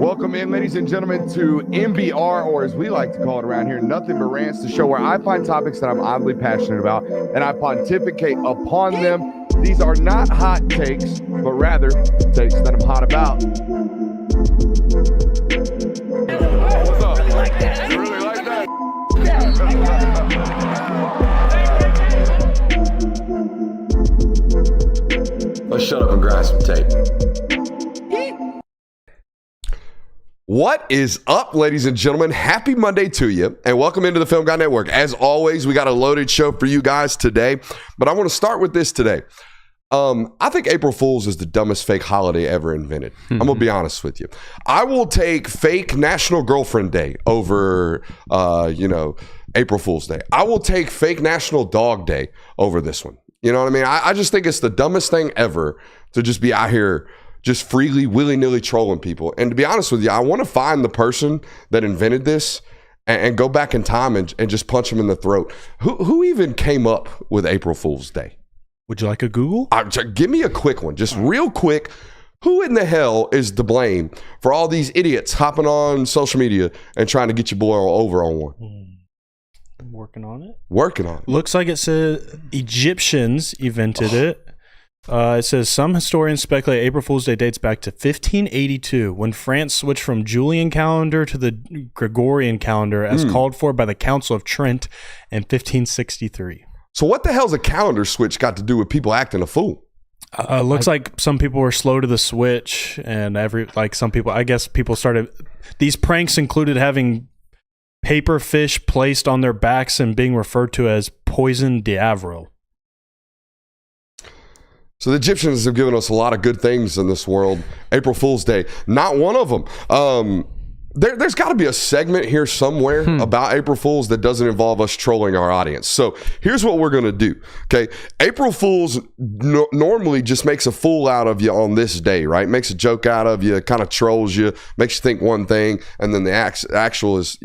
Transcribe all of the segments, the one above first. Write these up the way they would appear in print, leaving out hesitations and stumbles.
Welcome in, ladies and gentlemen, to NBR, or as we like to call it around here, Nothing But Rants, the show where I find topics that I'm oddly passionate about and I pontificate upon them. These are not hot takes, but rather takes that I'm hot about. What's up? You like that? You really like that? Let's shut up and grind some tape. What is up, ladies and gentlemen? Happy Monday to you, and welcome into the Film Guy Network. As always, we got a loaded show for you guys today, but I want to start with this today. I think April Fool's is the dumbest fake holiday ever invented. I'm going to be honest with you. I will take fake National Girlfriend Day over, April Fool's Day. I will take fake National Dog Day over this one. You know what I mean? I just think it's the dumbest thing ever to just be out here just freely, willy-nilly trolling people. And to be honest with you, I want to find the person that invented this and go back in time and just punch them in the throat. Who even came up with April Fool's Day? Would you like a Google? Give me a quick one, just real quick. Who in the hell is to blame for all these idiots hopping on social media and trying to get your boy over on one? I'm working on it. Looks like it says Egyptians invented it. It says some historians speculate April Fool's Day dates back to 1582 when France switched from Julian calendar to the Gregorian calendar as called for by the Council of Trent in 1563. So what the hell's a calendar switch got to do with people acting a fool? Looks like some people were slow to the switch, and I guess people started. These pranks included having paper fish placed on their backs and being referred to as poison d'Avril. So the Egyptians have given us a lot of good things in this world. April Fool's Day, not one of them. There's got to be a segment here somewhere about April Fools that doesn't involve us trolling our audience. So here's what we're going to do, okay? April Fools normally just makes a fool out of you on this day, right? Makes a joke out of you, kind of trolls you, makes you think one thing, and then the actual is,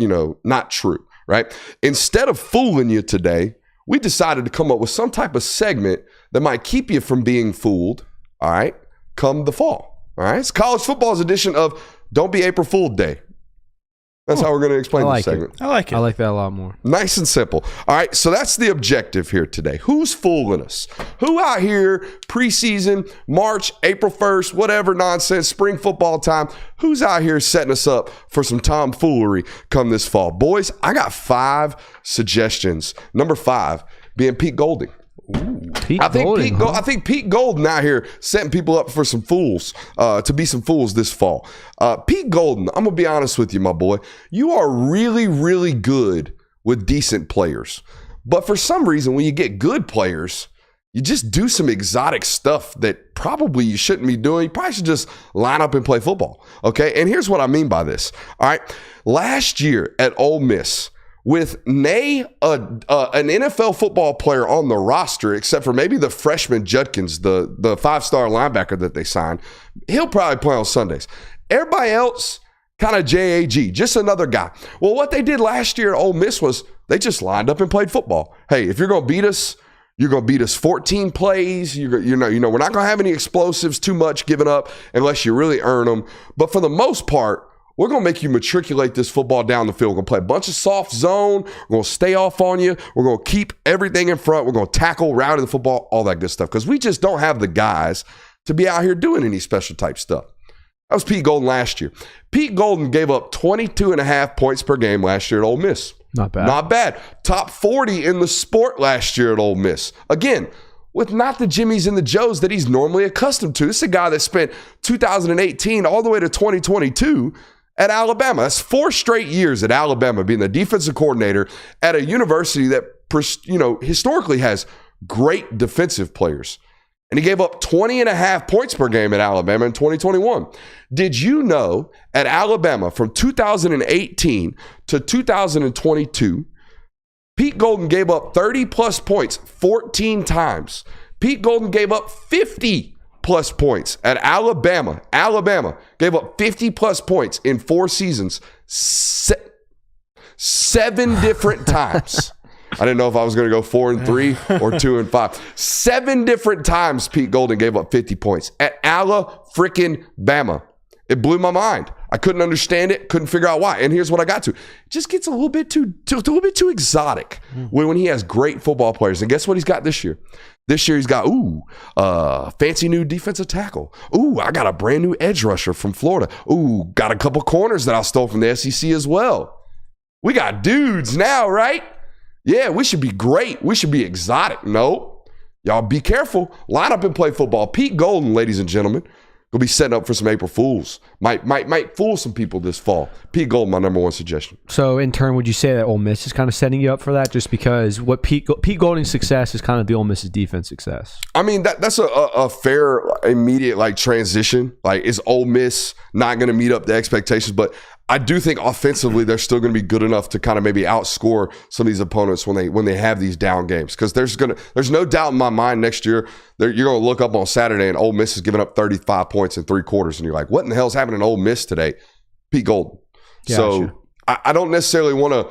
not true, right? Instead of fooling you today, we decided to come up with some type of segment that might keep you from being fooled, all right, come the fall, all right? It's college football's edition of Don't Be April Fooled Day. That's how we're going to explain this segment. I like it. I like that a lot more. Nice and simple. All right, so that's the objective here today. Who's fooling us? Who out here, preseason, March, April 1st, whatever nonsense, spring football time, who's out here setting us up for some tomfoolery come this fall? Boys, I got 5 suggestions. Number 5 being Pete Golding. I think Pete Golden out here setting people up for some fools, to be some fools this fall. Pete Golden, I'm going to be honest with you, my boy. You are really, really good with decent players. But for some reason, when you get good players, you just do some exotic stuff that probably you shouldn't be doing. You probably should just line up and play football, okay? And here's what I mean by this, all right? Last year at Ole Miss, with an NFL football player on the roster, except for maybe the freshman Judkins, the 5-star linebacker that they signed, he'll probably play on Sundays. Everybody else, kind of JAG, just another guy. Well, what they did last year at Ole Miss was they just lined up and played football. Hey, if you're going to beat us, you're going to beat us 14 plays. We're not going to have any explosives too much given up unless you really earn them. But for the most part, we're going to make you matriculate this football down the field. We're going to play a bunch of soft zone. We're going to stay off on you. We're going to keep everything in front. We're going to tackle, route of the football, all that good stuff. Because we just don't have the guys to be out here doing any special type stuff. That was Pete Golden last year. Pete Golden gave up 22.5 points per game last year at Ole Miss. Not bad. Not bad. Top 40 in the sport last year at Ole Miss. Again, with not the Jimmies and the Joes that he's normally accustomed to. This is a guy that spent 2018 all the way to 2022 at Alabama. That's 4 straight years at Alabama being the defensive coordinator at a university that, historically has great defensive players. And he gave up 20.5 points per game at Alabama in 2021. Did you know at Alabama from 2018 to 2022, Pete Golden gave up 30-plus points 14 times. Pete Golden gave up 50-plus points at Alabama. Alabama gave up 50-plus points in 4 seasons, 7 different times. I didn't know if I was going to go 4-3 or 2-5. 7 different times Pete Golden gave up 50 points at Ala-frickin-Bama. It blew my mind. I couldn't understand it, couldn't figure out why. And here's what I got to. It just gets a little bit too exotic when he has great football players. And guess what he's got this year? This year he's got, fancy new defensive tackle. Ooh, I got a brand new edge rusher from Florida. Ooh, got a couple corners that I stole from the SEC as well. We got dudes now, right? Yeah, we should be great. We should be exotic. No, y'all be careful. Line up and play football. Pete Golden, ladies and gentlemen, will be setting up for some April Fools. Might fool some people this fall. Pete Golden, my number one suggestion. So in turn, would you say that Ole Miss is kind of setting you up for that, just because what Pete Golding's success is kind of the Ole Miss's defense success? I mean, that's a fair immediate transition. Is Ole Miss not going to meet up the expectations? But I do think offensively they're still going to be good enough to kind of maybe outscore some of these opponents when they have these down games. Because there's no doubt in my mind next year you're going to look up on Saturday and Ole Miss is giving up 35 points in 3 quarters, and you're like, what in the hell's happening to Ole Miss today? Pete Golden. Gotcha. So I don't necessarily want to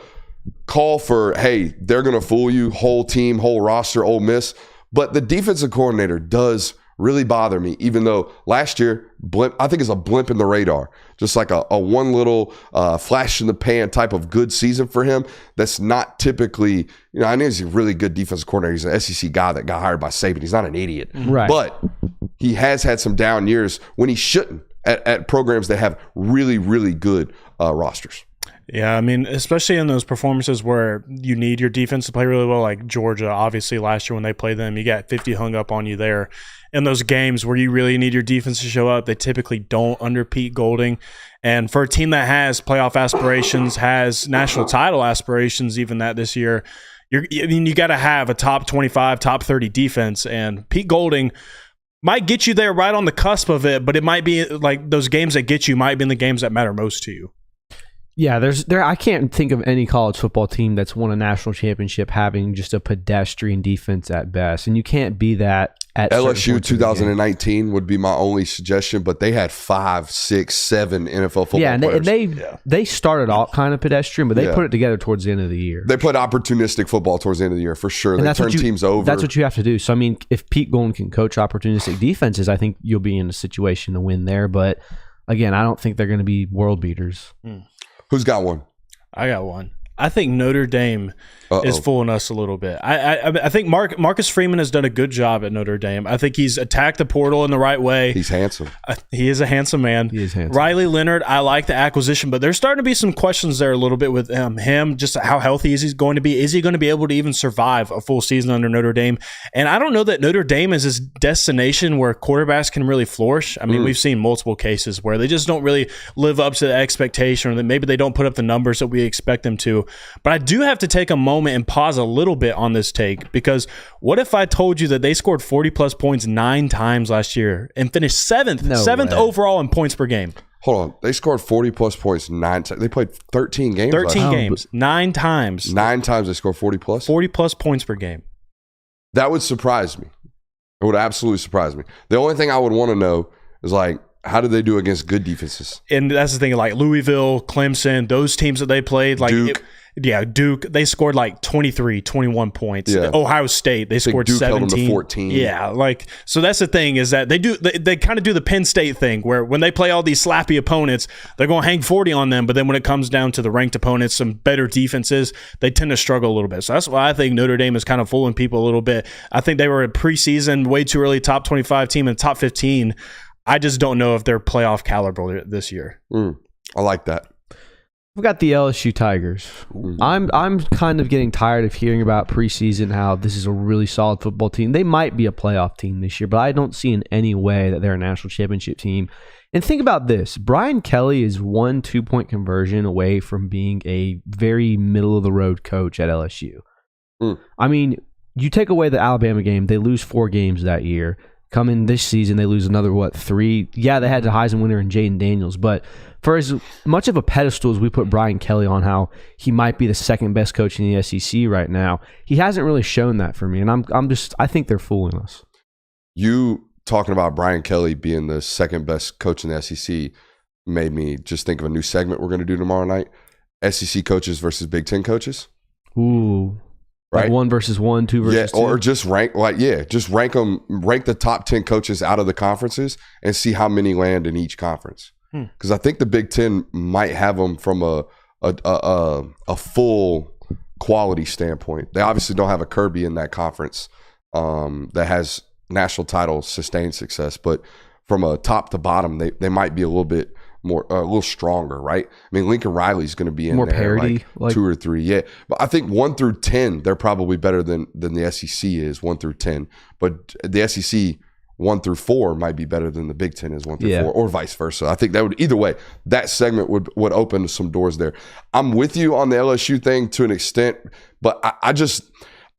call for, hey, they're going to fool you, whole team, whole roster, Ole Miss. But the defensive coordinator does really bother me, even though last year, I think it's a blimp in the radar. Just like a one little flash in the pan type of good season for him. That's not typically, I know he's a really good defensive coordinator. He's an SEC guy that got hired by Saban. He's not an idiot. Right. But he has had some down years when he shouldn't at programs that have really, really good rosters. Yeah, I mean, especially in those performances where you need your defense to play really well, like Georgia, obviously last year when they played them, you got 50 hung up on you there. In those games where you really need your defense to show up, they typically don't under Pete Golding. And for a team that has playoff aspirations, has national title aspirations, even that this year, you got to have a top 25, top 30 defense. And Pete Golding might get you there right on the cusp of it, but it might be like those games that get you might be in the games that matter most to you. Yeah, I can't think of any college football team that's won a national championship having just a pedestrian defense at best, and you can't be that at LSU 2019 would be my only suggestion, but they had 5, 6, 7 NFL football players. And they started out kind of pedestrian, but they put it together towards the end of the year. They played opportunistic football towards the end of the year for sure. They turned teams over. That's what you have to do. So I mean, if Pete Golden can coach opportunistic defenses, I think you'll be in a situation to win there. But again, I don't think they're going to be world beaters. Who's got one? I got one. I think Notre Dame is fooling us a little bit. I think Marcus Freeman has done a good job at Notre Dame. I think he's attacked the portal in the right way. He's handsome. He is a handsome man. He is handsome. Riley Leonard, I like the acquisition, but there's starting to be some questions there a little bit with him. Just how healthy is he going to be? Is he going to be able to even survive a full season under Notre Dame? And I don't know that Notre Dame is his destination where quarterbacks can really flourish. I mean, we've seen multiple cases where they just don't really live up to the expectation, or that maybe they don't put up the numbers that we expect them to. But I do have to take a moment and pause a little bit on this take, because what if I told you that they scored 40-plus points 9 times last year and finished seventh overall in points per game? Hold on. They scored 40-plus points 9 times. They played 13 games 13 games. 9 times. 9 times they scored 40-plus? 40-plus points per game. That would surprise me. It would absolutely surprise me. The only thing I would want to know is, how did they do against good defenses? And that's the thing, Louisville, Clemson, those teams that they played, Duke. Duke, they scored 23, 21 points. Yeah. Ohio State, they scored Duke 17. held them to 14. Yeah, so that's the thing, is that they kind of do the Penn State thing, where when they play all these slappy opponents, they're going to hang 40 on them, but then when it comes down to the ranked opponents, some better defenses, they tend to struggle a little bit. So that's why I think Notre Dame is kind of fooling people a little bit. I think they were a preseason, way too early top 25 team and top 15. I just don't know if they're playoff caliber this year. I like that. We've got the LSU Tigers. I'm kind of getting tired of hearing about preseason, how this is a really solid football team. They might be a playoff team this year, but I don't see in any way that they're a national championship team. And think about this. Brian Kelly is 1 2-point conversion away from being a very middle-of-the-road coach at LSU. I mean, you take away the Alabama game, they lose 4 games that year. Come in this season, they lose another, 3? Yeah, they had the Heisman winner in Jaden Daniels, but for as much of a pedestal as we put Brian Kelly on, how he might be the second best coach in the SEC right now, he hasn't really shown that for me, and I think they're fooling us. You talking about Brian Kelly being the second best coach in the SEC made me just think of a new segment we're going to do tomorrow night: SEC coaches versus Big Ten coaches. Ooh. Right? 1 versus 1, 2 versus 2. Or just rank the top 10 coaches out of the conferences and see how many land in each conference. because I think the Big Ten might have them from a full quality standpoint. They obviously don't have a Kirby in that conference that has national title sustained success, but from a top to bottom, they might be a little bit more, a little stronger, right? I mean, Lincoln Riley's going to be in more there, parity, like 2 or 3, yeah. But I think 1 through 10, they're probably better than the SEC is 1 through 10. But the SEC 1 through 4 might be better than the Big Ten is 1 through 4, or vice versa. I think that would, either way, that segment would open some doors there. I'm with you on the LSU thing to an extent, but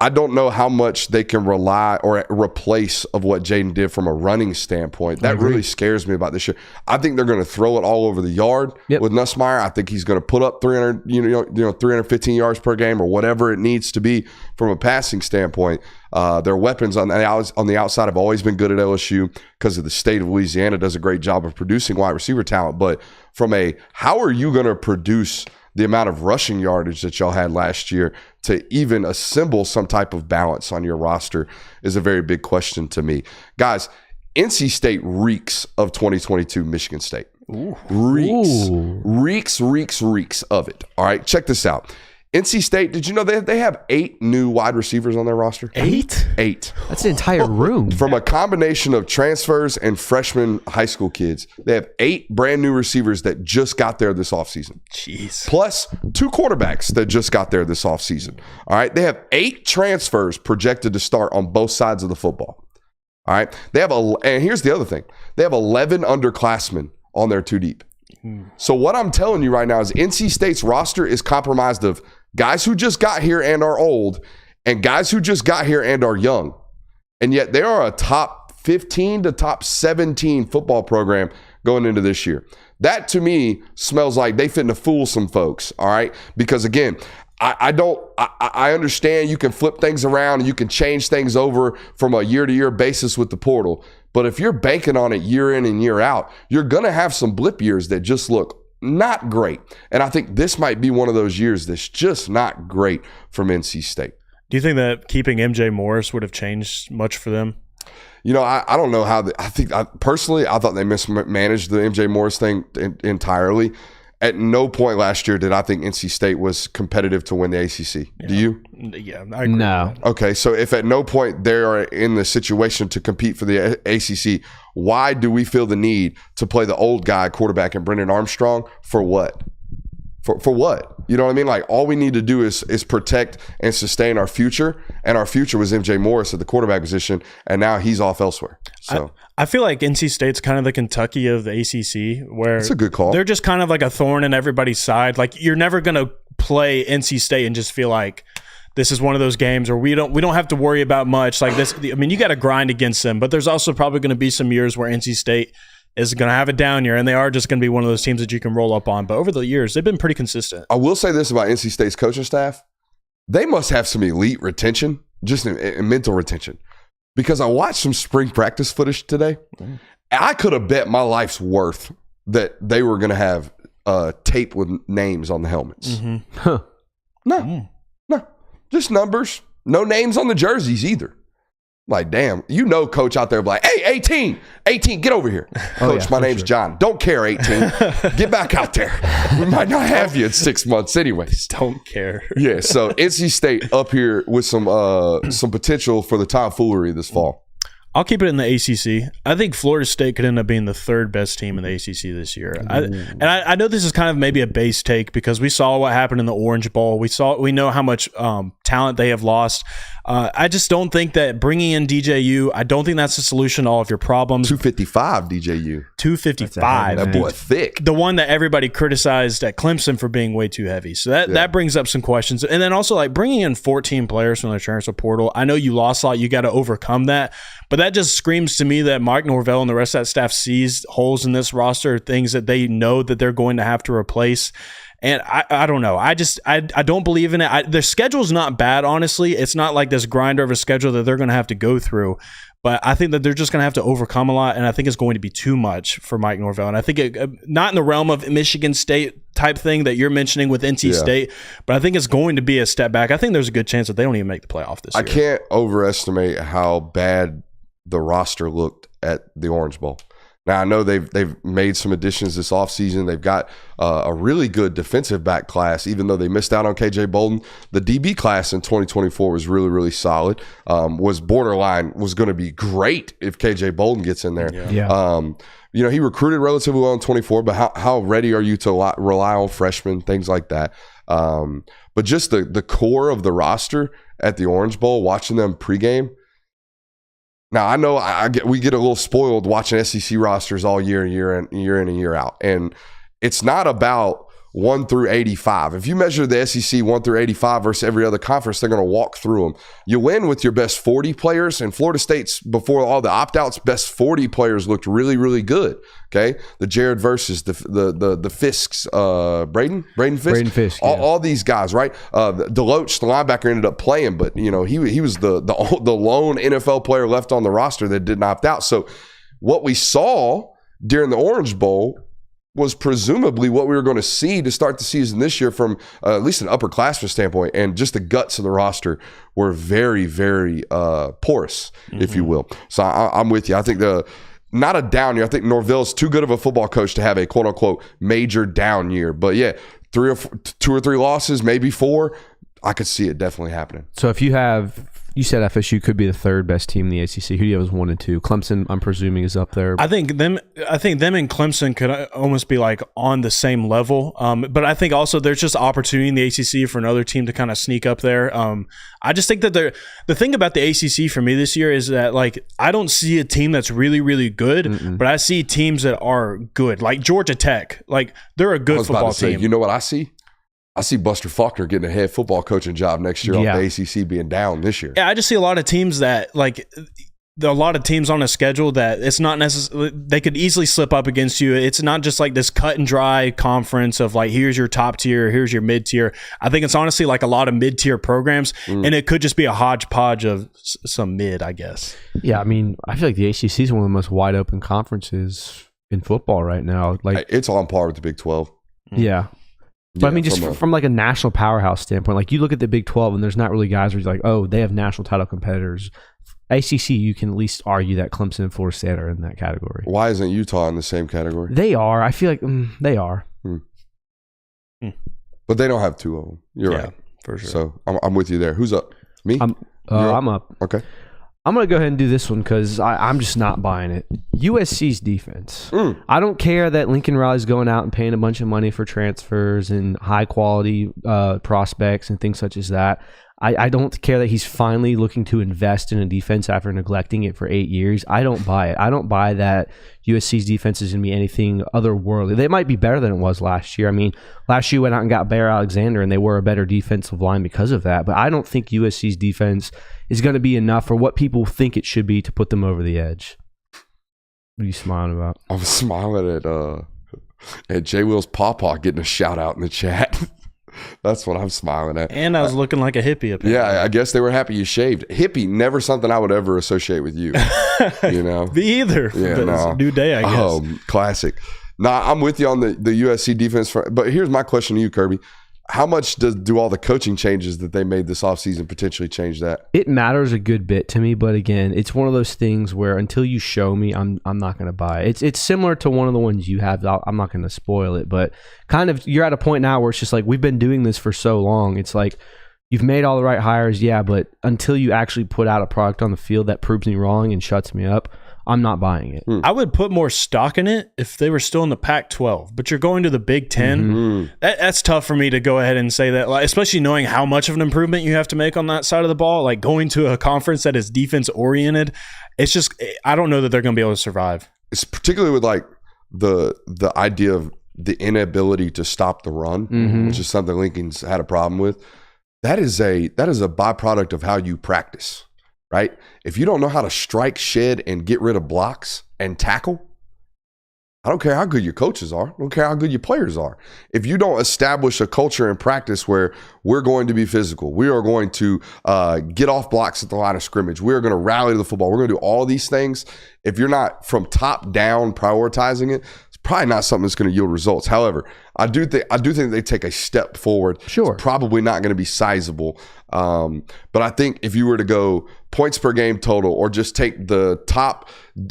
I don't know how much they can rely or replace of what Jaden did from a running standpoint. That really scares me about this year. I think they're going to throw it all over the yard with Nussmeier. I think he's going to put up 315 yards per game or whatever it needs to be from a passing standpoint. Their weapons on the outside have always been good at LSU because of the state of Louisiana does a great job of producing wide receiver talent. But from how are you going to produce the amount of rushing yardage that y'all had last year to even assemble some type of balance on your roster is a very big question to me. Guys, NC State reeks of 2022 Michigan State. Reeks of it. All right, check this out. NC State, did you know they have 8 new wide receivers on their roster? 8? 8. That's an entire room. From a combination of transfers and freshman high school kids, they have 8 brand new receivers that just got there this offseason. Jeez. Plus 2 quarterbacks that just got there this offseason. All right. They have 8 transfers projected to start on both sides of the football. All right. And here's the other thing. They have 11 underclassmen on their 2 deep. So what I'm telling you right now is NC State's roster is compromised of guys who just got here and are old and guys who just got here and are young. And yet they are a top 15 to top 17 football program going into this year. That to me smells like they finna fool some folks, all right? Because again, I understand you can flip things around and you can change things over from a year-to-year basis with the portal. But if you're banking on it year in and year out, you're going to have some blip years that just look not great. And I think this might be one of those years that's just not great from NC State. Do you think that keeping MJ Morris would have changed much for them? You know, I don't know how personally, I thought they mismanaged the MJ Morris thing entirely. At no point last year did I think NC State was competitive to win the ACC. Yeah. Do you? Yeah, I agree. No. Okay, so if at no point they are in the situation to compete for the ACC, why do we feel the need to play the old guy quarterback and Brendan Armstrong for what? For what? You know what I mean? Like, all we need to do is protect and sustain our future, and our future was MJ Morris at the quarterback position, and now he's off elsewhere. So I feel like NC State's kind of the Kentucky of the ACC, where it's a good call. They're just kind of like a thorn in everybody's side. Like, you're never going to play NC State and just feel like this is one of those games where we don't have to worry about much. Like this, I mean, you got to grind against them, but there's also probably going to be some years where NC State is going to have a down year, and they are just going to be one of those teams that you can roll up on. But over the years, they've been pretty consistent. I will say this about NC State's coaching staff. They must have some elite retention, just in mental retention. Because I watched some spring practice footage today. I could have bet my life's worth that they were going to have tape with names on the helmets. Mm-hmm. Huh. No. Just numbers. No names on the jerseys either. Like, damn, coach out there like, hey, 18, get over here. Coach, my name's John. Don't care, 18. Get back out there. We might not have you in 6 months anyways. Don't care. Yeah, so NC State up here with some potential for the tomfoolery this fall. I'll keep it in the ACC. I think Florida State could end up being the 3rd best team in the ACC this year. I know this is kind of maybe a base take because we saw what happened in the Orange Bowl. We know how much talent they have lost. I just don't think that bringing in DJU, I don't think that's the solution to all of your problems. 255 DJU. 255. That boy thick. The one that everybody criticized at Clemson for being way too heavy. So that brings up some questions. And then also like bringing in 14 players from the transfer portal. I know you lost a lot. You got to overcome that. But that just screams to me that Mike Norvell and the rest of that staff sees holes in this roster, things that they know that they're going to have to replace. And I don't know. I don't believe in it. Their schedule's not bad, honestly. It's not like this grinder of a schedule that they're going to have to go through. But I think that they're just going to have to overcome a lot, and I think it's going to be too much for Mike Norvell. And I think not in the realm of Michigan State type thing that you're mentioning with NC State, but I think it's going to be a step back. I think there's a good chance that they don't even make the playoff this year. I can't overestimate how bad the roster looked at the Orange Bowl. Now, I know they've made some additions this offseason. They've got a really good defensive back class, even though they missed out on KJ Bolden. The DB class in 2024 was really, really solid. Was borderline, was going to be great if KJ Bolden gets in there. Yeah. He recruited relatively well in 24, but how ready are you to rely on freshmen, things like that? But just the core of the roster at the Orange Bowl, watching them pregame. Now, I know we get a little spoiled watching SEC rosters all year in and year out. And it's not about 1 through 85. If you measure the SEC 1 through 85 versus every other conference, they're going to walk through them. You win with your best 40 players, and Florida State's, before all the opt-outs, best 40 players looked really, really good. Okay, the Jared versus the Fisks, Braden Fisk, all these guys, right? Deloach, the linebacker, ended up playing, but he was the lone NFL player left on the roster that didn't opt out. So what we saw during the Orange Bowl was presumably what we were going to see to start the season this year from at least an upperclassman standpoint, and just the guts of the roster were very, very porous, if you will. So I'm with you. I think not a down year. I think Norvell's too good of a football coach to have a quote unquote major down year. But yeah, 2 or 3 losses, maybe 4. I could see it definitely happening. So if you said FSU could be the 3rd best team in the ACC. Who do you have as 1 and 2? Clemson, I'm presuming, is up there. I think them and Clemson could almost be like on the same level. But I think also there's just opportunity in the ACC for another team to kind of sneak up there. I just think that the thing about the ACC for me this year is that like I don't see a team that's really, really good, but I see teams that are good. Like Georgia Tech, like they're a good football team. You know what I see? I see Buster Faulkner getting a head football coaching job next year off the ACC being down this year. Yeah, I just see a lot of teams that like a lot of teams on a schedule that it's not necessarily they could easily slip up against you. It's not just like this cut and dry conference of like here's your top tier, here's your mid tier. I think it's honestly like a lot of mid tier programs, and it could just be a hodgepodge of some mid, I guess. Yeah, I mean, I feel like the ACC is one of the most wide open conferences in football right now. Like it's on par with the Big 12. Yeah. But I mean, just from like a national powerhouse standpoint, like you look at the Big 12 and there's not really guys where you're like, oh, they have national title competitors. ACC, you can at least argue that Clemson and Florida State are in that category. Why isn't Utah in the same category? They are. I feel like they are. But they don't have 2 of them. You're right. For sure. So I'm with you there. Who's up? Me? I'm up. Okay. I'm going to go ahead and do this one because I'm just not buying it. USC's defense. I don't care that Lincoln Riley's going out and paying a bunch of money for transfers and high-quality prospects and things such as that. I don't care that he's finally looking to invest in a defense after neglecting it for 8 years. I don't buy it. I don't buy that USC's defense is going to be anything otherworldly. They might be better than it was last year. I mean, last year went out and got Bear Alexander, and they were a better defensive line because of that. But I don't think USC's defense is going to be enough for what people think it should be to put them over the edge. What are you smiling about? I was smiling at J. Will's pawpaw getting a shout out in the chat. That's what I'm smiling at. And I was looking like a hippie up here. Yeah, I guess they were happy you shaved. Hippie, never something I would ever associate with you. Me either. Yeah, but it's a new day, I guess. Oh, classic. Nah, I'm with you on the USC defense. But here's my question to you, Kirby. How much do all the coaching changes that they made this offseason potentially change that? It matters a good bit to me, but again, it's one of those things where until you show me, I'm not going to buy it. It's similar to one of the ones you have. I'm not going to spoil it, but kind of you're at a point now where it's just like we've been doing this for so long. It's like you've made all the right hires, yeah, but until you actually put out a product on the field that proves me wrong and shuts me up, I'm not buying it. I would put more stock in it if they were still in the Pac-12, but you're going to the Big Ten. That's tough for me to go ahead and say that, like, especially knowing how much of an improvement you have to make on that side of the ball. Like going to a conference that is defense-oriented, it's just I don't know that they're going to be able to survive. It's particularly with like the idea of the inability to stop the run, which is something Lincoln's had a problem with. That is a byproduct of how you practice. Right? If you don't know how to strike, shed, and get rid of blocks and tackle, I don't care how good your coaches are. I don't care how good your players are. If you don't establish a culture and practice where we're going to be physical, we are going to get off blocks at the line of scrimmage, we're going to rally to the football, we're going to do all these things. If you're not from top down prioritizing it, it's probably not something that's going to yield results. However, I do think they take a step forward. Sure. It's probably not going to be sizable. But I think if you were to go points per game total, or just take the top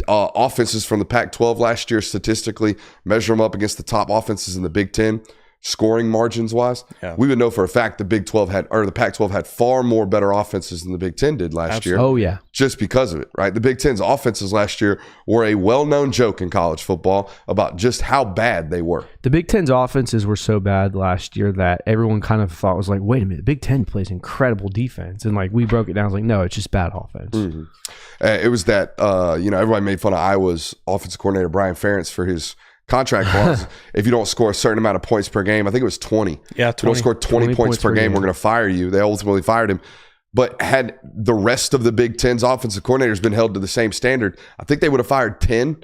offenses from the Pac-12 last year statistically, measure them up against the top offenses in the Big Ten, scoring margins wise, we would know for a fact the Pac-12 had far more better offenses than the Big Ten did last year. Oh, yeah. Just because of it, right? The Big Ten's offenses last year were a well-known joke in college football about just how bad they were. The Big Ten's offenses were so bad last year that everyone kind of thought was like, wait a minute, the Big Ten plays incredible defense. And like we broke it down. I was like, no, it's just bad offense. Mm-hmm. It was that, everybody made fun of Iowa's offensive coordinator, Brian Ferentz, for his contract clause. If you don't score a certain amount of points per game, I think it was 20. Yeah, 20. If you don't score 20 points per game, we're going to fire you. They ultimately fired him. But had the rest of the Big Ten's offensive coordinators been held to the same standard, I think they would have fired 10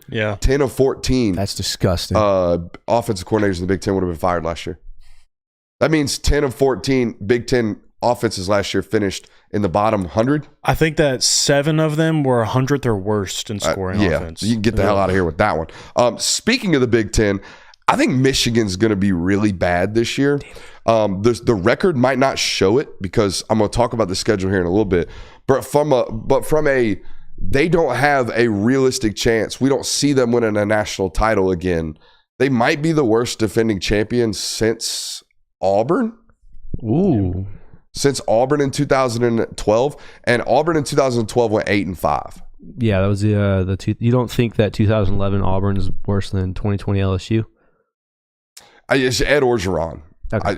of 14. That's disgusting. Offensive coordinators in the Big Ten would have been fired last year. That means 10 of 14 Big Ten offenses last year finished in the bottom 100. I think that 7 of them were 100th or worst in scoring offense. You can get the hell out of here with that one. Speaking of the Big Ten, I think Michigan's going to be really bad this year. The record might not show it because I'm going to talk about the schedule here in a little bit. But they don't have a realistic chance. We don't see them winning a national title again. They might be the worst defending champion since Auburn. Ooh. Since Auburn in 2012, and Auburn in 2012 went 8-5. Yeah, that was the two. You don't think that 2011 Auburn is worse than 2020 LSU? It's Ed Orgeron. Okay.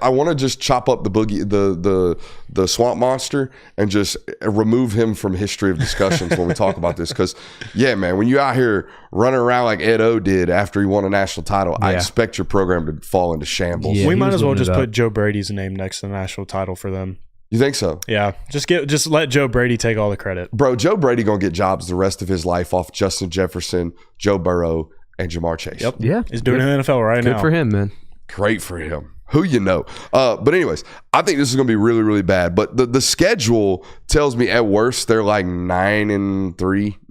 I want to just chop up the boogie, the swamp monster, and just remove him from history of discussions when we talk about this. Because, yeah, man, when you out here running around like Ed O did after he won a national title, I expect your program to fall into shambles. Yeah, we might as well just put Joe Brady's name next to the national title for them. You think so? Yeah, just let Joe Brady take all the credit. Bro, Joe Brady gonna get jobs the rest of his life off Justin Jefferson, Joe Burrow, and Jamar Chase. Yep. Yeah. He's doing it in the NFL right now. Good for him, man. Great for him. Who you know. But anyways, I think this is going to be really, really bad. But the schedule tells me at worst they're like 9-3,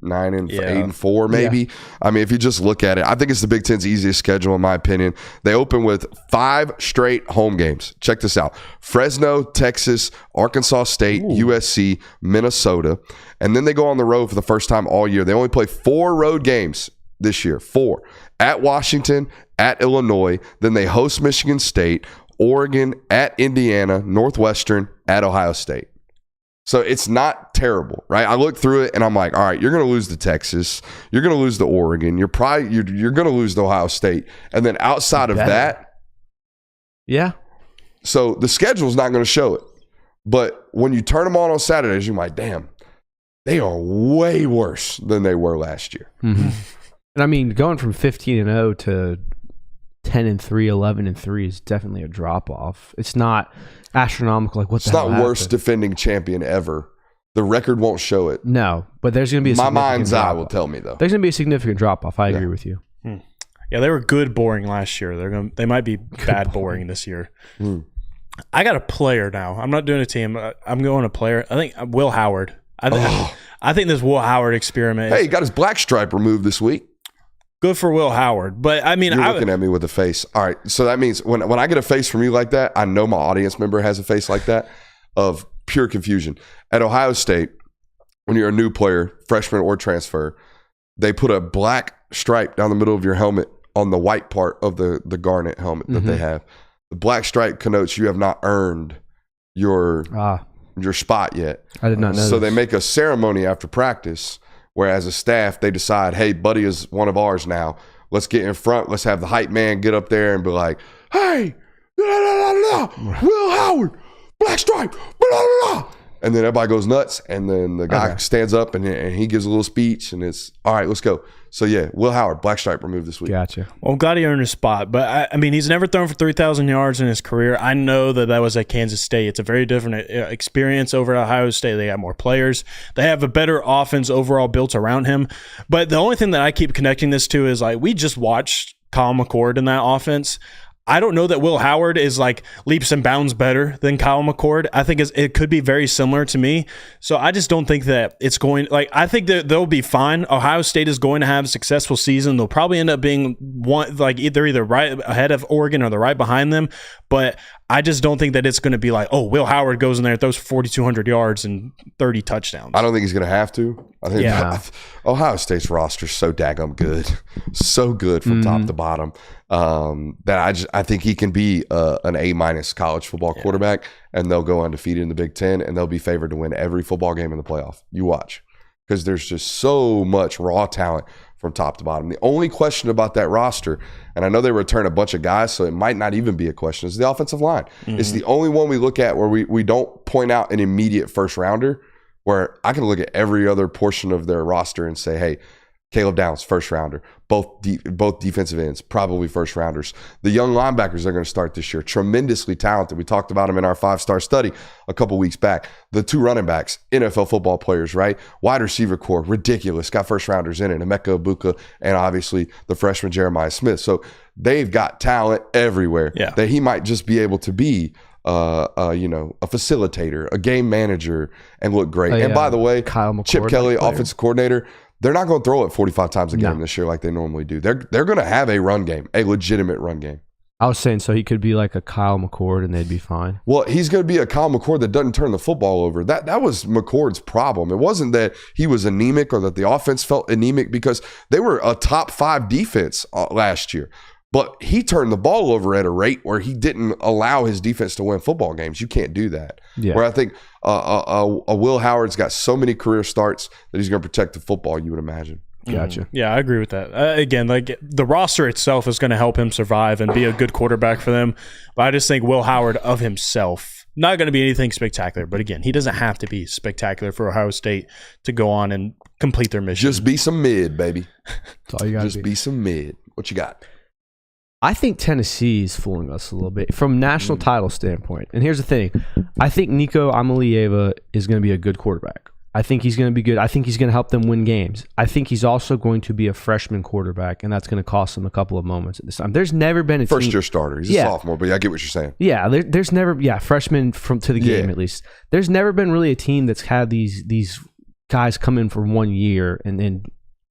8-4 maybe. Yeah. I mean, if you just look at it, I think it's the Big Ten's easiest schedule in my opinion. They open with 5 straight home games. Check this out. Fresno, Texas, Arkansas State, USC, Minnesota. And then they go on the road for the first time all year. They only play 4 road games this year. 4. At Washington, at Illinois, then they host Michigan State, Oregon, at Indiana, Northwestern, at Ohio State. So it's not terrible, right? I looked through it and I'm like, all right, you're going to lose to Texas, you're going to lose to Oregon, you're going to lose to Ohio State, and then outside of that, yeah. So the schedule's not going to show it, but when you turn them on Saturdays, you're like, damn, they are way worse than they were last year. Mm-hmm. And I mean, going from 15-0 to 10-3, 11-3 is definitely a drop off. It's not astronomical. Like it's not worst defending champion ever. The record won't show it. No, but there's going to be a my mind's eye will tell me though. There's going to be a significant drop off. I agree with you. Yeah, they were good boring last year. They might be bad boring this year. I got a player now. I'm not doing a team. I'm going a player. I think Will Howard. I think this Will Howard experiment. Hey, he got his black stripe removed this week. Good for Will Howard. But I mean, you're looking at me with a face. All right. So that means when I get a face from you like that, I know my audience member has a face like that of pure confusion. At Ohio State, when you're a new player, freshman or transfer, they put a black stripe down the middle of your helmet on the white part of the garnet helmet that they have. The black stripe connotes you have not earned your spot yet. I did not know. So they make a ceremony after practice where as a staff, they decide, hey, Buddy is one of ours now. Let's get in front. Let's have the hype man get up there and be like, hey, Will Howard, black stripe, blah, blah, blah. And then everybody goes nuts. And then the guy stands up and he gives a little speech. And it's, all right, let's go. So, yeah, Will Howard, black stripe removed this week. Gotcha. Well, I'm glad he earned his spot. But, I mean, he's never thrown for 3,000 yards in his career. I know that was at Kansas State. It's a very different experience over at Ohio State. They got more players. They have a better offense overall built around him. But the only thing that I keep connecting this to is, like, we just watched Kyle McCord in that offense. I don't know that Will Howard is like leaps and bounds better than Kyle McCord. I think it could be very similar to me. So I just don't think that it's going – like I think that they'll be fine. Ohio State is going to have a successful season. They'll probably end up being either right ahead of Oregon or they're right behind them. But I just don't think that it's going to be like, oh, Will Howard goes in there, throws 4,200 yards and 30 touchdowns. I don't think he's going to have to. I think Yeah. Ohio State's roster is so daggum good, so good from top to bottom, that I think he can be an A- college football quarterback, and they'll go undefeated in the Big Ten, and they'll be favored to win every football game in the playoff. You watch, because there's just so much raw talent from top to bottom. The only question about that roster, and I know they return a bunch of guys, so it might not even be a question, is the offensive line. It's the only one we look at where we don't point out an immediate first rounder, where I can look at every other portion of their roster and say, hey, Caleb Downs, first rounder. Both defensive ends, probably first rounders. The young linebackers are going to start this year. Tremendously talented. We talked about them in our 5-star study a couple weeks back. The 2 running backs, NFL football players, right? Wide receiver core, ridiculous. Got first rounders in it. Emeka Ibuka, and obviously the freshman Jeremiah Smith. So they've got talent everywhere that he might just be able to be a facilitator, a game manager, and look great. And by the way, Chip Kelly, offensive coordinator, they're not going to throw it 45 times a game this year like they normally do. They're going to have a run game, a legitimate run game. I was saying, so he could be like a Kyle McCord and they'd be fine. Well, he's going to be a Kyle McCord that doesn't turn the football over. That was McCord's problem. It wasn't that he was anemic or that the offense felt anemic, because they were a top 5 defense last year. But he turned the ball over at a rate where he didn't allow his defense to win football games. You can't do that. Yeah. Where I think a Will Howard's got so many career starts that he's going to protect the football, you would imagine. Gotcha. Yeah, I agree with that. Again, like the roster itself is going to help him survive and be a good quarterback for them. But I just think Will Howard of himself, not going to be anything spectacular. But again, he doesn't have to be spectacular for Ohio State to go on and complete their mission. Just be some mid, baby. That's all you got to Just be some mid. What you got? I think Tennessee is fooling us a little bit from national title standpoint. And here's the thing. I think Nico Amalieva is going to be a good quarterback. I think he's going to be good. I think he's going to help them win games. I think he's also going to be a freshman quarterback, and that's going to cost him a couple of moments at this time. There's never been a first-year starter. He's a sophomore, but I get what you're saying. Yeah, there's never freshman to the game at least. There's never been really a team that's had these guys come in for 1 year and then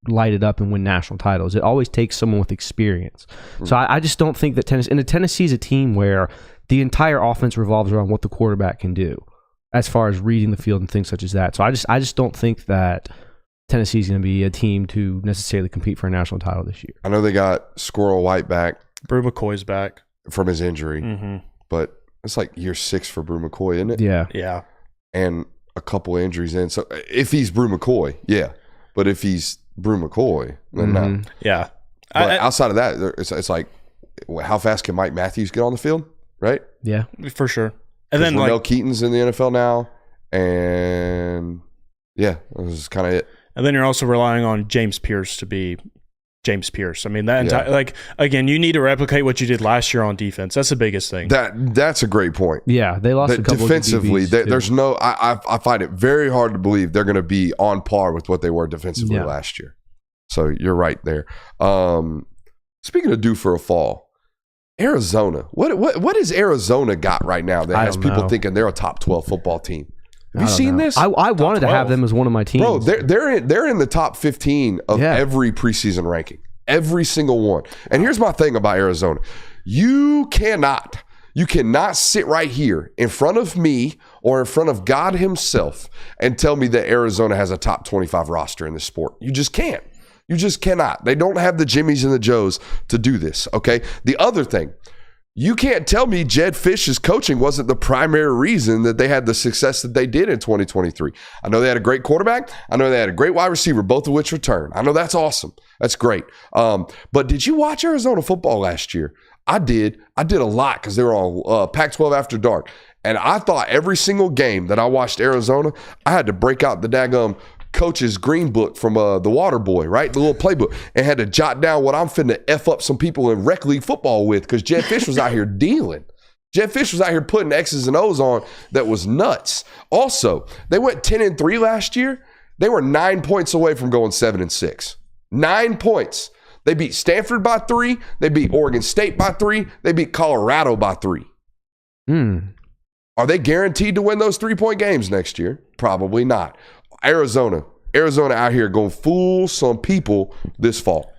light it up and win national titles. It always takes someone with experience. So I just don't think that Tennessee is a team where the entire offense revolves around what the quarterback can do as far as reading the field and things such as that. So I just don't think that Tennessee is going to be a team to necessarily compete for a national title this year. I know they got Squirrel White back. Brew McCoy's back from his injury, but it's like year 6 for Brew McCoy, isn't it? Yeah. And a couple injuries in. So if he's Brew McCoy, but if he's Brew McCoy, then no. Yeah. But outside of that, it's like, how fast can Mike Matthews get on the field, right? Yeah, for sure. And then Mel Keaton's in the NFL now, and this is kind of it. And then you're also relying on James Pierce to be James Pierce. I mean, that entire again, you need to replicate what you did last year on defense. That's the biggest thing. That's a great point. Yeah, they lost a couple defensively. of DBs There's no. I find it very hard to believe they're going to be on par with what they were defensively last year. So you're right there. Speaking of due for a fall, Arizona. What has Arizona got right now that has people thinking they're a top 12 football team? Have you seen this? I wanted to have them as one of my teams. Bro, they're in the top 15 of every preseason ranking. Every single one. And here's my thing about Arizona. You cannot sit right here in front of me or in front of God himself and tell me that Arizona has a top 25 roster in this sport. You just can't. You just cannot. They don't have the Jimmies and the Joes to do this, okay? The other thing, you can't tell me Jed Fish's coaching wasn't the primary reason that they had the success that they did in 2023. I know they had a great quarterback. I know they had a great wide receiver, both of which returned. I know that's awesome. That's great. But did you watch Arizona football last year? I did. I did a lot because they were on Pac-12 After Dark. And I thought every single game that I watched Arizona, I had to break out the daggum coach's green book from the Water Boy, right? The little playbook, and had to jot down what I'm finna F up some people in rec league football with, because Jed Fish was out here dealing. Jed Fish was out here putting X's and O's on that was nuts. Also, they went 10-3 last year. They were 9 points away from going 7-6. 9 points. They beat Stanford by 3. They beat Oregon State by 3. They beat Colorado by 3. Are they guaranteed to win those 3-point games next year? Probably not. Arizona Arizona out here going to fool some people this fall.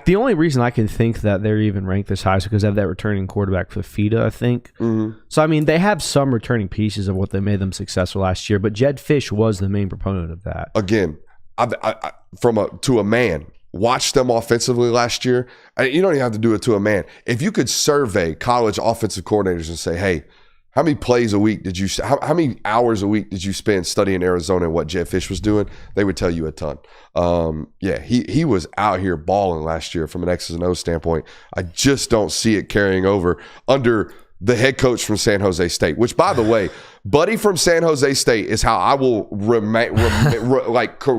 The only reason I can think that they're even ranked this high is because they have that returning quarterback Fafita, I think. Mm-hmm. So, I mean, they have some returning pieces of what they made them successful last year, but Jed Fish was the main proponent of that. Again, to a man, watch them offensively last year. You don't even have to do it to a man. If you could survey college offensive coordinators and say, hey, how many plays a week did you – how many hours a week did you spend studying Arizona and what Jed Fish was doing? They would tell you a ton. He was out here balling last year from an X's and O's standpoint. I just don't see it carrying over under the head coach from San Jose State, which, by the way, Buddy from San Jose State is how I will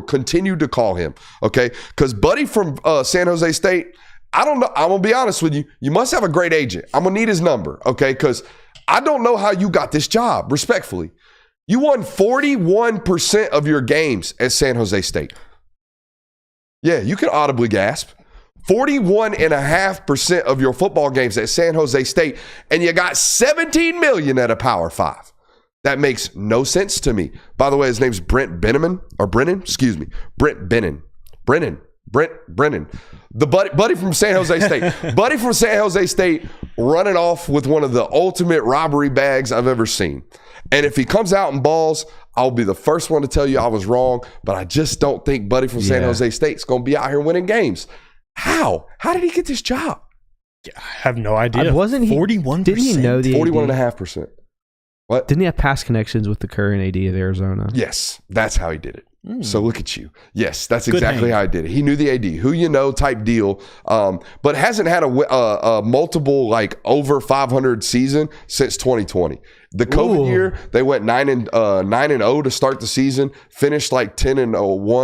continue to call him, okay? Because Buddy from San Jose State, I don't know. I'm going to be honest with you. You must have a great agent. I'm going to need his number, okay? Because – I don't know how you got this job, respectfully. You won 41% of your games at San Jose State. Yeah, you can audibly gasp. 41.5% of your football games at San Jose State, and you got $17 million at a Power 5. That makes no sense to me. By the way, his name's Brent Brennan. The buddy from San Jose State. Buddy from San Jose State running off with one of the ultimate robbery bags I've ever seen. And if he comes out and balls, I'll be the first one to tell you I was wrong, but I just don't think Buddy from San Jose State's going to be out here winning games. How? How did he get this job? I have no idea. Wasn't he 41%? Didn't he know the 41.5%. What? Didn't he have past connections with the current AD of Arizona? Yes, that's how he did it. So look at you. Yes, that's exactly how he did it. He knew the AD, who you know type deal, but hasn't had a multiple like over 500 season since 2020. The COVID year, they went 9-0 to start the season, finished like 10-1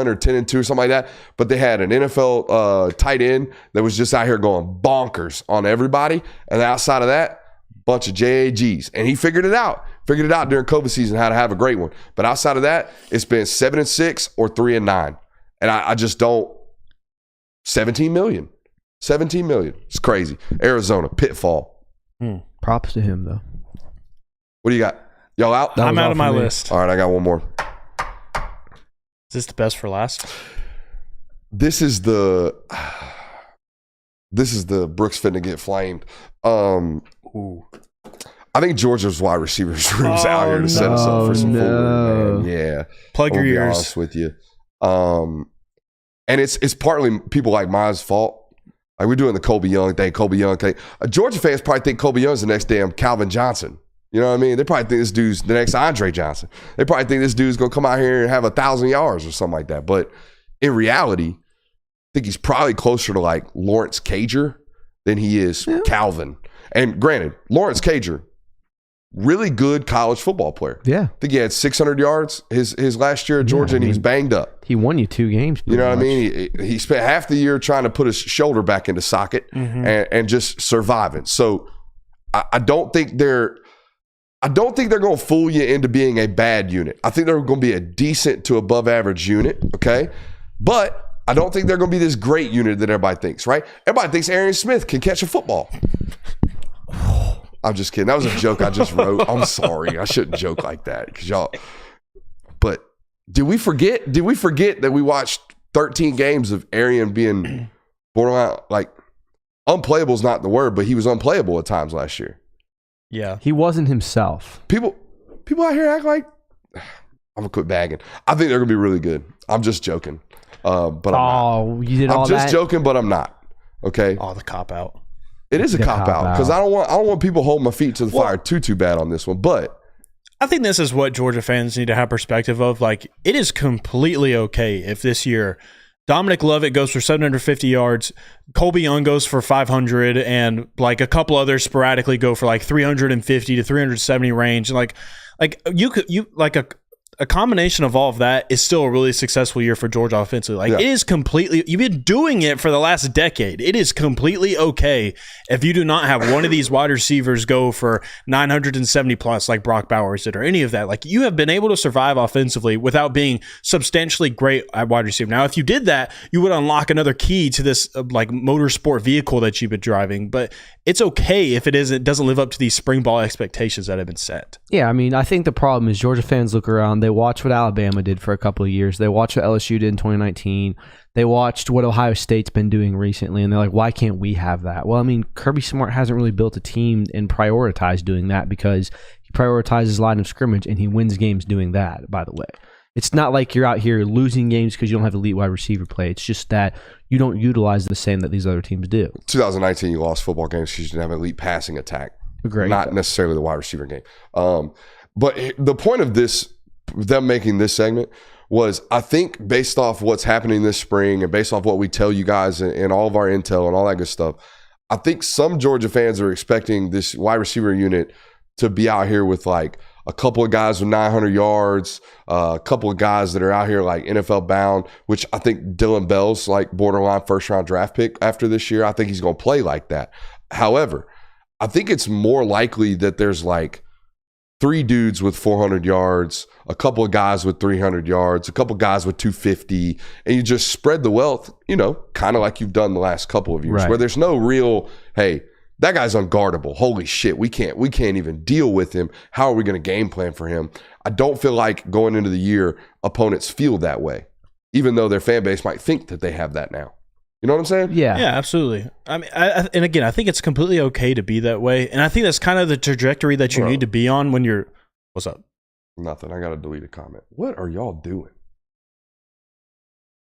or 10-2 or something like that. But they had an NFL tight end that was just out here going bonkers on everybody, and outside of that, bunch of JAGs, and he figured it out. Figured it out during COVID season how to have a great one. But outside of that, it's been 7-6 or 3-9. And I just don't. 17 million. It's crazy. Arizona, pitfall. Props to him, though. What do you got? Y'all out? I'm out of my list. All right, I got one more. Is this the best for last? This is the Brooks finna get flamed. I think Georgia's wide receivers room's out here to set us up for some foolery, man. Yeah. Plug your ears. I'll be honest with you. And it's partly people like mine's fault. Like we're doing the Colby Young thing. Georgia fans probably think Colby Young's the next damn Calvin Johnson. You know what I mean? They probably think this dude's the next Andre Johnson. They probably think this dude's going to come out here and have 1,000 yards or something like that. But in reality, I think he's probably closer to like Lawrence Cager than he is Calvin. And granted, Lawrence Cager, really good college football player. Yeah. I think he had 600 yards his last year at Georgia, and he was banged up. He won you 2 games. You know what I mean? He spent half the year trying to put his shoulder back into socket and just surviving. So I don't think they're going to fool you into being a bad unit. I think they're going to be a decent to above average unit, okay? But I don't think they're going to be this great unit that everybody thinks, right? Everybody thinks Arian Smith can catch a football. I'm just kidding. That was a joke I just wrote. I'm sorry. I shouldn't joke like that because y'all. But did we forget that we watched 13 games of Arian being borderline, like, unplayable is not the word, but he was unplayable at times last year. Yeah. He wasn't himself. People out here act like, I'm going to quit bagging. I think they're going to be really good. I'm just joking. But I'm not. You did all that? I'm just joking, but I'm not. Okay? Oh, the cop-out. It is a cop-out because I don't want people holding my feet to the fire too bad on this one. But I think this is what Georgia fans need to have perspective of. Like, it is completely okay if this year Dominic Lovett goes for 750 yards, Colby Young goes for 500, and like a couple others sporadically go for like 350 to 370 range. And like a combination of all of that is still a really successful year for Georgia offensively. Like, it is completely – you've been doing it for the last decade. It is completely okay if you do not have one of these wide receivers go for 970-plus like Brock Bowers did or any of that. Like, you have been able to survive offensively without being substantially great at wide receiver. Now, if you did that, you would unlock another key to this like motorsport vehicle that you've been driving. But it's okay if it doesn't live up to these spring ball expectations that have been set. Yeah, I mean, I think the problem is Georgia fans look around They watched what Alabama did for a couple of years. They watched what LSU did in 2019. They watched what Ohio State's been doing recently, and they're like, why can't we have that? Well, I mean, Kirby Smart hasn't really built a team and prioritized doing that because he prioritizes line of scrimmage, and he wins games doing that, by the way. It's not like you're out here losing games because you don't have elite wide receiver play. It's just that you don't utilize the same that these other teams do. 2019, you lost football games because you didn't have an elite passing attack. Great. Not necessarily the wide receiver game. But the point of this, them making this segment, was I think based off what's happening this spring and based off what we tell you guys and all of our intel and all that good stuff, I think some Georgia fans are expecting this wide receiver unit to be out here with like a couple of guys with 900 yards, a couple of guys that are out here like NFL bound, which I think Dylan Bell's like borderline first round draft pick after this year. I think he's going to play like that. However, I think it's more likely that there's like 3 dudes with 400 yards, a couple of guys with 300 yards, a couple of guys with 250, and you just spread the wealth, you know, kind of like you've done the last couple of years, right, where there's no real, hey, that guy's unguardable. Holy shit, we can't even deal with him. How are we going to game plan for him? I don't feel like going into the year, opponents feel that way, even though their fan base might think that they have that now. You know what I'm saying? Yeah. Yeah, absolutely. I mean, and again, I think it's completely okay to be that way. And I think that's kind of the trajectory that you need to be on when you're, what's up? Nothing. I got to delete a comment. What are y'all doing?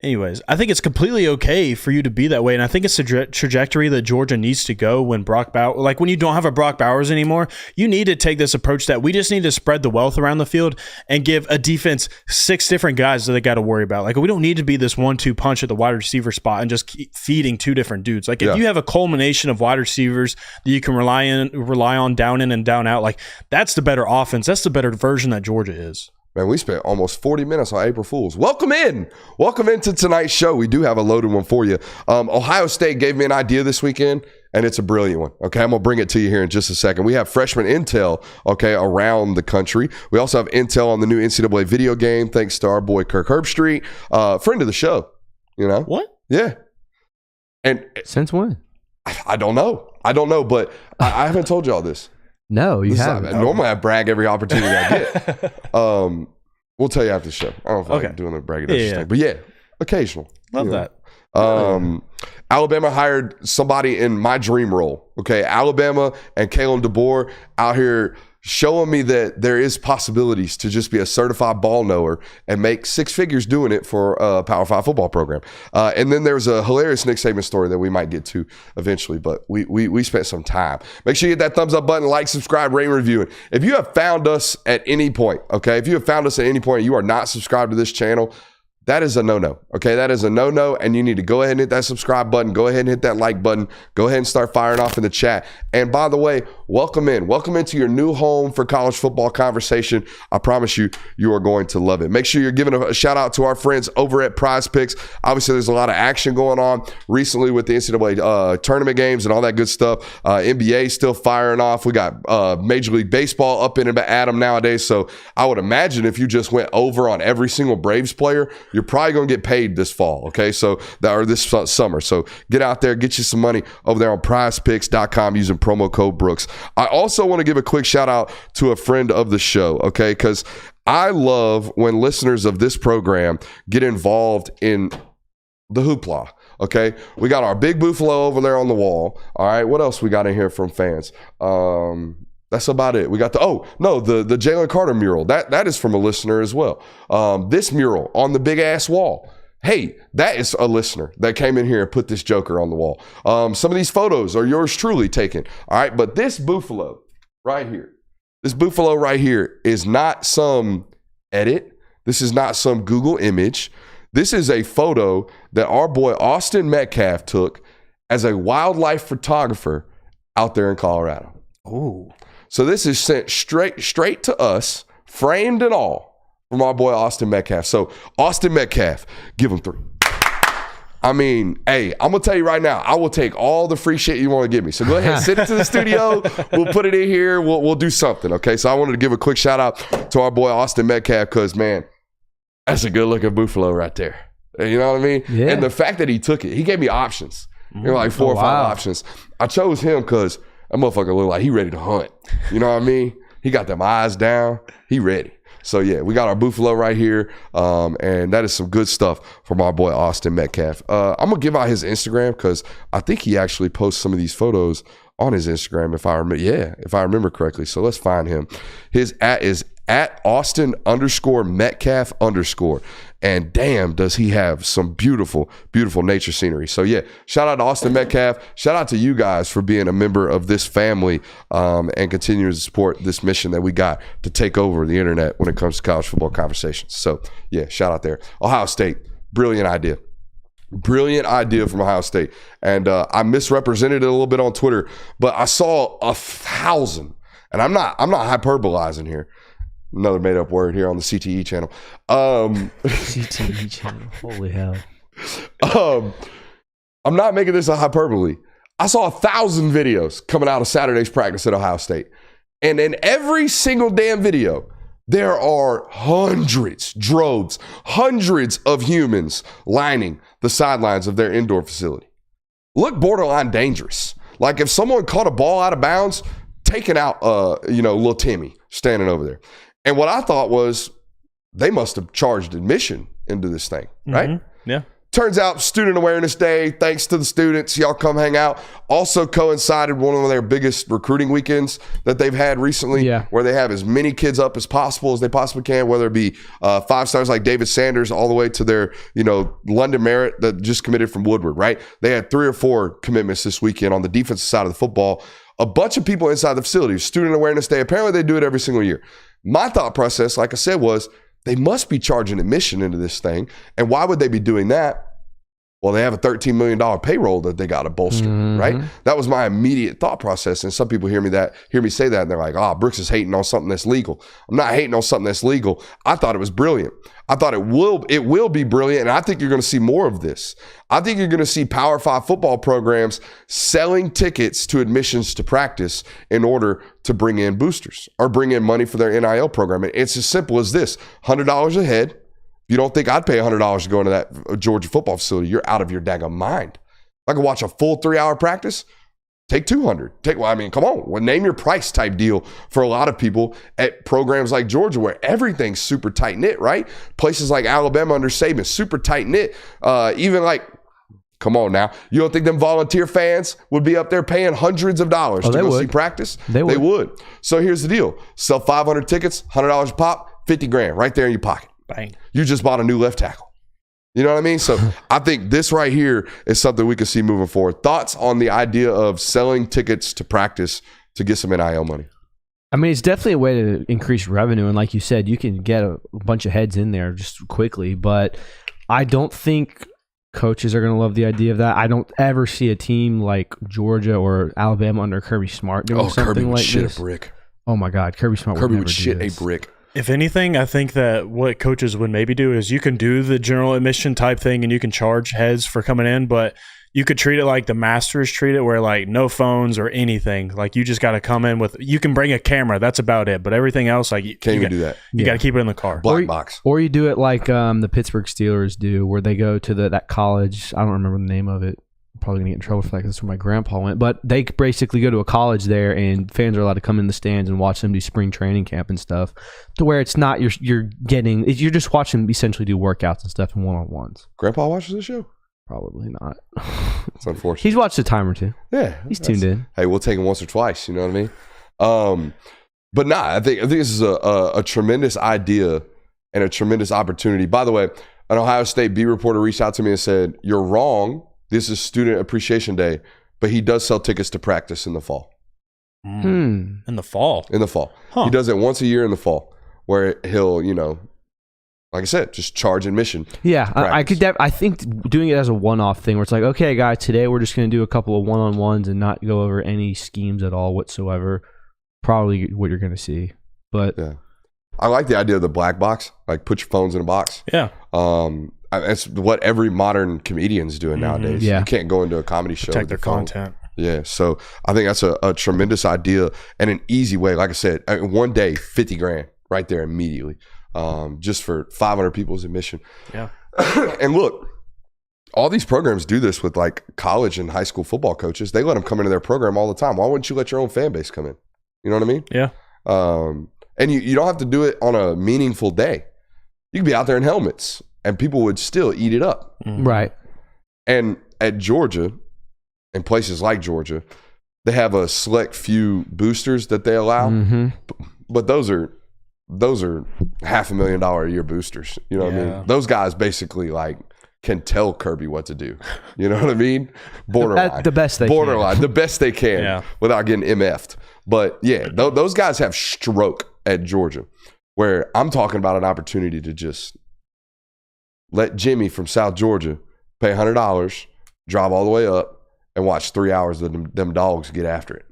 Anyways, I think it's completely okay for you to be that way, and I think it's the trajectory that Georgia needs to go when Brock Bowers, like when you don't have a Brock Bowers anymore, you need to take this approach that we just need to spread the wealth around the field and give a defense 6 different guys that they got to worry about. Like we don't need to be this 1-2 punch at the wide receiver spot and just keep feeding 2 different dudes. Like if you have a culmination of wide receivers that you can rely on down in and down out, like that's the better offense. That's the better version that Georgia is. Man, we spent almost 40 minutes on April Fools. Welcome into tonight's show. We do have a loaded one for you. Ohio State gave me an idea this weekend, and it's a brilliant one. Okay, I'm going to bring it to you here in just a second. We have freshman intel, okay, around the country. We also have intel on the new NCAA video game, thanks to our boy Kirk Herbstreit, friend of the show. You know? What? Yeah. And Since when? I don't know, but I haven't told you all this. No, you haven't. Normally I brag every opportunity I get. We'll tell you after the show. I don't feel like doing the braggadocious thing. But yeah, occasional. Love that. Alabama hired somebody in my dream role. Okay, Alabama and Kalen DeBoer out here showing me that there is possibilities to just be a certified ball knower and make 6 figures doing it for a Power 5 football program. And then there's a hilarious Nick Saban story that we might get to eventually, but we spent some time. Make sure you hit that thumbs up button, like, subscribe, rate, and review. If you have found us at any point, okay, if you have found us at any point, you are not subscribed to this channel, that is a no-no, okay? That is a no-no, and you need to go ahead and hit that subscribe button. Go ahead and hit that like button. Go ahead and start firing off in the chat. And by the way, welcome into your new home for college football conversation. I promise you, you are going to love it. Make sure you're giving a shout-out to our friends over at Prize Picks. Obviously, there's a lot of action going on recently with the NCAA tournament games and all that good stuff. NBA still firing off. We got Major League Baseball up in and at 'em nowadays, so I would imagine if you just went over on every single Braves player, you're probably going to get paid this fall, okay? Or this summer. So get out there, get you some money over there on prizepicks.com using promo code Brooks. I also want to give a quick shout out to a friend of the show, okay? Because I love when listeners of this program get involved in the hoopla, okay? We got our big buffalo over there on the wall. All right, what else we got in here from fans? That's about it. We got the Jalen Carter mural. That is from a listener as well. This mural on the big ass wall. Hey, that is a listener that came in here and put this joker on the wall. Some of these photos are yours truly taken. All right, but this buffalo right here is not some edit. This is not some Google image. This is a photo that our boy Austin Metcalf took as a wildlife photographer out there in Colorado. Oh. So this is sent straight to us, framed and all, from our boy Austin Metcalf. So Austin Metcalf, give him 3. I mean, hey, I'm going to tell you right now, I will take all the free shit you want to give me. So go ahead, send it to the studio. We'll put it in here. We'll do something, okay? So I wanted to give a quick shout out to our boy Austin Metcalf because, man, that's a good-looking buffalo right there. You know what I mean? Yeah. And the fact that he took it, he gave me options. Like 4 or 5 options. I chose him because that motherfucker look like he ready to hunt. You know what I mean? He got them eyes down. He ready. So yeah, we got our Buffalo right here, and that is some good stuff from our boy Austin Metcalf. I'm gonna give out his Instagram because I think he actually posts some of these photos on his Instagram if I remember correctly. So let's find him. His @ is @Austin_Metcalf_. And damn, does he have some beautiful, beautiful nature scenery. So yeah, shout out to Austin Metcalf. Shout out to you guys for being a member of this family and continuing to support this mission that we got to take over the internet when it comes to college football conversations. So yeah, shout out there. Ohio State, brilliant idea. Brilliant idea from Ohio State. And I misrepresented it a little bit on Twitter, but I saw 1,000, and I'm not hyperbolizing here. Another made-up word here on the CTE channel. CTE channel. Holy hell. I'm not making this a hyperbole. I saw 1,000 videos coming out of Saturday's practice at Ohio State. And in every single damn video, there are hundreds of humans lining the sidelines of their indoor facility. Look borderline dangerous. Like if someone caught a ball out of bounds, taking out, little Timmy standing over there. And what I thought was they must have charged admission into this thing, right? Mm-hmm. Yeah. Turns out Student Awareness Day, thanks to the students, y'all come hang out, also coincided one of their biggest recruiting weekends that they've had recently, where they have as many kids up as possible as they possibly can, whether it be 5 stars like David Sanders all the way to their, London Merritt that just committed from Woodward, right? They had 3 or 4 commitments this weekend on the defensive side of the football. A bunch of people inside the facility. Student Awareness Day, apparently they do it every single year. My thought process, like I said, was they must be charging admission into this thing. And why would they be doing that? Well, they have a $13 million payroll that they got to bolster, right? That was my immediate thought process. And some people hear me say that, and they're like, Brooks is hating on something that's legal. I'm not hating on something that's legal. I thought it was brilliant. I thought it will be brilliant, and I think you're going to see more of this. I think you're going to see Power 5 football programs selling tickets to admissions to practice in order to bring in boosters or bring in money for their NIL program. And it's as simple as this, $100 a head. You don't think I'd pay $100 to go into that Georgia football facility? You're out of your daggone mind. If I could watch a full 3-hour practice, take $200. Come on. Well, name your price type deal for a lot of people at programs like Georgia where everything's super tight knit, right? Places like Alabama under Saban, super tight knit. Even like, come on now. You don't think them volunteer fans would be up there paying hundreds of dollars to go see practice? They would. So here's the deal. Sell 500 tickets, $100 a pop, $50,000 right there in your pocket. Bang. You just bought a new left tackle. You know what I mean? So I think this right here is something we can see moving forward. Thoughts on the idea of selling tickets to practice to get some NIL money? I mean, it's definitely a way to increase revenue. And like you said, you can get a bunch of heads in there just quickly. But I don't think coaches are going to love the idea of that. I don't ever see a team like Georgia or Alabama under Kirby Smart doing something Kirby would like shit this. A brick. Oh my God, Kirby Smart would shit a brick. If anything, I think that what coaches would maybe do is you can do the general admission type thing and you can charge heads for coming in, but you could treat it like the Masters treat it, where like no phones or anything. Like you just got to come in with, you can bring a camera. That's about it. But everything else, like can't even do that. You got to keep it in the car. Black box. Or you do it like the Pittsburgh Steelers do, where they go to that college. I don't remember the name of it. Probably gonna get in trouble for that because that's where my grandpa went. But they basically go to a college there, and fans are allowed to come in the stands and watch them do spring training camp and stuff. To where it's not you're just watching them essentially do workouts and stuff in one-on-ones. Grandpa watches the show? Probably not. It's unfortunate. He's watched a time or two. Yeah, he's tuned in. Hey, we'll take him once or twice. You know what I mean? But nah, I think this is a tremendous idea and a tremendous opportunity. By the way, an Ohio State beat reporter reached out to me and said, "You're wrong. This is Student Appreciation Day, but he does sell tickets to practice in the fall." In the fall? In the fall. Huh. He does it once a year in the fall, where he'll, like I said, just charge admission. Yeah, I think doing it as a one-off thing where it's like, okay, guys, today we're just going to do a couple of one-on-ones and not go over any schemes at all whatsoever. Probably what you're going to see. But yeah, I like the idea of the black box, like put your phones in a box. Yeah. It's what every modern comedian's doing nowadays. Yeah. You can't go into a comedy show. Protect their content. Yeah. So I think that's a tremendous idea and an easy way. Like I said, one day, $50,000 right there immediately, just for 500 people's admission. Yeah. And look, all these programs do this with like college and high school football coaches. They let them come into their program all the time. Why wouldn't you let your own fan base come in? You know what I mean? Yeah. And you don't have to do it on a meaningful day. You can be out there in helmets and people would still eat it up. Right. And at Georgia, in places like Georgia, they have a select few boosters that they allow. But those are $500,000 a year boosters. You know what I mean? Those guys basically like can tell Kirby what to do. You know what I mean? Borderline. The best they Borderline. can. The best they can without getting MF'd. But yeah, those guys have stroke at Georgia, where I'm talking about an opportunity to just let Jimmy from South Georgia pay $100, drive all the way up, and watch 3 hours of them dogs get after it.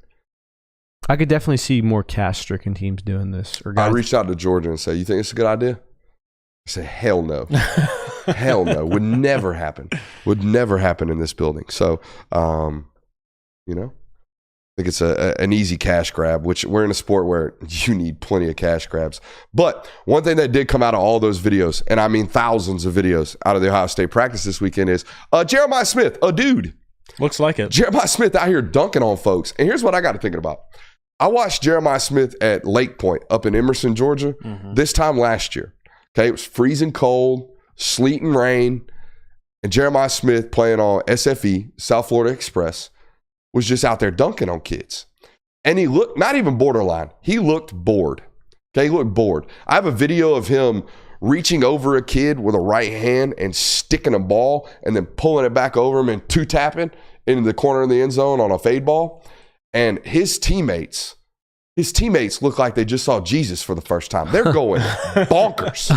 I could definitely see more cash-stricken teams doing this. Or guys. I reached out to Georgia and said, "You think it's a good idea?" I said, "Hell no." Hell no. Would never happen. Would never happen in this building. So, you know, I think it's an easy cash grab, which we're in a sport where you need plenty of cash grabs. But one thing that did come out of all those videos, and I mean thousands of videos out of the Ohio State practice this weekend, is Jeremiah Smith, a dude. Looks like it. Jeremiah Smith out here dunking on folks. And here's what I got to thinking about. I watched Jeremiah Smith at Lake Point up in Emerson, Georgia, this time last year. Okay, it was freezing cold, sleet and rain, and Jeremiah Smith playing on SFE, South Florida Express, was just out there dunking on kids. And he looked, not even borderline, he looked bored. Okay, he looked bored. I have a video of him reaching over a kid with a right hand and sticking a ball and then pulling it back over him and two-tapping into the corner of the end zone on a fade ball. And his teammates look like they just saw Jesus for the first time. They're going bonkers.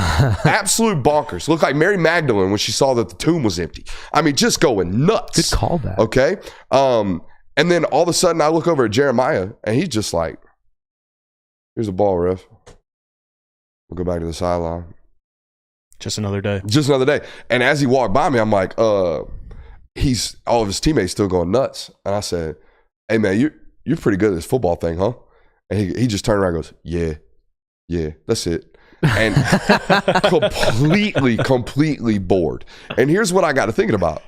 Absolute bonkers. Look like Mary Magdalene when she saw that the tomb was empty. I mean, just going nuts. Good call back. Okay? And then all of a sudden I look over at Jeremiah and he's just like, "Here's a ball, ref. We'll go back to the sideline." Just another day. Just another day. And as he walked by me, I'm like, all of his teammates still going nuts. And I said, "Hey man, you're pretty good at this football thing, huh?" And he just turned around and goes, yeah, that's it. And completely bored. And here's what I got to thinking about.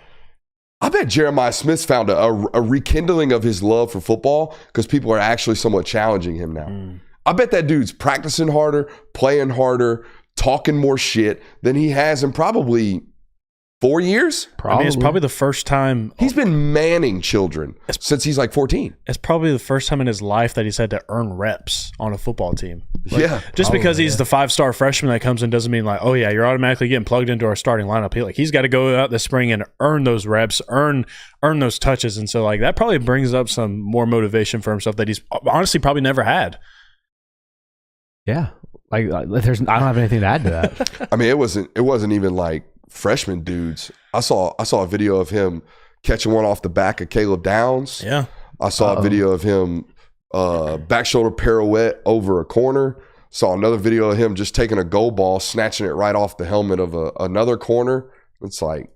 I bet Jeremiah Smith found a rekindling of his love for football because people are actually somewhat challenging him now. I bet that dude's practicing harder, playing harder, talking more shit than he has in probably 4 years. I mean, it's probably the first time he's been manning children since he's like 14. It's probably the first time in his life that he's had to earn reps on a football team. Just because he's the 5-star freshman that comes in doesn't mean like, oh yeah, you're automatically getting plugged into our starting lineup. He's got to go out this spring and earn those reps, earn those touches, and so like that probably brings up some more motivation for himself that he's honestly probably never had. Yeah, like I don't have anything to add to that. I mean, it wasn't even like freshman dudes. I saw a video of him catching one off the back of Caleb Downs. Yeah, I saw a video of him back shoulder pirouette over a corner. Saw another video of him just taking a goal ball, snatching it right off the helmet of another corner. It's like,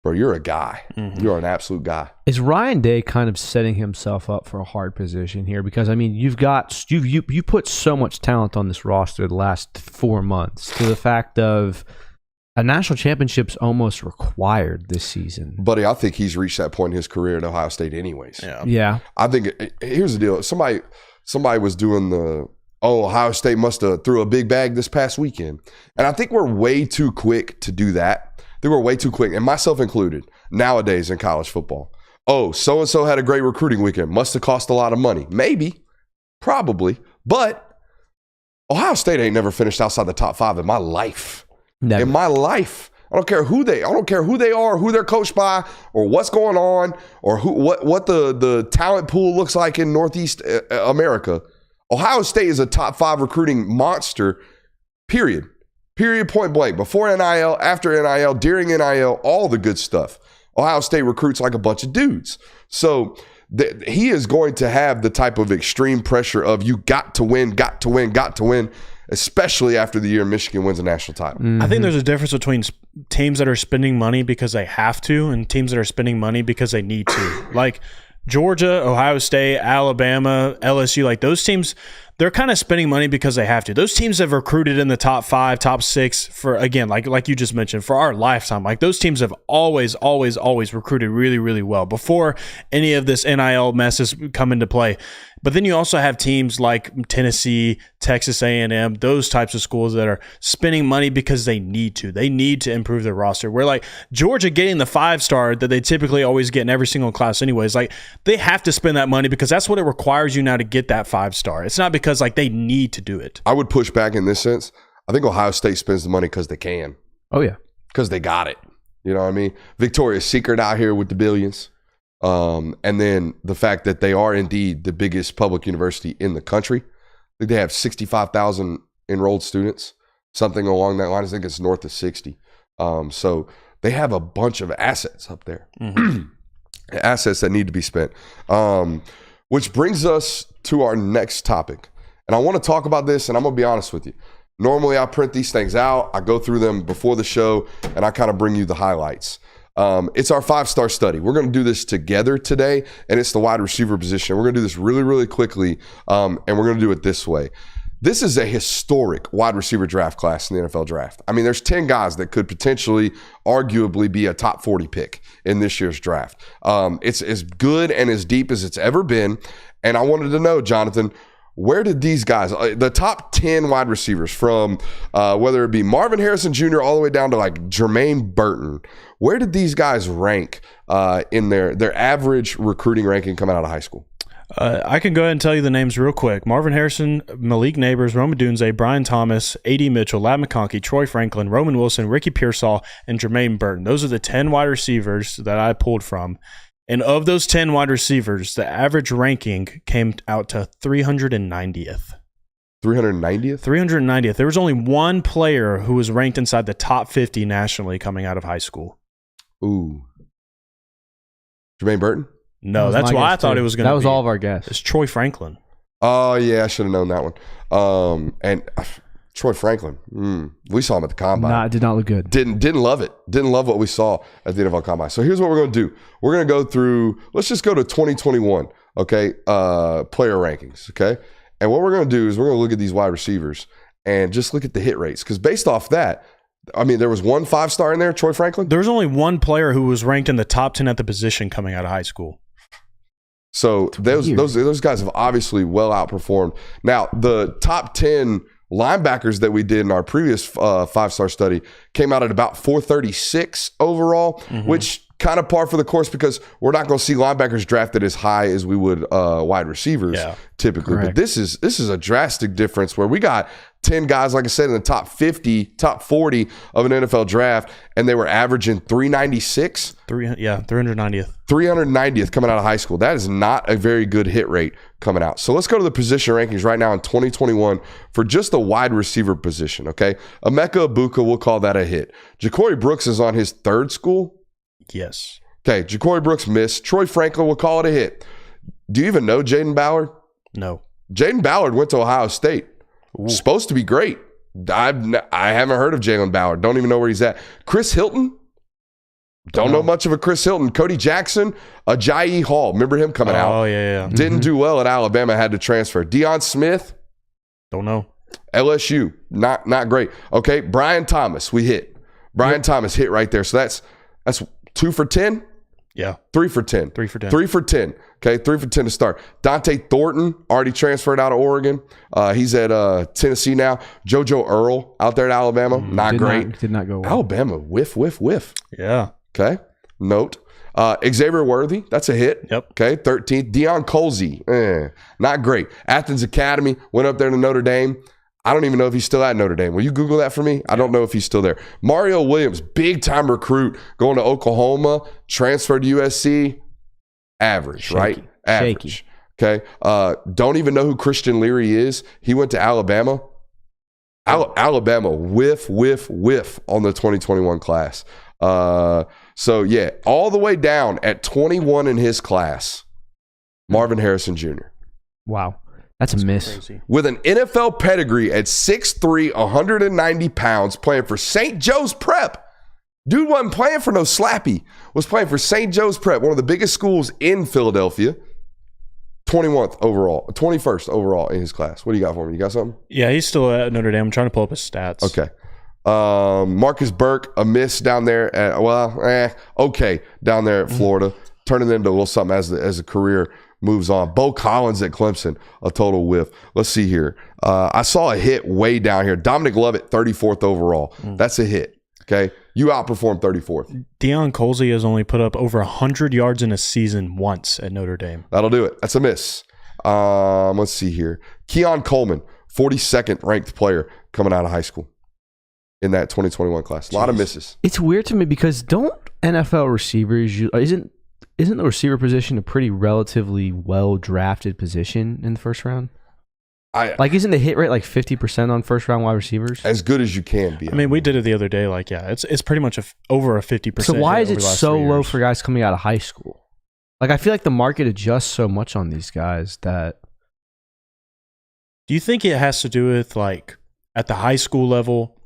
bro, you're a guy. You're an absolute guy. Is Ryan Day kind of setting himself up for a hard position here? Because I mean, you put so much talent on this roster the last 4 months to the fact of a national championship's almost required this season. Buddy, I think he's reached that point in his career at Ohio State anyways. Yeah. I think here's the deal. Somebody was doing Ohio State must have threw a big bag this past weekend. And I think we're way too quick to do that. I think we're way too quick, and myself included, nowadays in college football. Oh, so-and-so had a great recruiting weekend. Must have cost a lot of money. Maybe. Probably. But Ohio State ain't never finished outside the top 5 in my life. Never. In my life. I don't care who they are, who they're coached by, or what's going on, or what the talent pool looks like in Northeast America. Ohio State is a top 5 recruiting monster, period. Period, point blank. Before NIL, after NIL, during NIL, all the good stuff. Ohio State recruits like a bunch of dudes. So he is going to have the type of extreme pressure of you got to win, especially after the year Michigan wins a national title. I think there's a difference between teams that are spending money because they have to and teams that are spending money because they need to. Like Georgia, Ohio State, Alabama, LSU, like those teams, they're kind of spending money because they have to. Those teams have recruited in the top 5, top 6 for, again, like you just mentioned, for our lifetime. Like those teams have always recruited really, really well before any of this NIL mess has come into play. But then you also have teams like Tennessee, Texas A&M, those types of schools that are spending money because they need to. They need to improve their roster. Where like Georgia getting the 5-star that they typically always get in every single class anyways, like they have to spend that money because that's what it requires you now to get that 5-star. It's not because like they need to do it. I would push back in this sense. I think Ohio State spends the money because they can. Oh, yeah. Because they got it. You know what I mean? Victoria's Secret out here with the billions. And then the fact that they are indeed the biggest public university in the country. I think they have 65,000 enrolled students, something along that line. I think it's north of 60. So they have a bunch of assets up there, assets that need to be spent. Which brings us to our next topic. And I want to talk about this, and I'm going to be honest with you. Normally, I print these things out. I go through them before the show, and I kind of bring you the highlights. It's our 5-star study. We're going to do this together today, and it's the wide receiver position. We're going to do this really, really quickly, and we're going to do it this way. This is a historic wide receiver draft class in the NFL draft. I mean, there's 10 guys that could potentially, arguably, be a top 40 pick in this year's draft. It's as good and as deep as it's ever been, and I wanted to know, Jonathan, where did these guys, the top 10 wide receivers from whether it be Marvin Harrison Jr. all the way down to like Jermaine Burton, where did these guys rank in their average recruiting ranking coming out of high school? I can go ahead and tell you the names real quick. Marvin Harrison, Malik Neighbors, Rome Odunze, Brian Thomas, A.D. Mitchell, Ladd McConkey, Troy Franklin, Roman Wilson, Ricky Pearsall, and Jermaine Burton. Those are the 10 wide receivers that I pulled from. And of those 10 wide receivers, the average ranking came out to 390th. 390th? 390th. There was only one player who was ranked inside the top 50 nationally coming out of high school. Ooh. Jermaine Burton? No, that's why I thought it was going to be. That was all of our guess. It's Troy Franklin. Oh, yeah, I should have known that one. And Troy Franklin, we saw him at the Combine. Nah, it did not look good. Didn't love it. Didn't love what we saw at the NFL Combine. So here's what we're going to do. We're going to go through, let's just go to 2021, okay, player rankings, okay? And what we're going to do is we're going to look at these wide receivers and just look at the hit rates. Because based off that, I mean, there was one 5-star in there, Troy Franklin? There was only one player who was ranked in the top 10 at the position coming out of high school. So those guys have obviously well outperformed. Now, the top 10 linebackers that we did in our previous 5-star study came out at about 436 overall, which kind of par for the course because we're not going to see linebackers drafted as high as we would wide receivers typically. Correct. But this is a drastic difference where we got 10 guys, like I said, in the top 50, top 40 of an NFL draft, and they were averaging 396. 390th. 390th coming out of high school. That is not a very good hit rate coming out. So let's go to the position rankings right now in 2021 for just the wide receiver position, okay? Emeka Ibuka, we'll call that a hit. Ja'Cory Brooks is on his 3rd school. Yes. Okay, Ja'Cory Brooks missed. Troy Franklin, we'll call it a hit. Do you even know Jaden Ballard? No. Jaden Ballard went to Ohio State. Ooh. Supposed to be great. I haven't heard of Jalen Ballard. Don't even know where he's at. Chris Hilton? Don't know much of a Chris Hilton. Cody Jackson, Ajayi Hall. Remember him coming out? Oh, yeah. Didn't do well at Alabama, had to transfer. Deion Smith? Don't know. LSU, not great. Okay, Brian Thomas, we hit. Brian Thomas hit right there. So that's 2 for 10? Yeah. 3 for 10. 3 for 10. 3 for 10. Okay, 3 for 10 to start. Dante Thornton already transferred out of Oregon. He's at Tennessee now. JoJo Earl out there at Alabama. Not great. Did not go well. Alabama, whiff. Yeah. Okay, note. Xavier Worthy, that's a hit. Yep. Okay, 13th. Deion Colzie, not great. Athens Academy, went up there to Notre Dame. I don't even know if he's still at Notre Dame. Will you Google that for me? I don't know if he's still there. Mario Williams, big-time recruit, going to Oklahoma, transferred to USC. Average, Shaky. right? Average. Shaky. Okay. Don't even know who Christian Leary is. He went to Alabama. Alabama, whiff on the 2021 class. So, yeah, all the way down at 21 in his class, Marvin Harrison Jr. Wow. That's a miss. Crazy. With an NFL pedigree at 6'3", 190 pounds, playing for St. Joe's Prep. Dude wasn't playing for no Slappy. Was playing for St. Joe's Prep, one of the biggest schools in Philadelphia. 21st overall in his class. What do you got for me? You got something? Yeah, he's still at Notre Dame. I'm trying to pull up his stats. Okay. Marcus Burke, a miss down there at, okay, down there at Florida. Turning into a little something as a career moves on. Bo Collins at Clemson, a total whiff. Let's see here. I saw a hit way down here. Dominic Lovett, 34th overall. That's a hit. Okay. You outperformed 34th. Deion Colsey has only put up over 100 yards in a season once at Notre Dame. That'll do it. That's a miss. Let's see here. Keon Coleman, 42nd ranked player coming out of high school in that 2021 class. A lot of misses. It's weird to me because don't NFL receivers isn't the receiver position a pretty relatively well drafted position in the first round? Isn't the hit rate like 50% on first round wide receivers? As good as you can be. I mean, we did it the other day. Like, yeah, it's pretty much over a 50%. So why is it so low for guys coming out of high school? Like, I feel like the market adjusts so much on these guys that. Do you think it has to do with, like, at the high school level,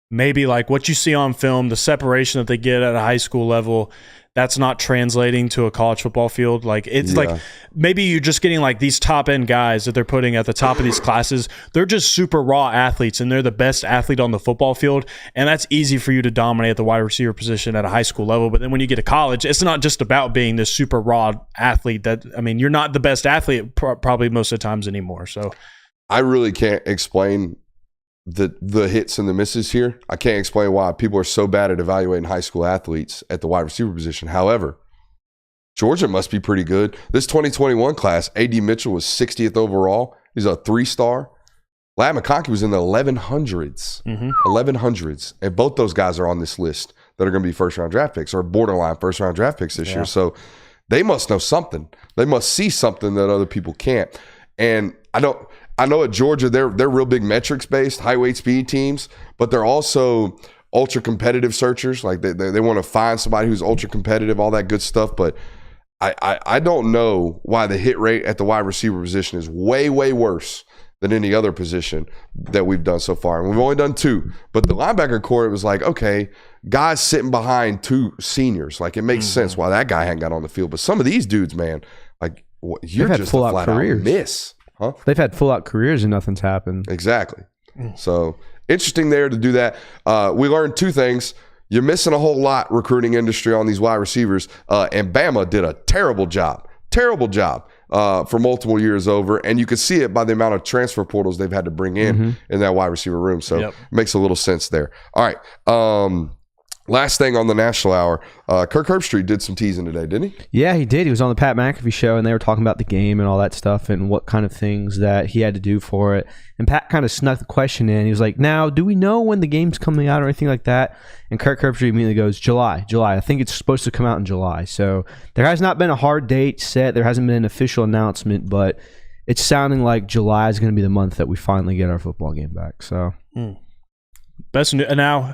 maybe like what you see on film, the separation that they get at a high school level, that's not translating to a college football field? Like, it's like maybe you're just getting like these top end guys that they're putting at the top of these classes. They're just super raw athletes and they're the best athlete on the football field. And that's easy for you to dominate at the wide receiver position at a high school level. But then when you get to college, it's not just about being this super raw athlete you're not the best athlete probably most of the times anymore. So I really can't explain the hits and the misses here. I can't explain why people are so bad at evaluating high school athletes at the wide receiver position. However, Georgia must be pretty good. This 2021 class, A.D. Mitchell was 60th overall. He's a 3-star. Ladd McConkey was in the 1100s. 1100s. And both those guys are on this list that are going to be first-round draft picks or borderline first-round draft picks this year. So they must know something. They must see something that other people can't. And I know at Georgia, they're real big metrics based, high weight speed teams, but they're also ultra competitive searchers. Like they want to find somebody who's ultra competitive, all that good stuff. But I don't know why the hit rate at the wide receiver position is way, way worse than any other position that we've done so far. And we've only done 2. But the linebacker core, it was like, okay, guys sitting behind 2 seniors. Like it makes sense why that guy hadn't got on the field. But some of these dudes, man, like you're just a flat out miss. Huh? They've had full-out careers and nothing's happened. Exactly. So interesting there to do that. We learned 2 things. You're missing a whole lot recruiting industry on these wide receivers. And Bama did a terrible job for multiple years over. And you can see it by the amount of transfer portals they've had to bring in that wide receiver room. So it makes a little sense there. All right. Last thing on the National Hour, Kirk Herbstreit did some teasing today, didn't he? Yeah, he did. He was on the Pat McAfee show, and they were talking about the game and all that stuff and what kind of things that he had to do for it. And Pat kind of snuck the question in. He was like, now, do we know when the game's coming out or anything like that? And Kirk Herbstreit immediately goes, July. I think it's supposed to come out in July. So there has not been a hard date set. There hasn't been an official announcement, but it's sounding like July is going to be the month that we finally get our football game back. So best news now.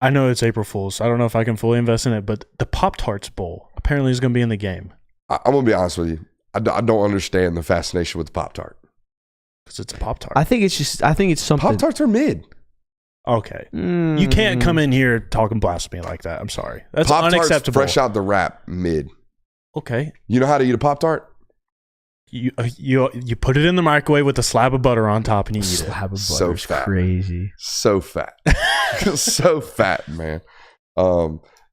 I know it's April Fool's. I don't know if I can fully invest in it, but the Pop-Tarts Bowl apparently is going to be in the game. I'm going to be honest with you. I don't understand the fascination with the Pop-Tart. Because it's a Pop-Tart. I think it's something. Pop-Tarts are mid. Okay. You can't come in here talking blasphemy like that. I'm sorry. That's Pop-Tarts unacceptable. Fresh out the wrap, mid. Okay. You know how to eat a Pop-Tart? You put it in the microwave with a slab of butter on top and you eat it. Slab of So butter is fat. crazy. So fat. So fat, man.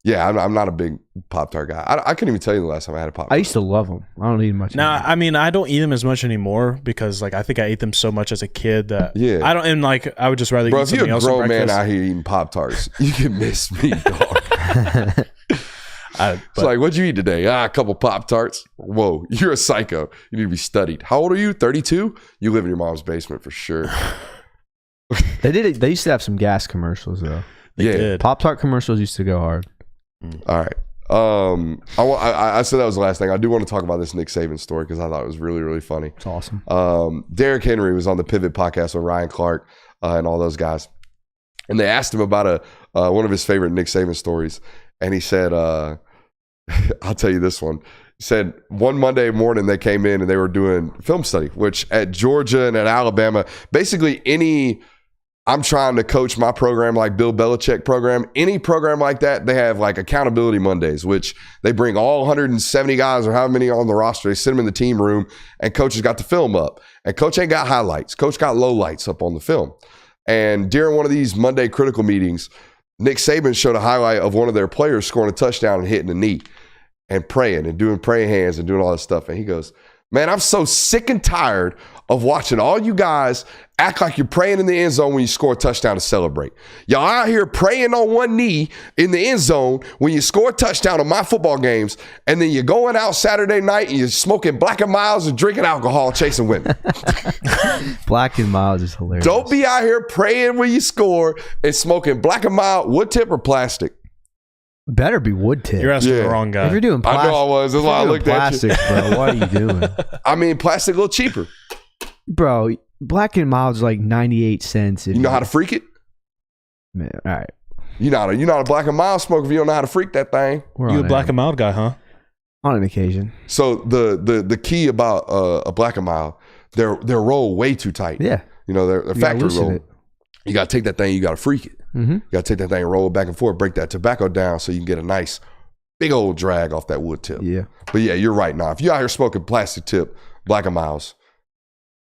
Yeah, I'm not a big Pop-Tart guy. I couldn't even tell you the last time I had a Pop-Tart. I used to love them. I don't eat them much No, anymore. I mean, I don't eat them as much anymore because, like, I think I ate them so much as a kid that I don't. And like, I would just rather Bro, eat if something you're a else. grown man out here eating Pop-Tarts, you can miss me, dog. It's like, what'd you eat today? A couple Pop-Tarts. Whoa, you're a psycho. You need to be studied. How old are you? 32? You live in your mom's basement for sure. They used to have some gas commercials though. They did. Pop-Tart commercials used to go hard. All right. I said that was the last thing. I do want to talk about this Nick Saban story because I thought it was really, really funny. It's awesome. Derrick Henry was on the Pivot podcast with Ryan Clark and all those guys. And they asked him about one of his favorite Nick Saban stories. And he said, I'll tell you this one. He said one Monday morning they came in and they were doing film study, which at Georgia and at Alabama, basically any I'm trying to coach my program like Bill Belichick program. Any program like that, they have like accountability Mondays, which they bring all 170 guys or how many on the roster. They sit them in the team room and coach has got the film up. And coach ain't got highlights. Coach got lowlights up on the film. And during one of these Monday critical meetings, Nick Saban showed a highlight of one of their players scoring a touchdown and hitting the knee and praying and doing praying hands and doing all this stuff. And he goes, Man, I'm so sick and tired of watching all you guys act like you're praying in the end zone when you score a touchdown to celebrate. Y'all out here praying on one knee in the end zone when you score a touchdown on my football games, and then you're going out Saturday night and you're smoking Black and Miles and drinking alcohol chasing women. Black and Miles is hilarious. Don't be out here praying when you score and smoking Black and Mild wood tip or plastic. Better be wood tip. You're asking the wrong guy. If you're doing plastic, I know I was. That's why I looked plastic, at you. bro. What are you doing? I mean, plastic a little cheaper. Bro, Black and Mild is like 98 cents. You know how to freak it? Man, all right. You're not a Black and Mild smoker if you don't know how to freak that thing. You a Black and Mild guy, huh? On an occasion. So the key about a Black and Mild, they're rolled way too tight. Yeah. You know, they're factory rolled. It. You got to take that thing, you got to freak it. Mm-hmm. You got to take that thing and roll it back and forth, break that tobacco down so you can get a nice big old drag off that wood tip. Yeah. But yeah, you're right. Now, if you're out here smoking plastic tip Black and Miles,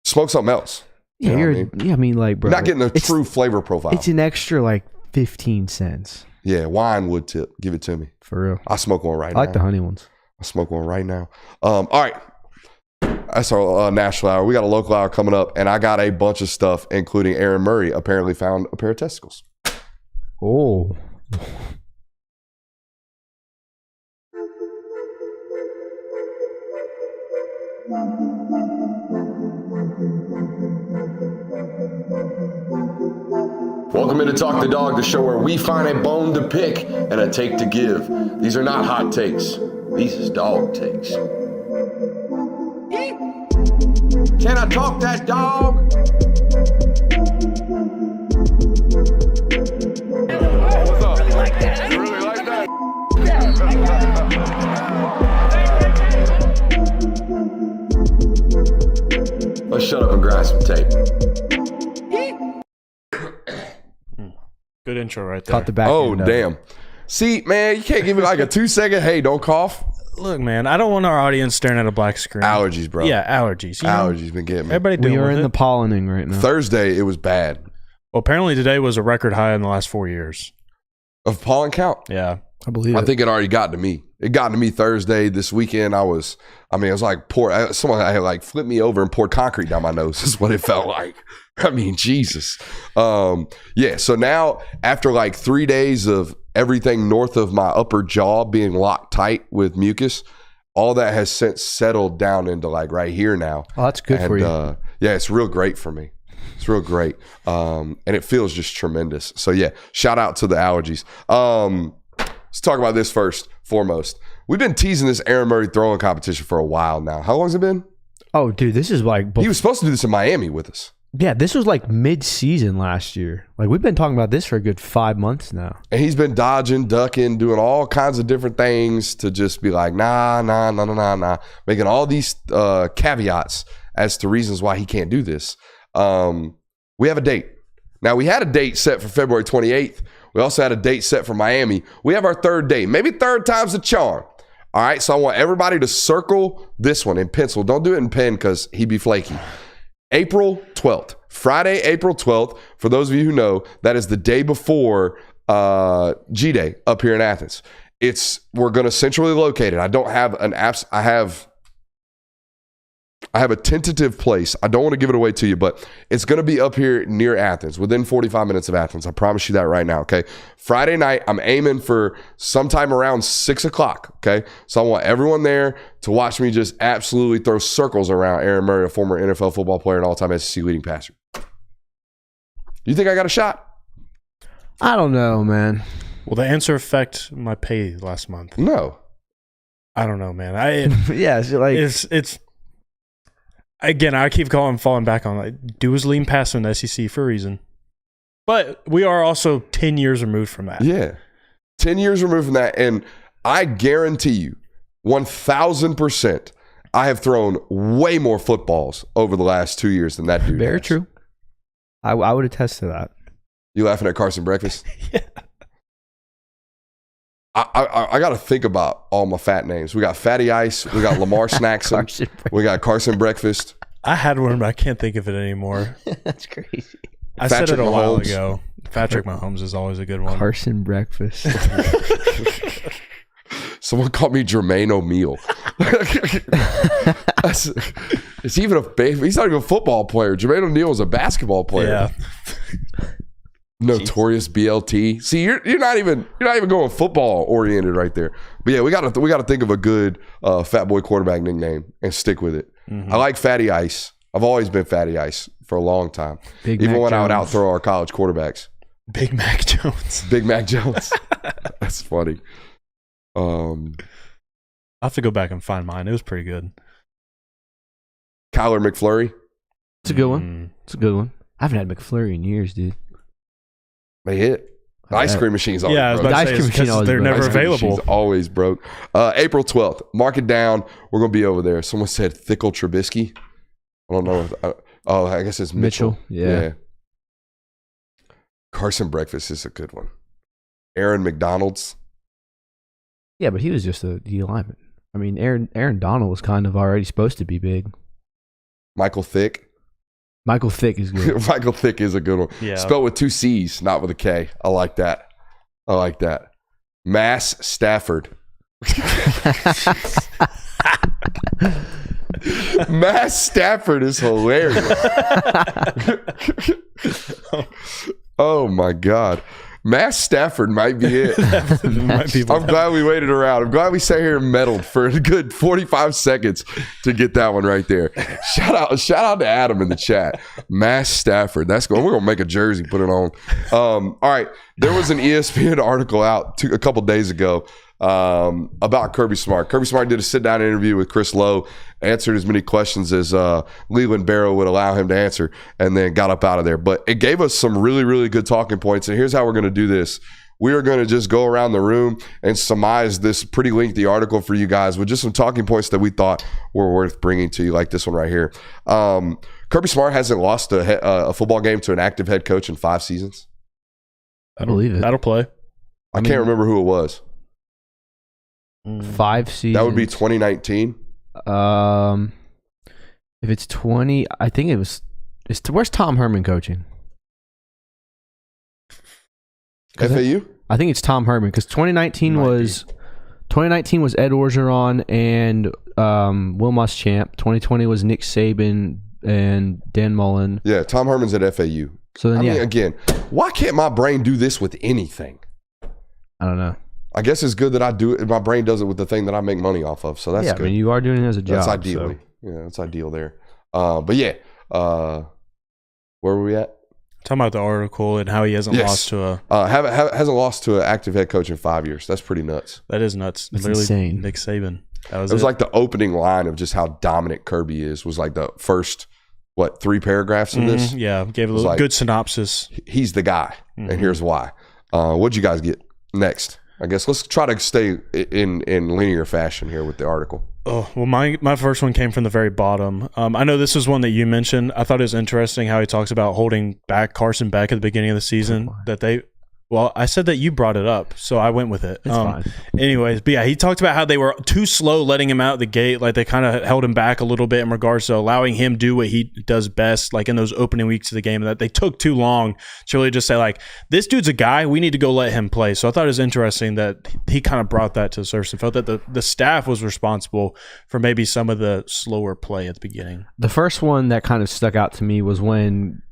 smoke something else. You know what I mean? Yeah, I mean, like, bro. You're not getting a true flavor profile. It's an extra, like, 15 cents. Yeah, wine wood tip. Give it to me. For real. I smoke one right now. I like the honey ones. I smoke one right now. All right. That's our national hour. We got a local hour coming up, and I got a bunch of stuff, including Aaron Murray apparently found a pair of testicles. Oh. Welcome into Talk the Dog, the show where we find a bone to pick and a take to give. These are not hot takes. These is dog takes. Can I talk that dog? What's up? You really like that? Let's shut up and grab some tape. Good intro right there. Caught the back Oh, end of damn. it. See, man, you can't give me like a 2-second, hey, don't cough. Look, man, I don't want our audience staring at a black screen. Allergies, bro. Yeah, allergies. You know, Allergies been getting me. everybody dealing We are with in it. the pollinating right now. Thursday, it was bad. Well, apparently today was a record high in the last 4 years. Of pollen count. Yeah. I believe I it. think it already got to me. It got to me Thursday. This weekend, it was like someone had like flipped me over and poured concrete down my nose is what it felt like. I mean, Jesus. Yeah, so now after like 3 days of everything north of my upper jaw being locked tight with mucus, all that has since settled down into like right here now. Oh, that's good for you. Yeah, it's real great for me. It's real great. And it feels just tremendous. So yeah, shout out to the allergies. Let's talk about this first, foremost. We've been teasing this Aaron Murray throwing competition for a while now. How long has it been? Oh, dude, this is like... He was supposed to do this in Miami with us. Yeah, this was like mid-season last year. Like, we've been talking about this for a good 5 months now. And he's been dodging, ducking, doing all kinds of different things to just be like, nah. Making all these caveats as to reasons why he can't do this. We have a date. Now, we had a date set for February 28th. We also had a date set for Miami. We have our third date. Maybe third time's the charm. All right, so I want everybody to circle this one in pencil. Don't do it in pen because he'd be flaky. April 12th. Friday, April 12th. For those of you who know, that is the day before G-Day up here in Athens. We're going to centrally locate it. I don't have an apps. I have a tentative place. I don't want to give it away to you, but it's going to be up here near Athens, within 45 minutes of Athens. I promise you that right now, okay? Friday night, I'm aiming for sometime around 6 o'clock, okay? So I want everyone there to watch me just absolutely throw circles around Aaron Murray, a former NFL football player and all-time SEC leading passer. You think I got a shot? I don't know, man. Will the answer affect my pay last month? No. I don't know, man. Yeah, it's like... It's again, I keep falling back on like, do his lean pass in the SEC for a reason. But we are also 10 years removed from that. Yeah. 10 years removed from that. And I guarantee you, 1,000%, I have thrown way more footballs over the last 2 years than that dude Very has. true. I would attest to that. You laughing at Carson Breakfast? Yeah. I got to think about all my fat names. We got Fatty Ice. We got Lamar Snackson. We got Carson Breakfast. I had one, but I can't think of it anymore. That's crazy. I said it a while Mahomes. ago. Patrick Mahomes is always a good one. Carson Breakfast. Someone called me Jermaine O'Meal. It's even he's not even a football player. Jermaine O'Neal is a basketball player. Yeah. Notorious BLT. See, you're not even going football oriented right there. But yeah, we got to think of a good fat boy quarterback nickname and stick with it. Mm-hmm. I like Fatty Ice. I've always been Fatty Ice for a long time. Even when I would outthrow our college quarterbacks. Big Mac Jones. Big Mac Jones. That's funny. I'll have to go back and find mine. It was pretty good. Kyler McFlurry. It's a good one. It's a good one. I haven't had McFlurry in years, dude. They hit. The ice cream machine's always I was broke. about to say, ice cream machine always they're broke. never Ice cream available. machine's always broke. April 12th. Mark it down. We're going to be over there. Someone said Thickle Trubisky. I don't know. I guess it's Mitchell. Yeah. Carson Breakfast is a good one. Aaron McDonald's. Yeah, but he was just a D lineman. I mean, Aaron Donald was kind of already supposed to be big. Michael Thick. Michael Thick is good. Michael Thick is a good one. Yeah. Spelled with 2 C's, not with a K. I like that. Mass Stafford. Mass Stafford is hilarious. Oh my God. Mass Stafford might be it. I'm glad we waited around. I'm glad we sat here and meddled for a good 45 seconds to get that one right there. Shout out to Adam in the chat. Mass Stafford. That's going. We're gonna make a jersey, put it on. All right. There was an ESPN article out a couple days ago about Kirby Smart. Kirby Smart did a sit-down interview with Chris Lowe, answered as many questions as Leland Barrow would allow him to answer, and then got up out of there. But it gave us some really, really good talking points, and here's how we're going to do this. We are going to just go around the room and surmise this pretty lengthy article for you guys with just some talking points that we thought were worth bringing to you, like this one right here. Kirby Smart hasn't lost a football game to an active head coach in 5 seasons. I believe it. That'll play. I can't remember who it was. 5 seasons. That would be 2019. If it's 20, I think it was. Where's Tom Herman coaching? FAU? I think it's Tom Herman because 2019 was Ed Orgeron and Will Muschamp. 2020 was Nick Saban and Dan Mullen. Yeah, Tom Herman's at FAU. So then, I mean, again, why can't my brain do this with anything? I don't know. I guess it's good that I do it. My brain does it with the thing that I make money off of. So that's good. I mean, you are doing it as a job. That's ideally. So. Yeah, that's ideal there. But yeah, where were we at? Talking about the article and how he hasn't lost to a hasn't lost to an active head coach in 5 years. That's pretty nuts. that is nuts. That's Literally insane. Nick Saban. That was It was like the opening line of just how dominant Kirby is. Was like the first 3 paragraphs of this. Yeah, gave a little like, good synopsis. He's the guy, and here's why. What'd you guys get next? I guess let's try to stay in linear fashion here with the article. Oh, well, my first one came from the very bottom. I know this was one that you mentioned. I thought it was interesting how he talks about holding back Carson Beck at the beginning of the season. Well, I said that you brought it up, so I went with it. It's fine. Anyways, but yeah, he talked about how they were too slow letting him out the gate. Like they kind of held him back a little bit in regards to allowing him do what he does best, like in those opening weeks of the game. That they took too long to really just say, like, this dude's a guy. We need to go let him play. So I thought it was interesting that he kind of brought that to the surface and felt that the staff was responsible for maybe some of the slower play at the beginning. The first one that kind of stuck out to me was when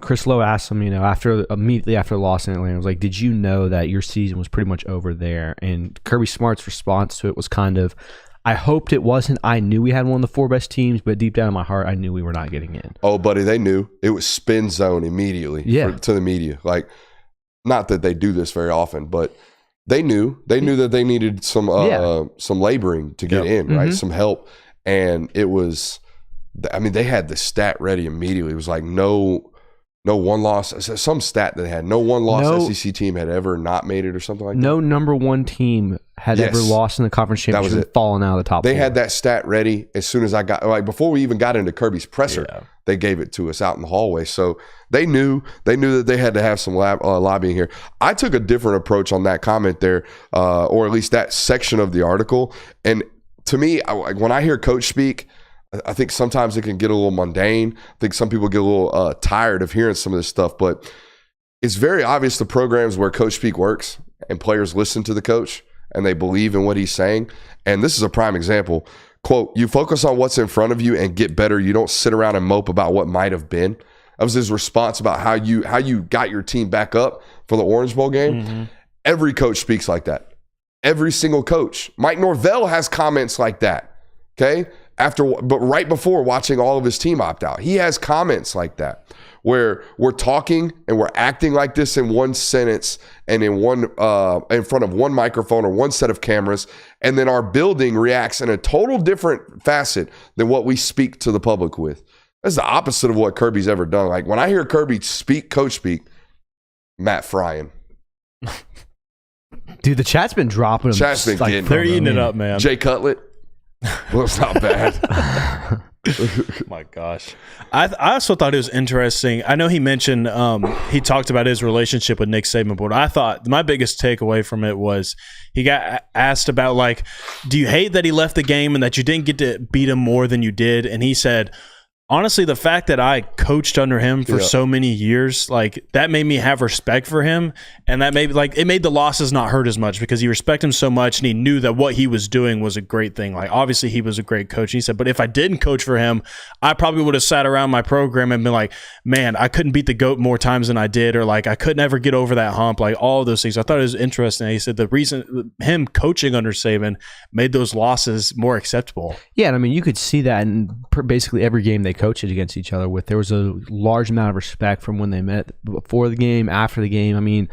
Chris Lowe asked him, immediately after the loss in Atlanta, was like, did you know that your season was pretty much over there? And Kirby Smart's response to it was kind of, I hoped it wasn't. I knew we had one of the 4 best teams, but deep down in my heart, I knew we were not getting in. Oh, buddy, they knew. It was spin zone immediately to the media. Like, not that they do this very often, but they knew. They knew that they needed some laboring to get in, right? Some help. And it was, they had the stat ready immediately. It was like no one loss. Some stat that they had. No one loss SEC team had ever not made it or something like that. No number 1 team had ever lost in the conference championship and fallen out of the top 4. They had that stat ready as soon as I got, before we even got into Kirby's presser, they gave it to us out in the hallway. So they knew that they had to have some lobbying here. I took a different approach on that comment there, or at least that section of the article. And to me, when I hear coach speak, I think sometimes it can get a little mundane. I think some people get a little tired of hearing some of this stuff, but it's very obvious the programs where coach speak works and players listen to the coach and they believe in what he's saying. And this is a prime example. quote, "You focus on what's in front of you and get better. You don't sit around and mope about what might have been." That was his response about how you got your team back up for the Orange Bowl game. Mm-hmm. Every coach speaks like that. Every single coach. Mike Norvell has comments like that. Okay? But right before watching all of his team opt out, he has comments like that where we're talking and we're acting like this in one sentence and in front of one microphone or one set of cameras, and then our building reacts in a total different facet than what we speak to the public with. That's the opposite of what Kirby's ever done. Like when I hear Kirby coach speak, Matt Fryan. Dude, the chat's been dropping them. Chat's been getting They're eating it up, man. Jay Cutlet. Well, it's not bad. My gosh. I also thought it was interesting. I know he mentioned he talked about his relationship with Nick Saban, but I thought my biggest takeaway from it was he got asked about, like, do you hate that he left the game and that you didn't get to beat him more than you did? And he said, honestly, the fact that I coached under him for so many years, like, that made me have respect for him, and that made it made the losses not hurt as much because he respected him so much and he knew that what he was doing was a great thing. Like, obviously he was a great coach. He said, but if I didn't coach for him, I probably would have sat around my program and been like, man, I couldn't beat the GOAT more times than I did, or like I could never get over that hump, like all of those things. I thought it was interesting. He said the reason him coaching under Saban made those losses more acceptable. Yeah, and I mean, you could see that in basically every game they coached against each other with. There was a large amount of respect from when they met, before the game, after the game. I mean,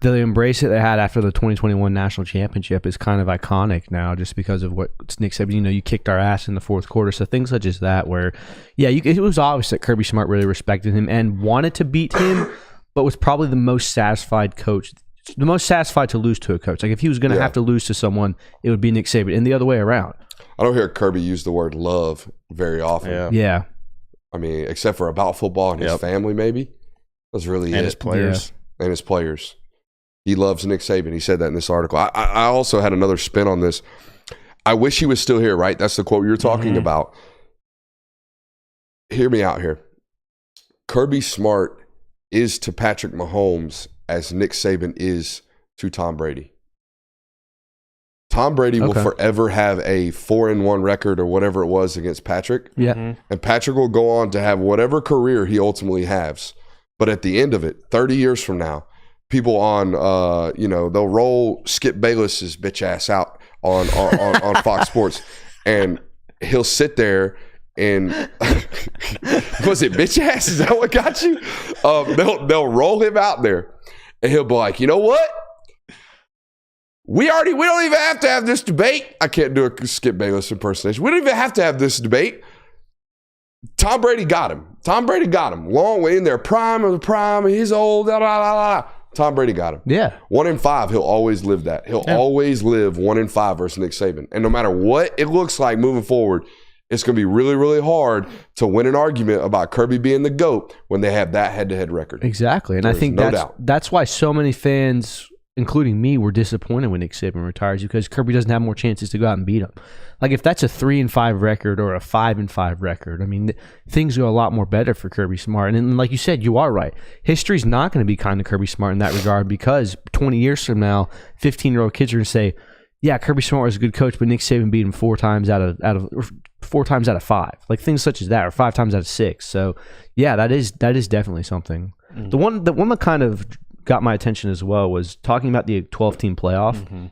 the embrace that they had after the 2021 national championship is kind of iconic now, just because of what Nick said. You know, you kicked our ass in the fourth quarter. So things such as that, where, yeah, it was obvious that Kirby Smart really respected him and wanted to beat him, but was probably the most satisfied coach, the most satisfied to lose to a coach. Like, if he was going to have to lose to someone, it would be Nick Saban, and the other way around. I don't hear Kirby use the word love very often. Yeah. I mean, except for about football and his family, maybe. That's really it. And his players. And his players. He loves Nick Saban. He said that in this article. I also had another spin on this. I wish he was still here, right? That's the quote you're talking about. Hear me out here. Kirby Smart is to Patrick Mahomes as Nick Saban is to Tom Brady. Tom Brady will forever have a 4-1 record or whatever it was against Patrick. Yeah. And Patrick will go on to have whatever career he ultimately has. But at the end of it, 30 years from now, people on, they'll roll Skip Bayless's bitch ass out on Fox Sports, and he'll sit there and was it bitch ass? Is that what got you? They'll roll him out there, and he'll be like, you know what? We don't even have to have this debate. I can't do a Skip Bayless impersonation. We don't even have to have this debate. Tom Brady got him. Long way in their prime of the prime. He's old. Blah, blah, blah, blah. Tom Brady got him. Yeah. 1 in 5, he'll always live that. He'll always live 1 in 5 versus Nick Saban. And no matter what it looks like moving forward, it's going to be really, really hard to win an argument about Kirby being the GOAT when they have that head-to-head record. Exactly. And I think that's why so many fans, including me, were disappointed when Nick Saban retires, because Kirby doesn't have more chances to go out and beat him. Like, if that's a 3-5 record or a 5-5 record, I mean, things go a lot more better for Kirby Smart. And then, like you said, you are right. History's not going to be kind to Kirby Smart in that regard, because 20 years from now, 15-year-old kids are going to say, yeah, Kirby Smart was a good coach, but Nick Saban beat him 4 times out of 5. Like, things such as that, or 5 times out of 6. So, yeah, that is definitely something. Mm-hmm. The one that kind of got my attention as well was talking about the 12-team playoff. Mm-hmm.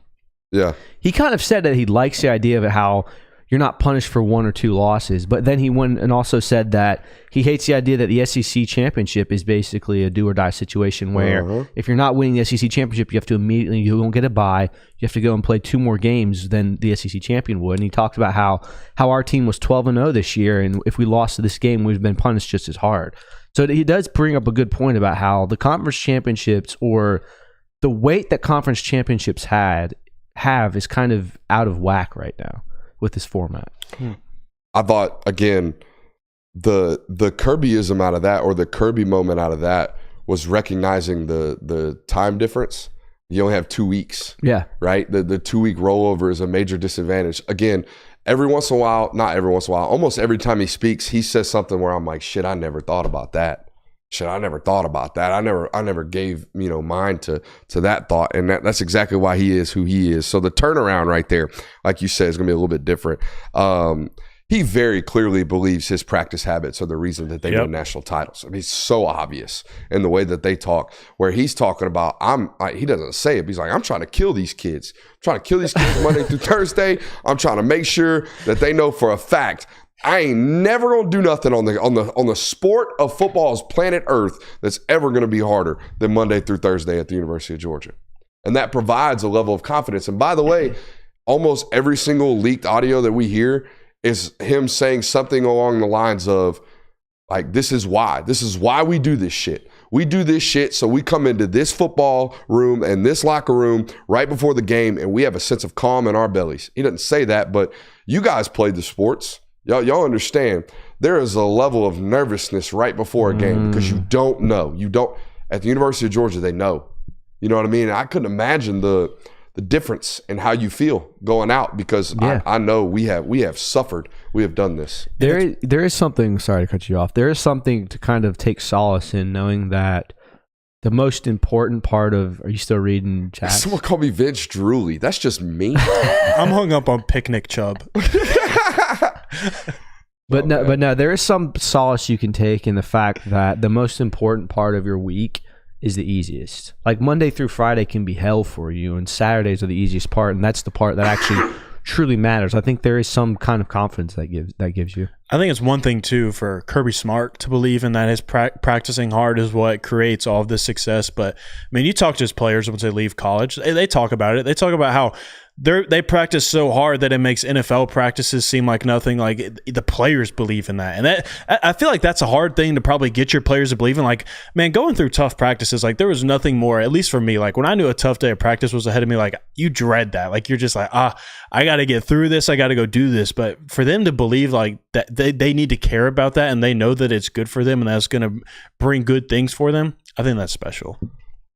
Yeah. He kind of said that he likes the idea of how you're not punished for 1 or 2 losses, but then he went and also said that he hates the idea that the SEC championship is basically a do-or-die situation where if you're not winning the SEC championship, you have to immediately, you won't get a bye, you have to go and play 2 more games than the SEC champion would. And he talked about how our team was 12-0 this year, and if we lost to this game, we've been punished just as hard. So he does bring up a good point about how the conference championships, or the weight that conference championships have is kind of out of whack right now with this format. I thought, again, the Kirbyism out of that, or the Kirby moment out of that, was recognizing the time difference. You only have 2 weeks. Yeah. Right? The 2-week rollover is a major disadvantage. Again, every once in a while, not every once in a while, almost every time he speaks, he says something where I'm like, shit, I never thought about that. shit, I never thought about that. I never gave, mind to that thought. And that's exactly why he is who he is. So the turnaround right there, like you said, is going to be a little bit different. He very clearly believes his practice habits are the reason that they win national titles. I mean, it's so obvious in the way that they talk, where he's talking about, he doesn't say it, but he's like, I'm trying to kill these kids. I'm trying to kill these kids Monday through Thursday. I'm trying to make sure that they know for a fact I ain't never gonna do nothing on the sport of football's planet Earth that's ever gonna be harder than Monday through Thursday at the University of Georgia. And that provides a level of confidence. And by the way, almost every single leaked audio that we hear is him saying something along the lines of, like, this is why we do this shit. We do this shit so we come into this football room and this locker room right before the game and we have a sense of calm in our bellies. He doesn't say that, but you guys played the sports. Y'all understand there is a level of nervousness right before a game because you don't know. At the University of Georgia, they know. You know what I mean? I couldn't imagine the difference in how you feel going out because I know we have suffered. We have done this. There is something, sorry to cut you off. There is something to kind of take solace in knowing that the most important part of, are you still reading chat? Someone called me Vince Drooly. That's just me. I'm hung up on picnic chub. But no, there is some solace you can take in the fact that the most important part of your week is the easiest. Like Monday through Friday can be hell for you, and Saturdays are the easiest part, and that's the part that actually truly matters. I think there is some kind of confidence that gives you. I think it's one thing too for Kirby Smart to believe in that his practicing hard is what creates all of this success. But I mean, you talk to his players once they leave college, they talk about it. They talk about how they practice so hard that it makes NFL practices seem like nothing. Like the players believe in that, and that I feel like that's a hard thing to probably get your players to believe in. Like, man, going through tough practices, like there was nothing more. At least for me, like when I knew a tough day of practice was ahead of me, like you dread that. Like you're just like, I got to get through this. I got to go do this. But for them to believe like that, they need to care about that, and they know that it's good for them, and that's going to bring good things for them. I think that's special.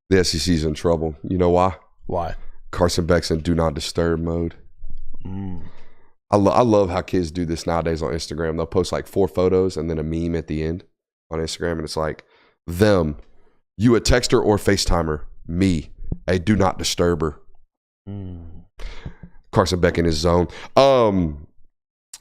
The SEC's in trouble. You know why? Why? Carson Beck's in do not disturb mode. I love how kids do this nowadays on Instagram. They'll post like 4 photos and then a meme at the end on Instagram, and it's like, them, you a texter or FaceTimer, me, a do not disturber. Carson Beck in his zone.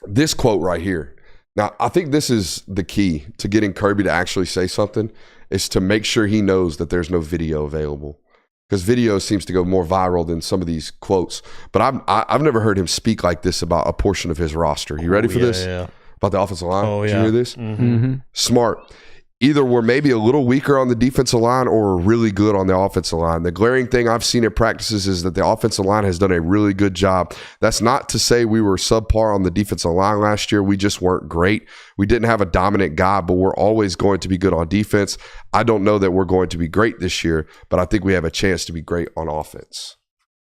This quote right here. Now, I think this is the key to getting Kirby to actually say something, is to make sure he knows that there's no video available. Because video seems to go more viral than some of these quotes. But I've never heard him speak like this about a portion of his roster. You ready for this? Yeah. About the offensive line? Oh, yeah. Did you hear this? Mm-hmm. Smart. Either we're maybe a little weaker on the defensive line or we're really good on the offensive line. The glaring thing I've seen at practices is that the offensive line has done a really good job. That's not to say we were subpar on the defensive line last year. We just weren't great. We didn't have a dominant guy, but we're always going to be good on defense. I don't know that we're going to be great this year, but I think we have a chance to be great on offense.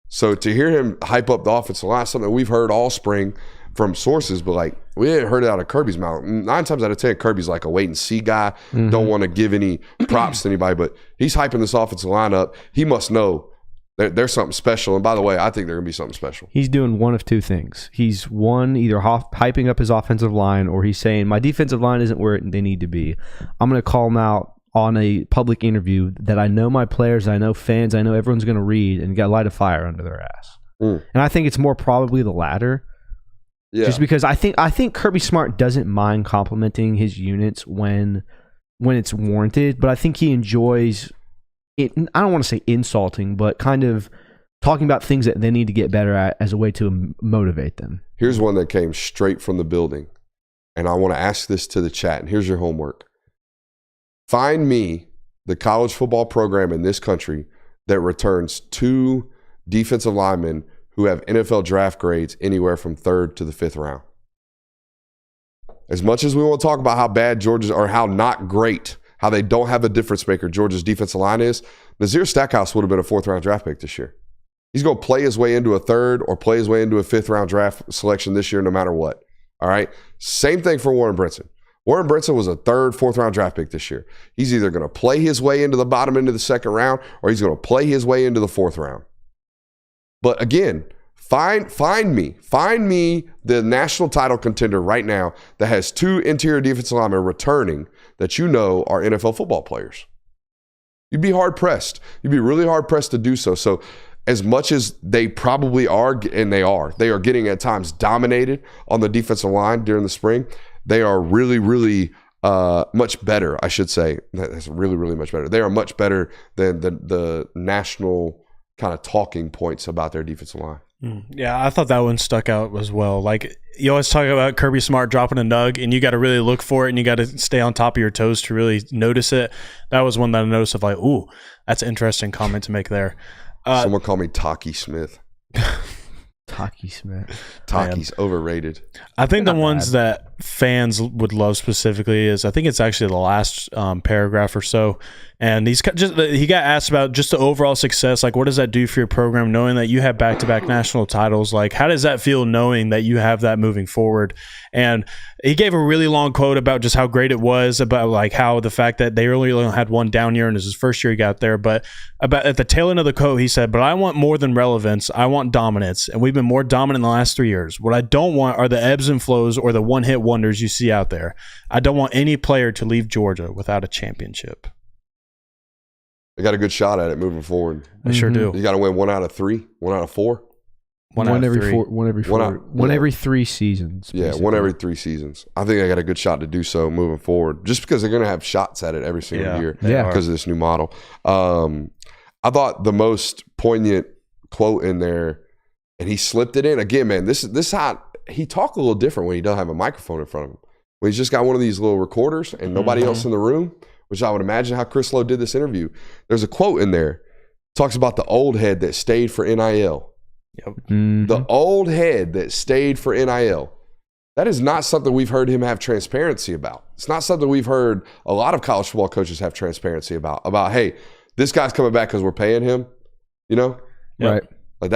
So to hear him hype up the offensive line, something we've heard all spring from sources, but like we hadn't heard it out of Kirby's mouth. 9 times out of 10, Kirby's like a wait and see guy. Don't want to give any props to anybody, but he's hyping this offensive line up. He must know there's something special. And by the way, I think there's gonna be something special. He's doing one of 2 things. He's either hyping up his offensive line, or he's saying my defensive line isn't where they need to be. I'm gonna call him out on a public interview that I know my players, I know fans, I know everyone's gonna read and light a fire under their ass. And I think it's more probably the latter. Yeah. Just because I think Kirby Smart doesn't mind complimenting his units when it's warranted, but I think he enjoys it. I don't want to say insulting, but kind of talking about things that they need to get better at as a way to motivate them. Here's one that came straight from the building, and I want to ask this to the chat, and here's your homework. Find me the college football program in this country that returns 2 defensive linemen who have NFL draft grades anywhere from 3rd to the 5th round. As much as we want to talk about how bad Georgia's, or how not great, how they don't have a difference maker Georgia's defensive line is, Nazir Stackhouse would have been a 4th round draft pick this year. He's going to play his way into a 3rd or play his way into a 5th round draft selection this year no matter what. All right? Same thing for Warren Brinson. Warren Brinson was a 3rd, 4th round draft pick this year. He's either going to play his way into the bottom end of the 2nd round or he's going to play his way into the 4th round. But again, find me the national title contender right now that has 2 interior defensive linemen returning that you know are NFL football players. You'd be hard-pressed. You'd be really hard-pressed to do so. So as much as they probably are, and they are getting at times dominated on the defensive line during the spring, they are really, really much better, I should say. That's really, really much better. They are much better than the national kind of talking points about their defensive line. Yeah, I thought that one stuck out as well. Like, you always talk about Kirby Smart dropping a nug, and you got to really look for it, and you got to stay on top of your toes to really notice it. That was one that I noticed of like, ooh, that's an interesting comment to make there. Someone call me Taki Smith. Taki Smith. Taki's overrated. I think the ones that fans would love specifically is, I think it's actually the last paragraph or so. And he got asked about just the overall success. Like, what does that do for your program, knowing that you have back-to-back national titles? Like, how does that feel knowing that you have that moving forward? And he gave a really long quote about just how great it was, about like how the fact that they really only had one down year and it was his first year he got there. But about at the tail end of the quote, he said, "But I want more than relevance. I want dominance. And we've been more dominant in the last 3 years. What I don't want are the ebbs and flows or the one-hit wonders you see out there. I don't want any player to leave Georgia without a championship." They got a good shot at it moving forward. I sure do. You got to win 1 out of 3, 1 out of 4. One every 3 seasons. Yeah, basically. 1 every 3 seasons. I think they got a good shot to do so moving forward, just because they're going to have shots at it every single year because of this new model. I thought the most poignant quote in there, and he slipped it in again. Man, this is how he talk a little different when he doesn't have a microphone in front of him. When he's just got one of these little recorders and nobody else in the room, which I would imagine how Chris Lowe did this interview. There's a quote in there, talks about the old head that stayed for NIL. Yep. The old head that stayed for NIL. That is not something we've heard him have transparency about. It's not something we've heard a lot of college football coaches have transparency about, hey, this guy's coming back because we're paying him, you know? Right. Like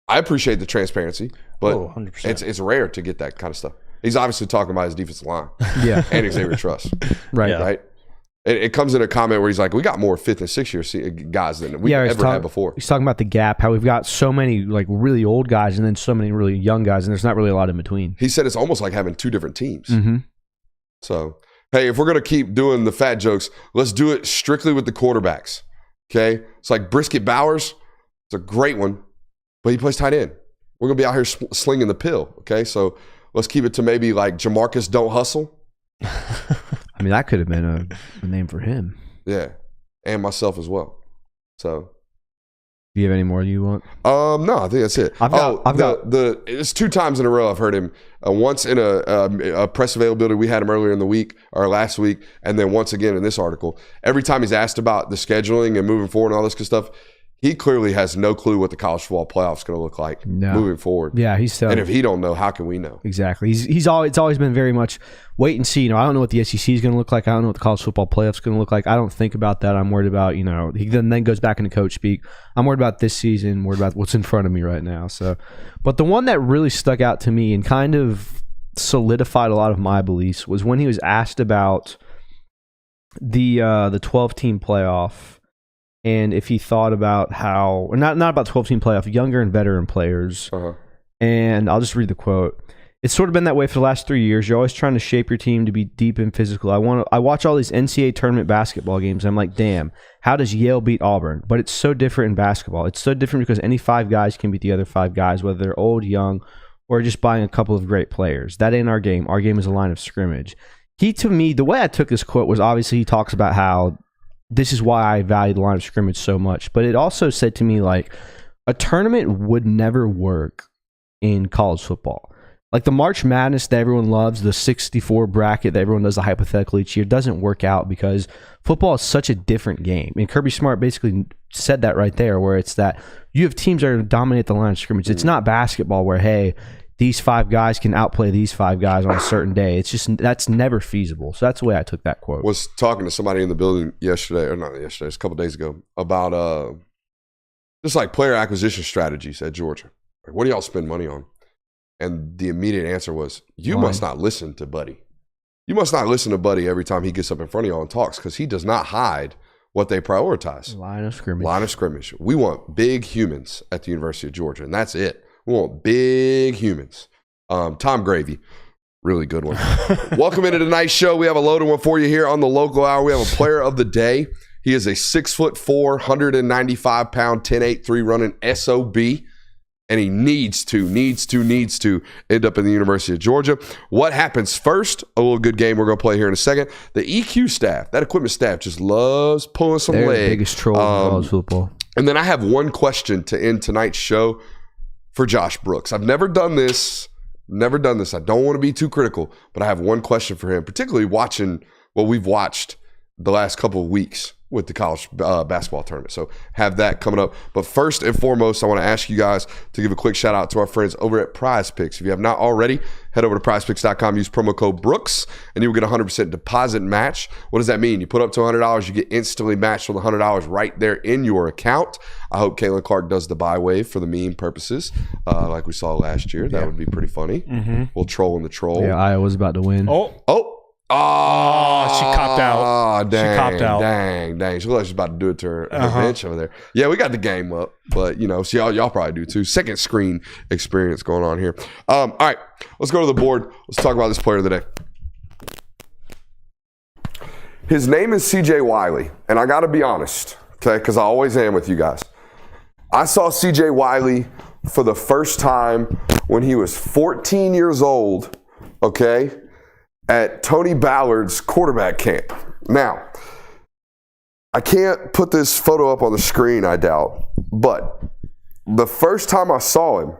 I appreciate the transparency, but 100%. It's rare to get that kind of stuff. He's obviously talking about his defensive line. Yeah. And Xavier Truss. Right. Yeah. Right? It comes in a comment where he's like, we got more 5th and 6th year guys than we've ever had before. He's talking about the gap, how we've got so many like really old guys and then so many really young guys, and there's not really a lot in between. He said it's almost like having 2 different teams. Mm-hmm. So, hey, if we're going to keep doing the fat jokes, let's do it strictly with the quarterbacks. Okay? It's like Brisket Bowers. It's a great one, but he plays tight end. We're going to be out here slinging the pill. Okay? So let's keep it to maybe like Jamarcus Don't Hustle. I mean, that could have been a name for him. Yeah. And myself as well. So. Do you have any more you want? No, I think that's it. It's 2 times in a row I've heard him. Once in a press availability we had him earlier in the week or last week, and then once again in this article. Every time he's asked about the scheduling and moving forward and all this good stuff, he clearly has no clue what the college football playoff's going to look like moving forward. Yeah, he's still. And if he don't know, how can we know? Exactly. It's always been very much wait and see. You know, I don't know what the SEC is going to look like. I don't know what the college football playoff's going to look like. I don't think about that. I'm worried about, he then goes back into coach speak. I'm worried about this season, worried about what's in front of me right now. So, but the one that really stuck out to me and kind of solidified a lot of my beliefs was when he was asked about the 12-team playoff. And if he thought about how, or not about 12-team playoff, younger and veteran players. Uh-huh. And I'll just read the quote. It's sort of been that way for the last 3 years. You're always trying to shape your team to be deep and physical. I watch all these NCAA tournament basketball games. I'm like, damn, how does Yale beat Auburn? But it's so different in basketball. It's so different because any 5 guys can beat the other 5 guys, whether they're old, young, or just buying a couple of great players. That ain't our game. Our game is a line of scrimmage. To me, the way I took this quote was obviously he talks about how this is why I value the line of scrimmage so much. But it also said to me, like, a tournament would never work in college football. Like the March Madness that everyone loves, the 64 bracket that everyone does the hypothetical each year, doesn't work out because football is such a different game. And Kirby Smart basically said that right there, where it's that you have teams that are dominate the line of scrimmage. It's not basketball where, hey, these 5 guys can outplay these 5 guys on a certain day. It's just, that's never feasible. So that's the way I took that quote. Was talking to somebody in the building yesterday, or not yesterday, it's a couple days ago, about just like player acquisition strategies at Georgia. Like, what do y'all spend money on? And the immediate answer was, you must not listen to Buddy. You must not listen to Buddy every time he gets up in front of y'all and talks, because he does not hide what they prioritize. Line of scrimmage. Line of scrimmage. We want big humans at the University of Georgia, and that's it. We want big humans. Tom Gravy, Really good one. Welcome into tonight's show. We have a loaded one for you here on the local hour. We have a player of the day. He is a 6'4", 195-pound, 10.83 running SOB, and he needs to end up in the University of Georgia. What happens first? A little good game we're going to play here in a second. The EQ staff, that equipment staff, just loves pulling some They're leg. the biggest troll in college football. And then I have one question to end tonight's show for Josh Brooks. I've never done this. I don't want to be too critical, but I have one question for him, particularly watching what we've watched the last couple of weeks with the college basketball tournament. So have that coming up. But first and foremost, I want to ask you guys to give a quick shout out to our friends over at Prize Picks. If you have not already, head over to prizepicks.com, use promo code Brooks, and you will get a 100% deposit match. What does that mean? You put up to $100, you get instantly matched with $100 right there in your account. I hope Caitlin Clark does the buy wave for the meme purposes, like we saw last year. That would be pretty funny. We'll troll in the troll. Yeah, Iowa's about to win. Oh, she copped out. Oh, dang, She copped out. Dang. She looks like she's about to do it to her bench over there. Yeah, we got the game up, but, see, y'all probably do too. Second screen experience going on here. All right, let's go to the board. Let's talk about this player of the day. His name is CJ Wiley, and I got to be honest, okay, because I always am with you guys. I saw CJ Wiley for the first time when he was 14 years old, okay, at Tony Ballard's quarterback camp. Now, I can't put this photo up on the screen, I doubt, but the first time I saw him,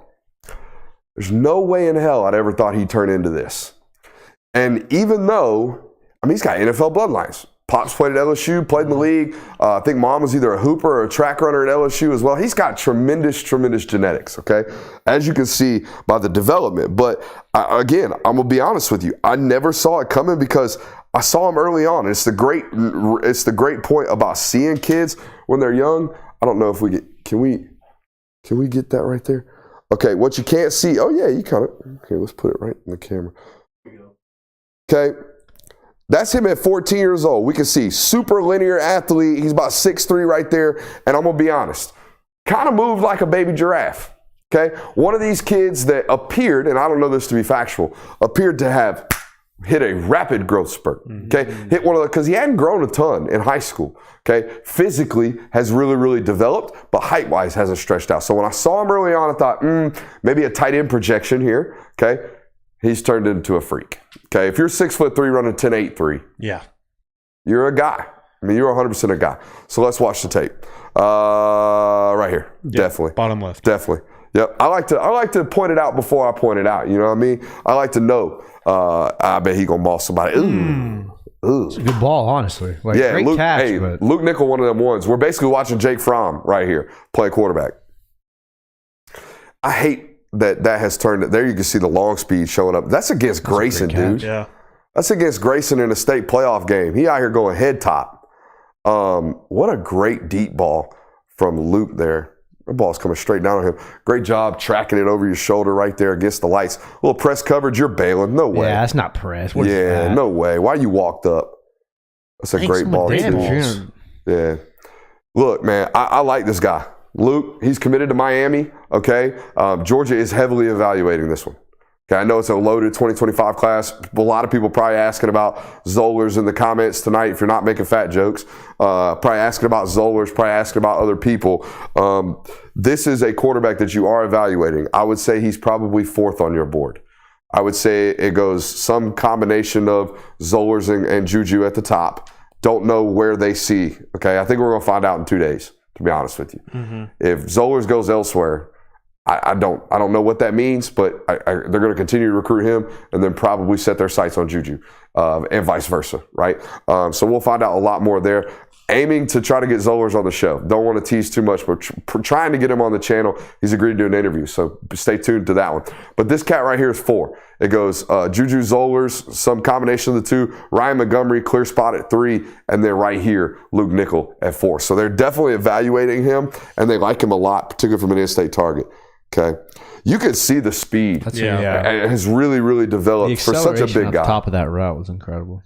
there's no way in hell I'd ever thought he'd turn into this. And even though, he's got NFL bloodlines. Pops played at LSU, played in the league. I think mom was either a hooper or a track runner at LSU as well. He's got tremendous genetics, okay? As you can see by the development. But again, I'm going to be honest with you. I never saw it coming because I saw him early on. It's the great point about seeing kids when they're young. I don't know if can we get that right there? Okay, what you can't see, okay, let's put it right in the camera. Okay. That's him at 14 years old. We can see super linear athlete. He's about 6'3" right there. And I'm going to be honest, kind of moved like a baby giraffe. Okay. One of these kids that appeared, and I don't know this to be factual, appeared to have hit a rapid growth spurt. Okay. Hit one of the, because he hadn't grown a ton in high school. Okay. Physically has really developed, but height wise hasn't stretched out. So when I saw him early on, I thought, maybe a tight end projection here. Okay. He's turned into a freak. Okay, if you're 6'3" running 10.83, you're a guy. You're 100% a guy. So let's watch the tape. Right here, definitely. Bottom left, definitely. Yep. I like to point it out before I point it out. You know what I mean? I like to know. I bet he gonna boss somebody. Ooh. It's a good ball, honestly. Great Luke, catch. But Luke Nickel, one of them ones. We're basically watching Jake Fromm right here play quarterback. I hate that has turned it. There you can see the long speed showing up. That's against Grayson, dude. Yeah. That's against Grayson in a state playoff game. He out here going head top. What a great deep ball from Luke there. The ball's coming straight down on him. Great job tracking it over your shoulder right there against the lights. A little press coverage. You're bailing. No way. Yeah, that's not press. What is that? No way. Why you walked up? That's a great ball. Yeah. Look, man, I like this guy. Luke, he's committed to Miami, okay? Georgia is heavily evaluating this one. Okay, I know it's a loaded 2025 class. A lot of people probably asking about Zollers in the comments tonight if you're not making fat jokes. Probably asking about Zollers, probably asking about other people. This is a quarterback that you are evaluating. I would say he's probably fourth on your board. I would say it goes some combination of Zollers and Juju at the top. Don't know where they see. Okay, I think we're going to find out in 2 days, to be honest with you. If Zollers goes elsewhere, I don't know what that means, but they're going to continue to recruit him and then probably set their sights on Juju and vice versa, right? So we'll find out a lot more there. Aiming to try to get Zollers on the show. Don't want to tease too much, but trying to get him on the channel. He's agreed to do an interview, so stay tuned to that one. But this cat right here is 4. It goes Juju, Zollers, some combination of the 2. Ryan Montgomery, clear spot at 3, and then right here, Luke Nickel at 4. So they're definitely evaluating him, and they like him a lot, particularly from an in-state target. Okay, you can see the speed. It has really developed for such a big guy. The top of that route was incredible.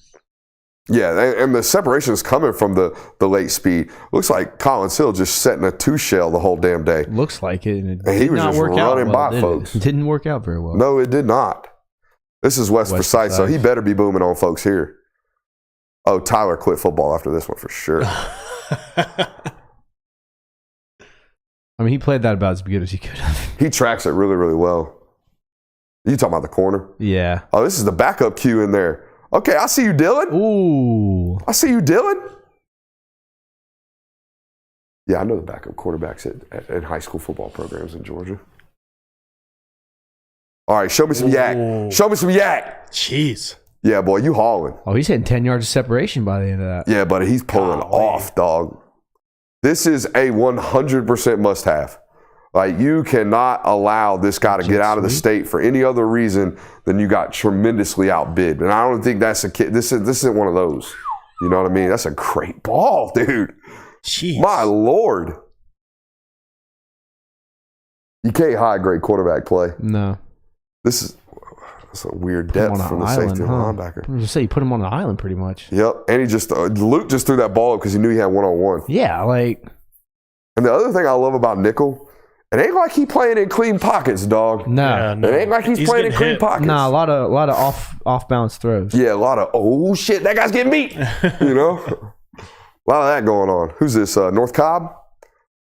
Yeah, and the separation is coming from the late speed. Looks like Collins Hill just setting a 2-shell the whole damn day. Looks like it. And he was just running by folks. It didn't work out very well. No, it did not. This is West Forsyth, so he better be booming on folks here. Oh, Tyler quit football after this one for sure. I mean, he played that about as good as he could have. He tracks it really, really well. You talking about the corner? Yeah. Oh, this is the backup cue in there. Okay, I see you, Dylan. Ooh. I see you, Dylan. Yeah, I know the backup quarterbacks at high school football programs in Georgia. All right, show me some yak. Show me some yak. Jeez. Yeah, boy, you hauling. Oh, he's hitting 10 yards of separation by the end of that. Yeah, buddy, he's pulling off, dog. This is a 100% must-have. Like, you cannot allow this guy to get out of the state for any other reason than you got tremendously outbid. And I don't think that's a kid. This isn't one of those. You know what I mean? That's a great ball, dude. Jeez. My Lord. You can't hide great quarterback play. No. That's a weird depth from the safety and linebacker. I was going to say, you put him on an island pretty much. Yep. And he just, Luke just threw that ball up because he knew he had one-on-one. Yeah, like. And the other thing I love about Nickel, it ain't like he playing in clean pockets, dog. No. Yeah, no. It ain't like he's playing in clean pockets. Nah, a lot of off balance throws. Yeah, a lot of, oh shit, that guy's getting beat. You know? A lot of that going on. Who's this? North Cobb?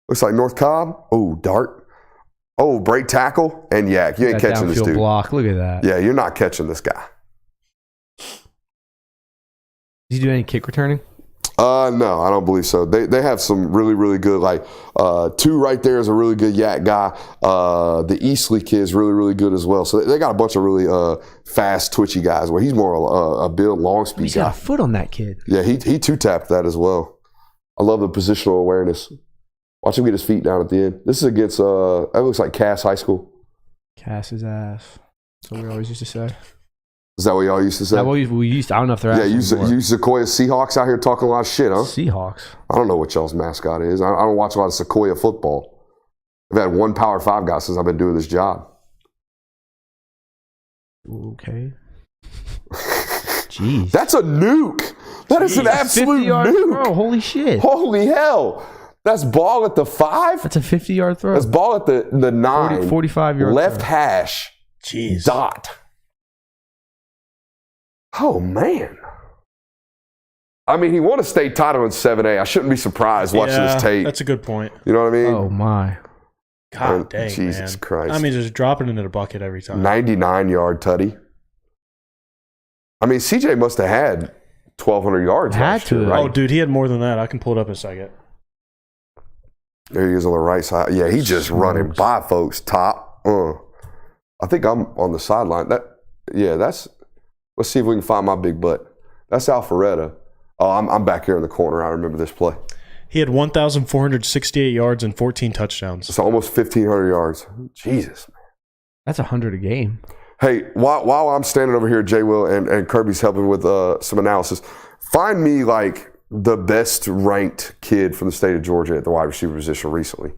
Looks like North Cobb. Oh, Dart. Oh, break tackle and yak. You ain't That catching this downfield dude. block. Look at that. Yeah, you're not catching this guy. Did he do any kick returning? No, I don't believe so. They have some really, really good, like, two right there is a really good yak guy. The Eastley kid is really, really good as well. So they got a bunch of really fast, twitchy guys where he's more a build, long speed He's guy. got a foot on that kid. Yeah, he two-tapped that as well. I love the positional awareness. Watch him get his feet down at the end. This is against, that looks like Cass High School. Cass his ass. That's what we always used to say. Is that what y'all used to say? That what we used to, I don't know if they're Yeah, you Sequoia Seahawks out here talking a lot of shit, huh? Seahawks. I don't know what y'all's mascot is. I don't watch a lot of Sequoia football. I've had one Power 5 guy since I've been doing this job. Okay. Jeez. That's a nuke. That is an absolute 50-yard nuke. throw. Holy shit. Holy hell. That's ball at the 5? That's a 50-yard throw. That's ball at the 9. 45-yard left throw. hash. Jeez. Dot. Oh, man. I mean, he won a state title in 7A. I shouldn't be surprised watching this tape. That's a good point. You know what I mean? Oh, my. God dang, Jesus man. Christ. I mean, just dropping it in a bucket every time. 99-yard tutty. I mean, CJ must have had 1,200 yards last year, right? Oh, dude, he had more than that. I can pull it up in a second. There he is on the right side. Yeah, he's just running by folks. Top. I think I'm on the sideline. That's. Let's see if we can find my big butt. That's Alpharetta. Oh, I'm back here in the corner. I remember this play. He had 1,468 yards and 14 touchdowns. It's almost 1,500 yards. Jesus. That's 100 a game. Hey, while I'm standing over here, Jay Will and Kirby's helping with some analysis, find me like the best ranked kid from the state of Georgia at the wide receiver position recently.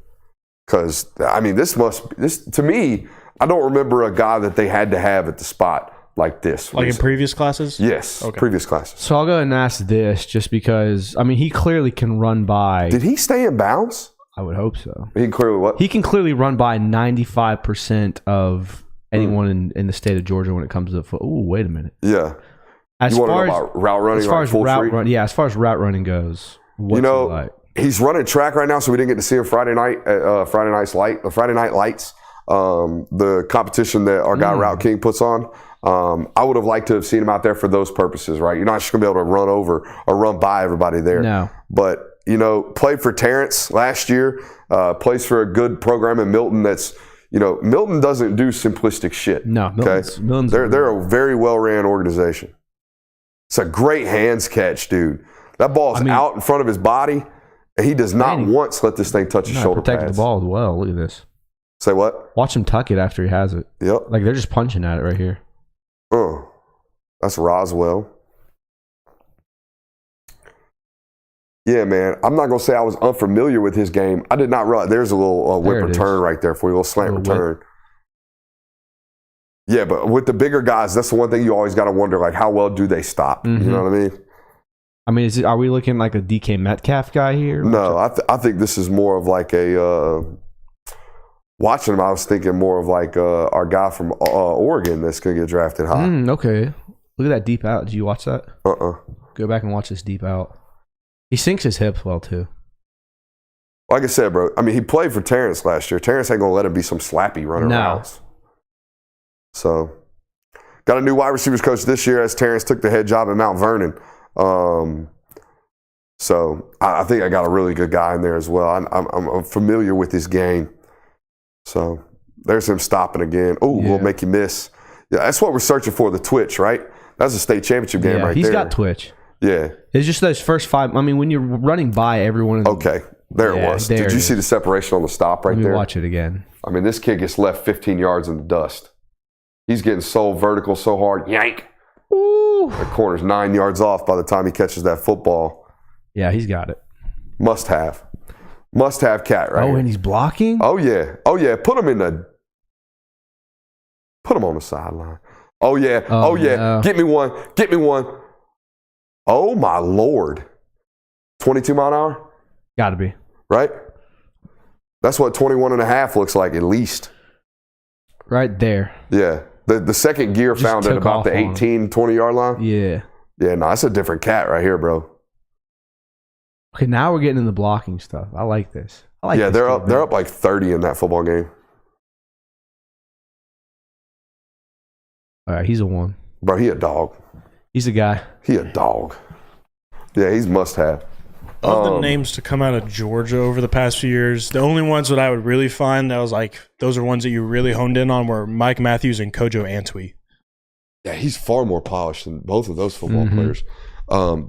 Because, I mean, this to me, I don't remember a guy that they had to have at the spot like this. Like in previous classes? Yes, okay. Previous classes. So I'll go and ask this just because, I mean, he clearly can run by. Did he stay in bounds? I would hope so. He can clearly what? He can clearly run by 95% of anyone in the state of Georgia when it comes to foot. Oh, wait a minute. Yeah. As you want to far know as about route running? as far like as full route free? run, yeah, as far as route running goes, what's You know, he like? he's running track right now, so we didn't get to see him Friday night. Friday Night Lights, the competition that our guy Route King puts on. I would have liked to have seen him out there for those purposes, right? You're not just going to be able to run over or run by everybody there. No. But, you know, played for Terrence last year, plays for a good program in Milton that's, you know, Milton doesn't do simplistic shit. No, Milton's they're a very well-ran organization. It's a great hands catch, dude. That ball's out in front of his body, and he does not once let this thing touch his shoulder protected pads. the ball as well. Look at this. Say what? Watch him tuck it after he has it. Yep. Like they're just punching at it right here. That's Roswell. Yeah, man. I'm not going to say I was unfamiliar with his game. I did not realize. There's a little whip return right there for you, a little slant return. Yeah, but with the bigger guys, that's the one thing you always got to wonder, like, how well do they stop? You know what I mean? I mean, are we looking like a DK Metcalf guy here? No, I think this is more of like a watching him, I was thinking more of like our guy from Oregon that's going to get drafted high. Okay. Look at that deep out. Did you watch that? Go back and watch this deep out. He sinks his hips well, too. Like I said, bro, I mean, he played for Terrence last year. Terrence ain't going to let him be some slappy running routes. So, got a new wide receivers coach this year as Terrence took the head job at Mount Vernon. So, I think I got a really good guy in there as well. I'm familiar with this game. So, there's him stopping again. Oh, we'll make you miss. Yeah, that's what we're searching for, the twitch, right? That's a state championship game right there. He's got twitch. Yeah. It's just those first 5. I mean, when you're running by everyone. Okay. There it was. Did you see the separation on the stop right there? Let me watch it again. I mean, this kid gets left 15 yards in the dust. He's getting so vertical, so hard. Yank. Ooh. The corner's 9 yards off by the time he catches that football. Yeah, he's got it. Must have cat right here. And he's blocking? Oh, yeah. Put him on the sideline. Oh, yeah. No. Get me one. Oh, my Lord. 22 mile an hour? Got to be. Right? That's what 21 and a half looks like at least. Right there. Yeah. The second gear just found at about the 18, 20-yard line. Yeah. Yeah, no, that's a different cat right here, bro. Okay, now we're getting in the blocking stuff. I like this. They're up like 30 in that football game. All right, he's a 1. Bro, he a dog. He's a guy. He a dog. Yeah, he's must have. Of the names to come out of Georgia over the past few years, the only ones that I would really find that was like, those are ones that you really honed in on were Mike Matthews and Kojo Antwi. Yeah, he's far more polished than both of those football players.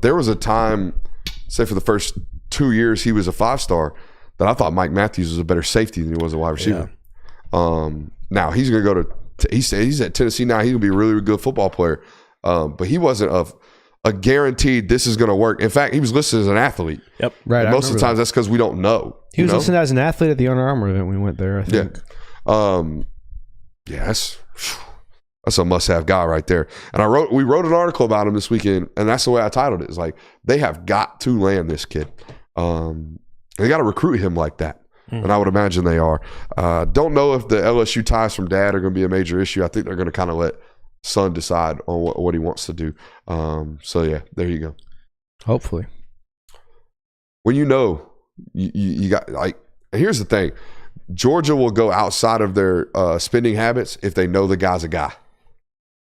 There was a time, say for the first 2 years he was a 5-star, that I thought Mike Matthews was a better safety than he was a wide receiver. Yeah. Now he's going to go he's at Tennessee now. He's going to be a really, really good football player. But he wasn't a guaranteed this is going to work. In fact, he was listed as an athlete. Yep. Right. And most of the times that's because we don't know. He was listed as an athlete at the Under Armour event we went there, I think. Yeah. That's a must-have guy right there. And we wrote an article about him this weekend, and that's the way I titled it. It's like, they have got to land this kid. They got to recruit him like that. And I would imagine they are. Don't know if the LSU ties from dad are going to be a major issue. I think they're going to kind of let son decide on what he wants to do. So yeah, there you go. Hopefully. When you got like, here's the thing. Georgia will go outside of their spending habits if they know the guy's a guy.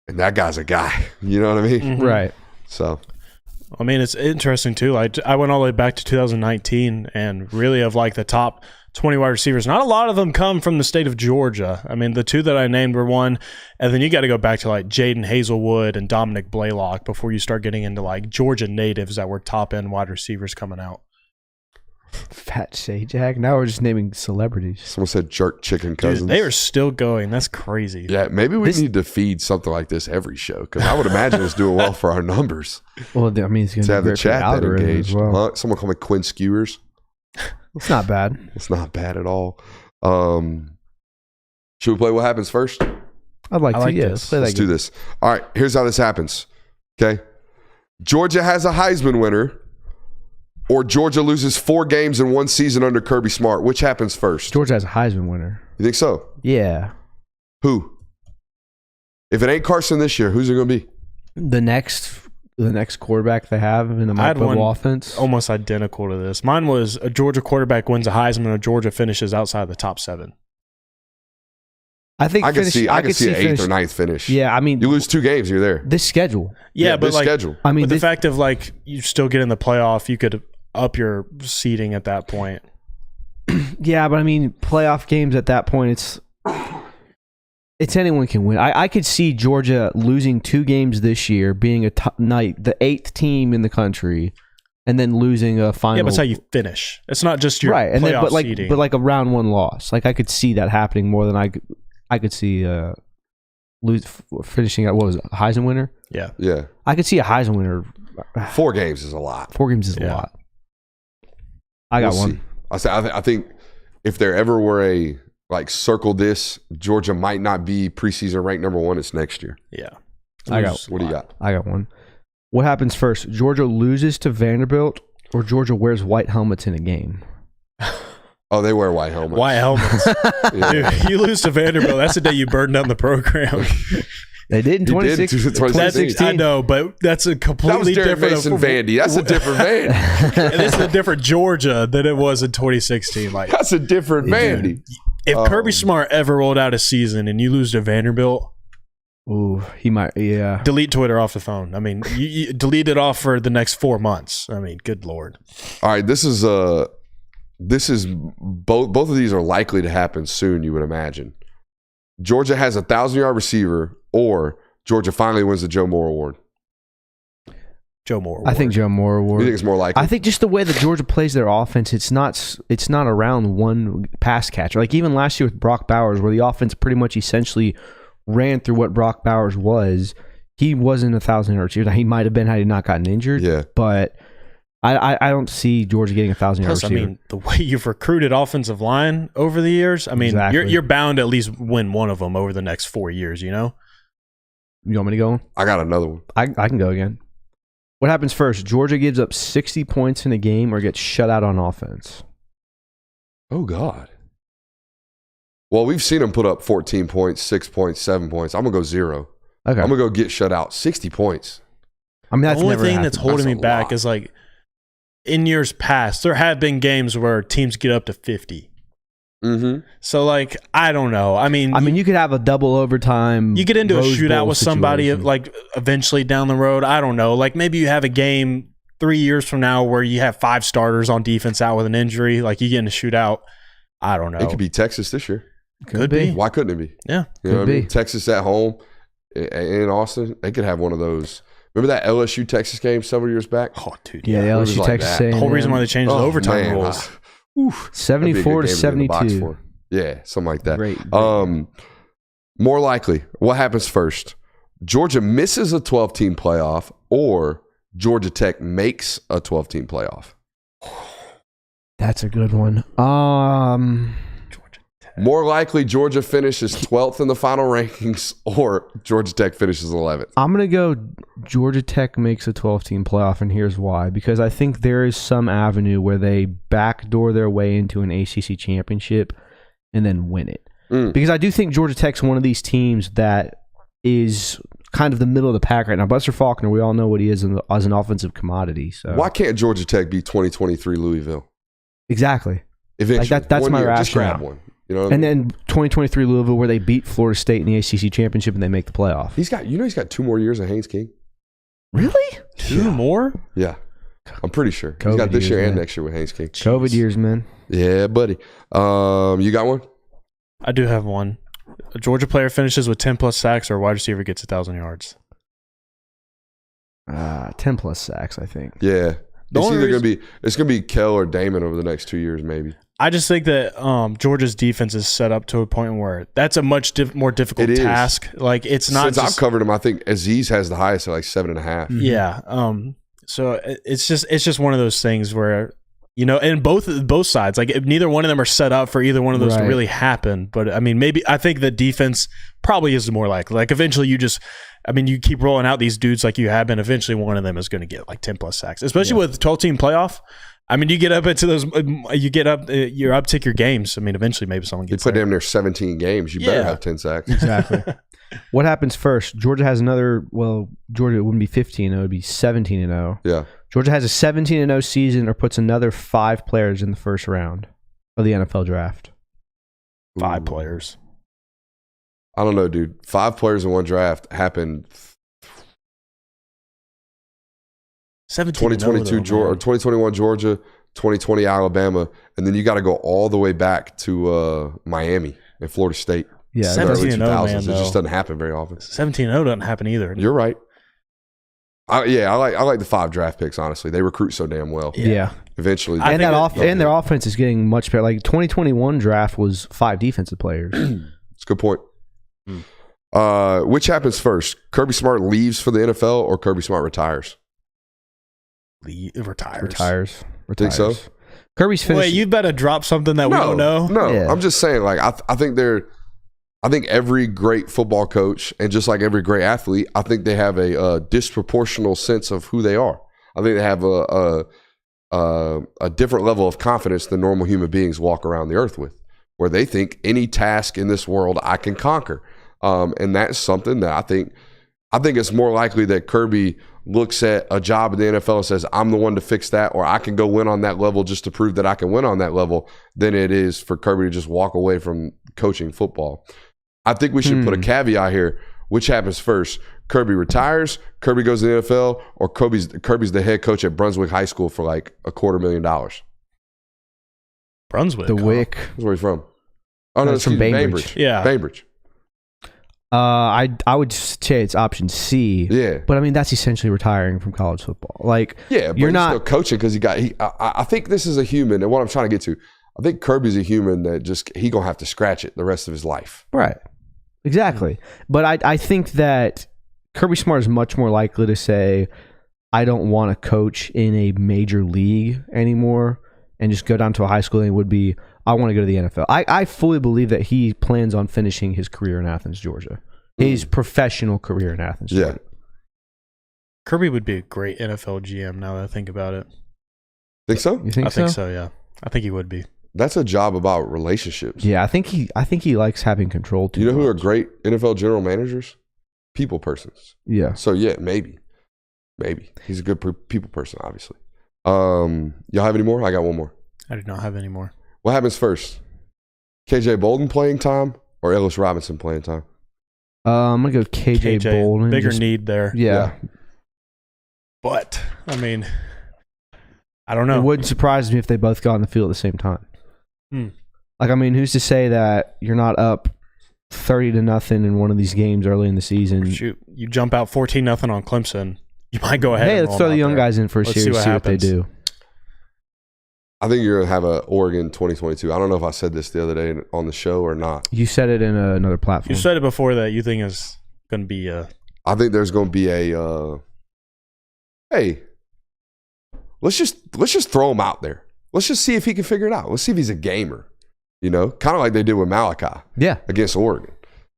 And that guy's a guy. You know what I mean? Mm-hmm. Right. So I mean, it's interesting too. I went all the way back to 2019, and really of like the top 20 wide receivers, not a lot of them come from the state of Georgia. I mean, the 2 that I named were one, and then you got to go back to like Jaden Hazelwood and Dominic Blaylock before you start getting into like Georgia natives that were top end wide receivers coming out. Fat Sajak. Now we're just naming celebrities. Someone said jerk chicken cousins. Dude, they are still going. That's crazy. Yeah, maybe we need to feed something like this every show, because I would imagine it's doing well for our numbers. Well, I mean, it's going to have the chat that engaged. Well. Someone call me Quinn Skewers. It's not bad. It's not bad at all. Should we play what happens first? I'd like to. Yeah, let's do this. All right, here's how this happens. Okay, Georgia has a Heisman winner, or Georgia loses 4 games in one season under Kirby Smart. Which happens first? Georgia has a Heisman winner. You think so? Yeah. Who? If it ain't Carson this year, who's it going to be? The next quarterback they have in the Mike Bubble offense. Almost identical to this. Mine was a Georgia quarterback wins a Heisman, or Georgia finishes outside the top 7. I think I could see an 8th or 9th finish. Yeah, I mean, you lose 2 games, you're there. This schedule. Yeah, but like, schedule. I mean, but the fact of like you still get in the playoff, you could up your seeding at that point. Yeah, but I mean, playoff games at that point, it's anyone can win. I could see Georgia losing 2 games this year, being the 8th team in the country, and then losing a final. Yeah, but it's how you finish. It's not just your right, and playoff then but like seeding. but like a round 1 loss. Like I could see that happening more than I could see finishing at what was it, a Heisman winner. Yeah. I could see a Heisman winner. 4 games is a lot. 4 games is a lot. I got one. I think if there ever were a circle this, Georgia might not be preseason ranked number 1. It's next year. Yeah. What do you got? I got one. What happens first? Georgia loses to Vanderbilt, or Georgia wears white helmets in a game? Oh, they wear white helmets. White helmets. Dude, you lose to Vanderbilt. That's the day you burn down the program. They did in 2016. I know, but that's a completely that was different. Mason Vandy. That's a different Vandy. And this is a different Georgia than it was in 2016. Like That's a different Vandy. if Kirby Smart ever rolled out a season and you lose to Vanderbilt, ooh, he might. Yeah. delete Twitter off the phone. I mean, you delete it off for the next 4 months. I mean, good Lord. All right, this is both of these are likely to happen soon, you would imagine. Georgia has a 1,000-yard receiver, or Georgia finally wins the Joe Moore Award. Joe Moore. I think Joe Moore Award. You think it's more likely? I think just the way that Georgia plays their offense, it's not around one pass catcher. Like even last year with Brock Bowers, where the offense pretty much essentially ran through what Brock Bowers was. He wasn't a 1,000-yard receiver. He might have been had he not gotten injured. Yeah. But I don't see Georgia getting a 1,000-yard Plus, receiver. I mean, the way you've recruited offensive line over the years, I mean, Exactly. you're bound to at least win one of them over the next 4 years, you know? You want me to go? I got another one. I can go again. What happens first? Georgia gives up 60 points in a game or gets shut out on offense? Oh, God. Well, we've seen them put up 14 points, 6 points, 7 points. I'm going to go 0. Okay. I'm going to go get shut out. 60 points. I mean, that's The only never thing happened. that's holding That's me a back lot. is like in years past, there have been games where teams get up to 50. Mm-hmm. So, like, I don't know. I mean, you could have a double overtime. you get into a Rose shootout Bowl with somebody situation. like eventually down the road. I don't know. Like maybe you have a game 3 years from now where you have 5 starters on defense out with an injury. Like you get in a shootout. I don't know. It could be Texas this year. Could be. Why couldn't it be? Yeah. You know Could what I mean? be. Texas at home in Austin, they could have one of those. Remember that LSU Texas game several years back? Oh, dude. Yeah, the It was LSU like Texas that. A&M. The whole reason why they changed the Oh, overtime man. rules. Oof. 74 to That'd be a good game to be in the box 72. for. Yeah, something like that. Great. More likely, what happens first? Georgia misses a 12-team playoff, or Georgia Tech makes a 12-team playoff. That's a good one. More likely, Georgia finishes 12th in the final rankings, or Georgia Tech finishes 11th. I'm going to go Georgia Tech makes a 12-team playoff, and here's why. Because I think there is some avenue where they backdoor their way into an ACC championship and then win it. Because I do think Georgia Tech's one of these teams that is kind of the middle of the pack right now. Buster Faulkner, we all know what he is as an offensive commodity. So Why can't Georgia Tech be 2023 Louisville? Exactly. Eventually. Like that's One my year, just rationale. grab one. You know what I And mean? then 2023 Louisville, where they beat Florida State in the ACC championship and they make the playoff. He's got 2 more years of Haynes King. Really? 2 more? Yeah. I'm pretty sure. He's COVID got this years, year and man. next year with Haynes King. COVID years, man. Yeah, buddy. You got one? I do have one. A Georgia player finishes with 10 plus sacks, or a wide receiver gets 1,000 yards. 10 plus sacks, I think. Yeah. The It's only either gonna be Kell or Damon over the next 2 years, maybe. I just think that Georgia's defense is set up to a point where that's a much more difficult It is. task. Like it's not. Since just, I've covered him, I think Aziz has the highest at like 7.5. Yeah. So it's just one of those things where, you know, and both sides, like neither one of them are set up for either one of those to Right. really happen. But I mean, I think the defense probably is more likely. Like eventually you keep rolling out these dudes like you have been. Eventually one of them is going to get like 10 plus sacks, especially with 12-team playoff. I mean, you get up into those, you uptick your games. I mean, eventually maybe someone You gets put there. damn near 17 games. You better Yeah. have 10 sacks. Exactly. What happens first? Georgia has another, Georgia, it wouldn't be 15, it would be 17-0. Yeah. Georgia has a 17-0 season or puts another 5 players in the first round of the NFL draft. 5 Ooh. players. I don't know, dude. 5 players in one draft happened 2022 Georgia, or 2021 Georgia, 2020 Alabama, and then you got to go all the way back to Miami and Florida State. Yeah, in the early 17-0, man, 2000s. It though. just doesn't happen very often. 17-0 doesn't happen either. You're right. I like the 5 draft picks. Honestly, they recruit so damn well. yeah. Eventually, I And think and their offense is getting much better. Like 2021 draft was 5 defensive players. It's a good point. Which happens first? Kirby Smart leaves for the NFL, or Kirby Smart retires? Retires. Think so? Kirby's finished. Wait, you better drop something that we don't know. No, Yeah. I'm just saying. Like I think every great football coach, and just like every great athlete, I think they have a disproportional sense of who they are. I think they have a different level of confidence than normal human beings walk around the earth with, where they think any task in this world I can conquer. And that's something that I think it's more likely that Kirby looks at a job in the NFL and says, I'm the one to fix that, or I can go win on that level just to prove that I can win on that level, than it is for Kirby to just walk away from coaching football. I think we should put a caveat here. Which happens first? Kirby retires, Kirby goes to the NFL, or Kirby's the head coach at Brunswick High School for like $250,000. Brunswick. The Wick. That's where he's from. Oh, no, That's from Bainbridge. Yeah. Bainbridge. I would say it's option C. Yeah. But I mean, that's essentially retiring from college football. Like, Yeah, but you're he's not still coaching because I think this is a human, and what I'm trying to get to, I think Kirby's a human that just he gonna have to scratch it the rest of his life. right. Exactly. But I think that Kirby Smart is much more likely to say, I don't want to coach in a major league anymore and just go down to a high school, and would be, I want to go to the NFL. I fully believe that he plans on finishing his career in Athens, Georgia. His professional career in Athens, Yeah. Georgia. Kirby would be a great NFL GM now that I think about it. Think so? You think I so? think so, yeah. I think he would be. That's a job about relationships. Yeah, I think he likes having control too. You know who are much. great NFL general managers? People persons. Yeah. So yeah, maybe. He's a good people person, obviously. Y'all have any more? I got one more. I do not have any more. What happens first? KJ Bolden playing time or Ellis Robinson playing time? I'm gonna go KJ Bolden. Bigger need there. Yeah. But, I mean, I don't know. It wouldn't surprise me if they both got on the field at the same time. Like, I mean, who's to say that you're not up 30-0 in one of these games early in the season? Shoot, you jump out 14-0 on Clemson. You might go ahead. Hey, and let's roll throw them the out young there. guys in for a Let's series, see what they happens. do. I think you're going to have a Oregon 2022. I don't know if I said this the other day on the show or not. You said it in another platform. You said it before that you think is going to be I think there's going to be a hey, let's just throw him out there. Let's just see if he can figure it out. Let's see if he's a gamer. You know, kind of like they did with Malachi against Oregon.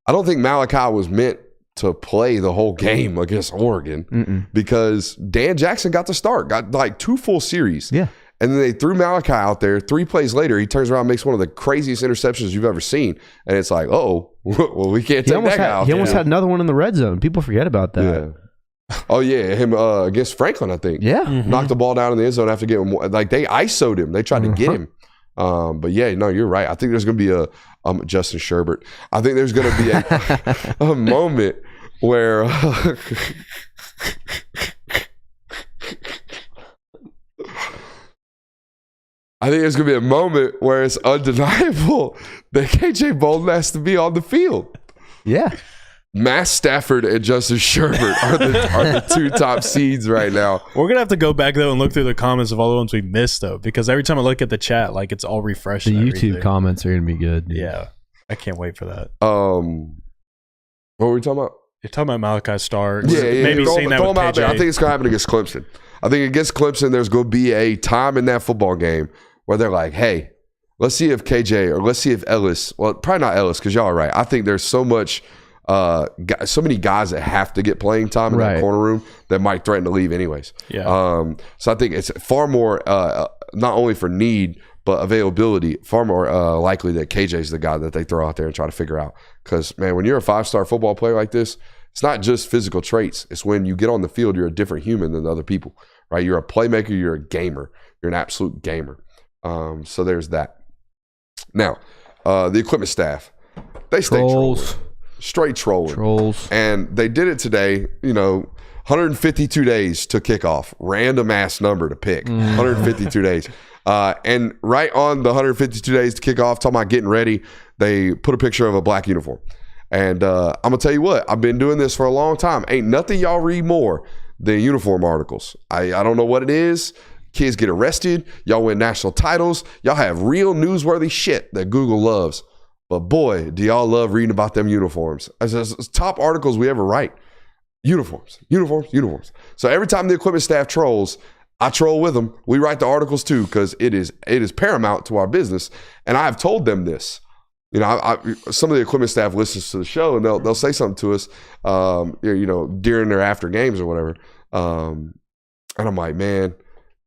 I don't think Malachi was meant to play the whole game against Oregon because Dan Jackson got the start, got like 2 full series. Yeah. And then they threw Malachi out there. 3 plays later, he turns around and makes one of the craziest interceptions you've ever seen. And it's like, well, we can't take that guy out. He almost had another one in the red zone. People forget about that. Yeah. Oh, yeah. Him against Franklin, I think. Yeah. Knocked the ball down in the end zone after getting more. Like, they ISO'd him. They tried to get him. But, yeah, no, you're right. I think there's going to be a Justin Sherbert. I think there's going to be a moment where I think there's going to be a moment where it's undeniable that KJ Bolden has to be on the field. Yeah. Matt Stafford and Justin Sherbert are the 2 top seeds right now. We're going to have to go back, though, and look through the comments of all the ones we missed, though, because every time I look at the chat, like, it's all refreshed. The and YouTube everything. comments are going to be good. Dude. Yeah. I can't wait for that. What were we talking about? You're talking about Malachi Starr. Yeah. Maybe seeing that throw with him out there. KJ. I think it's going to happen against Clemson. I think against Clemson, there's going to be a time in that football game where they're like, hey, let's see if KJ or let's see if Ellis, well, probably not Ellis because y'all are right. I think there's so much, so many guys that have to get playing time in that corner room that might threaten to leave anyways. Yeah. So I think it's far more, not only for need, but availability, far more likely that KJ's the guy that they throw out there and try to figure out. Because, man, when you're a 5-star football player like this, it's not just physical traits. It's when you get on the field, you're a different human than other people, right? You're a playmaker. You're a gamer. You're an absolute gamer. So there's that. Now, the equipment staff, they stay trolling. Straight trolling. Trolls. And they did it today, 152 days to kickoff. Random ass number to pick. 152 days. And right on the 152 days to kick off, talking about getting ready, they put a picture of a black uniform. And I'm going to tell you what, I've been doing this for a long time. Ain't nothing y'all read more than uniform articles. I don't know what it is. Kids get arrested. Y'all win national titles. Y'all have real newsworthy shit that Google loves. But boy, do y'all love reading about them uniforms. It's top articles we ever write. Uniforms. So every time the equipment staff trolls, I troll with them. We write the articles too because it is paramount to our business. And I have told them this. Some of the equipment staff listens to the show and they'll say something to us, during their after games or whatever. And I'm like, man,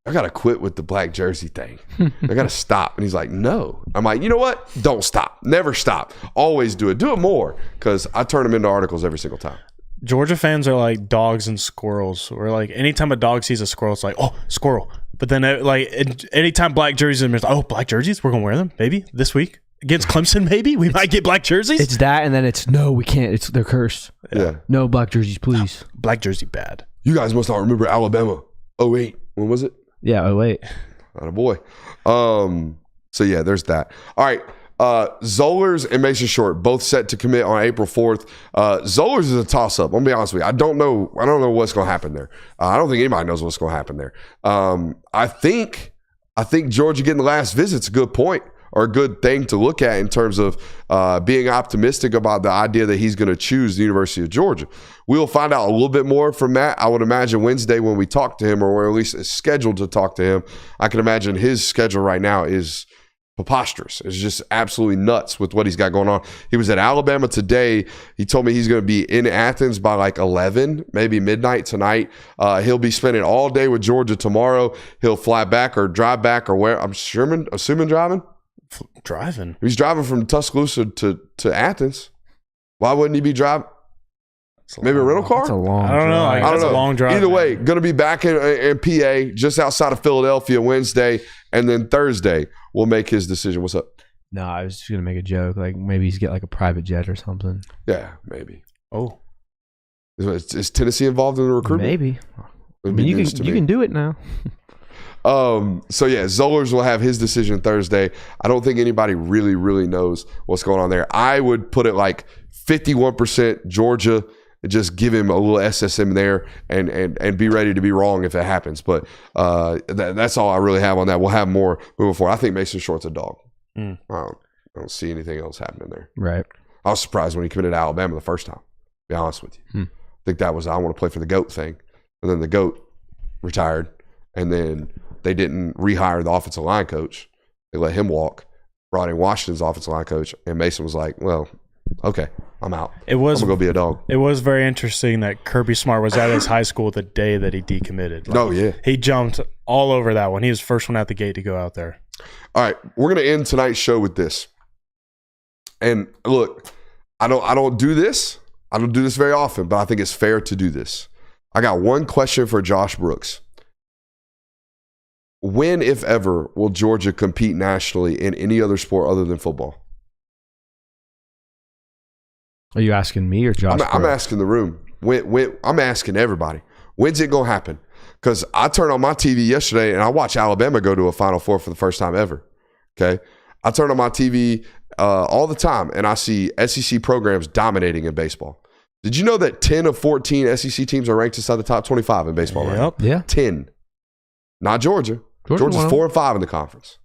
I got to quit with the black jersey thing. I got to stop. And he's like, no. I'm like, you know what? Don't stop. Never stop. Always do it. Do it more, because I turn them into articles every single time. Georgia fans are like dogs and squirrels. Or like anytime a dog sees a squirrel, it's like, oh, squirrel. But then anytime black jerseys, it's like, oh, black jerseys, we're going to wear them, maybe, this week. Against Clemson, maybe? We might get black jerseys? It's that, and then it's, no, we can't. They're cursed. Yeah. No black jerseys, please. Black jersey bad. You guys must not remember Alabama. 08. When was it? Yeah, oh, wait. Attaboy. So, yeah, there's that. All right. Zollers and Mason Short both set to commit on April 4th. Zollers is a toss-up. I'm going to be honest with you. I don't know what's going to happen there. I don't think anybody knows what's going to happen there. I think Georgia getting the last visit's a good point, or a good thing to look at in terms of being optimistic about the idea that he's going to choose the University of Georgia. We'll find out a little bit more from Matt, I would imagine, Wednesday when we talk to him, or at least is scheduled to talk to him. I can imagine his schedule right now is preposterous. It's just absolutely nuts with what he's got going on. He was at Alabama today. He told me he's going to be in Athens by like 11, maybe midnight tonight. He'll be spending all day with Georgia tomorrow. He'll fly back or drive back, or where? I'm assuming driving. Driving. He's driving from Tuscaloosa to Athens. Why wouldn't he be driving? Maybe a rental car? That's a long I don't know. drive. That's a long drive. Either way, going to be back in PA, just outside of Philadelphia Wednesday, and then Thursday we'll make his decision. What's up? No, I was just going to make a joke. Like, maybe he's get like a private jet or something. Yeah, maybe. Oh. Is Tennessee involved in the recruitment? Maybe. I mean, you can do it now. So yeah, Zollers will have his decision Thursday. I don't think anybody really, really knows what's going on there. I would put it like 51% Georgia, and just give him a little SSM there and be ready to be wrong if it happens. But that's all I really have on that. We'll have more moving forward. I think Mason Short's a dog. I don't see anything else happening there. Right. I was surprised when he committed to Alabama the first time, to be honest with you. I think that was, I want to play for the GOAT thing. And then the GOAT retired, and then they didn't rehire the offensive line coach. They let him walk, brought in Washington's offensive line coach, and Mason was like, well, okay, I'm out. I'm going to go be a dog. It was very interesting that Kirby Smart was at his high school the day that he decommitted. Yeah. He jumped all over that one. He was the first one out the gate to go out there. All right, we're going to end tonight's show with this. And look, I don't do this. I don't do this very often, but I think it's fair to do this. I got one question for Josh Brooks. When, if ever, will Georgia compete nationally in any other sport other than football? Are you asking me or Josh? I'm asking the room. When I'm asking everybody. When's it going to happen? Because I turned on my TV yesterday and I watched Alabama go to a Final Four for the first time ever. Okay? I turn on my TV all the time and I see SEC programs dominating in baseball. Did you know that 10 of 14 SEC teams are ranked inside the top 25 in baseball right now? Yeah. 10. Not Georgia. Georgia's 4 and 5 in the conference.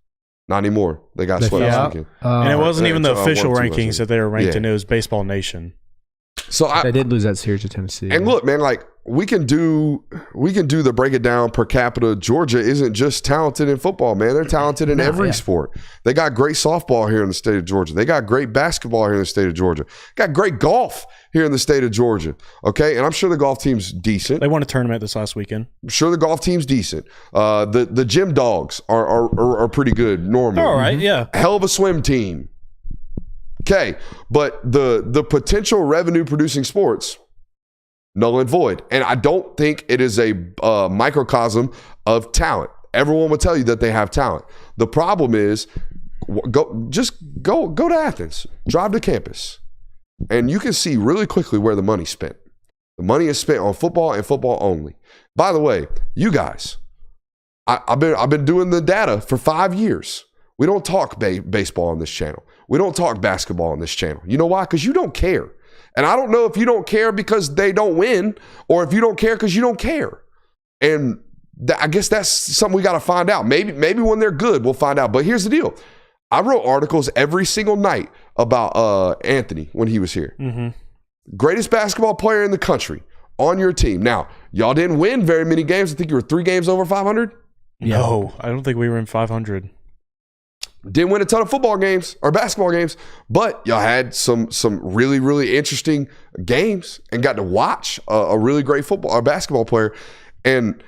Not anymore. They got swept last weekend. And it wasn't even the official 1 or 2 rankings that they were ranked in. Yeah. It was Baseball Nation. So they did lose that series to Tennessee. And look, man, like we can do the break it down per capita. Georgia isn't just talented in football, man. They're talented in every sport. They got great softball here in the state of Georgia. They got great basketball here in the state of Georgia. Got great golf here in the state of Georgia. Okay, and I'm sure the golf team's decent. They won a tournament this last weekend. I'm sure the golf team's decent. The gym dogs are pretty good normally. All right, yeah. Hell of a swim team. Okay, but the potential revenue producing sports, null and void. And I don't think it is a microcosm of talent. Everyone will tell you that they have talent. The problem is, go to Athens, drive to campus, and you can see really quickly where the money's spent. The money is spent on football and football only. By the way, you guys, I've been doing the data for 5 years. We don't talk baseball on this channel. We don't talk basketball on this channel. You know why? Because you don't care. And I don't know if you don't care because they don't win or if you don't care because you don't care. And I guess that's something we got to find out. Maybe when they're good, we'll find out. But here's the deal. I wrote articles every single night about Anthony when he was here. Mm-hmm. Greatest basketball player in the country on your team. Now, y'all didn't win very many games. I think you were 3 games over 500. No, I don't think we were in 500. Didn't win a ton of football games or basketball games, but y'all had some really, really interesting games and got to watch a really great football or basketball player. And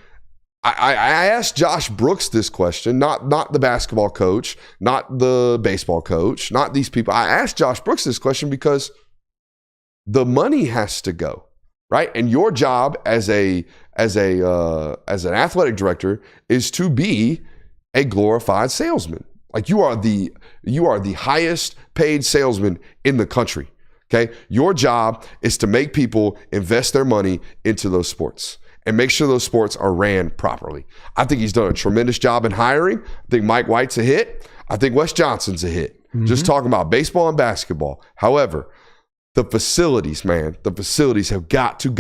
I asked Josh Brooks this question, not the basketball coach, not the baseball coach, not these people. I asked Josh Brooks this question because the money has to go, right? And your job as an athletic director is to be a glorified salesman. Like you are the highest paid salesman in the country. Okay, your job is to make people invest their money into those sports and make sure those sports are ran properly. I think he's done a tremendous job in hiring. I think Mike White's a hit. I think Wes Johnson's a hit. Just talking about baseball and basketball. However, the facilities, man, the facilities have got to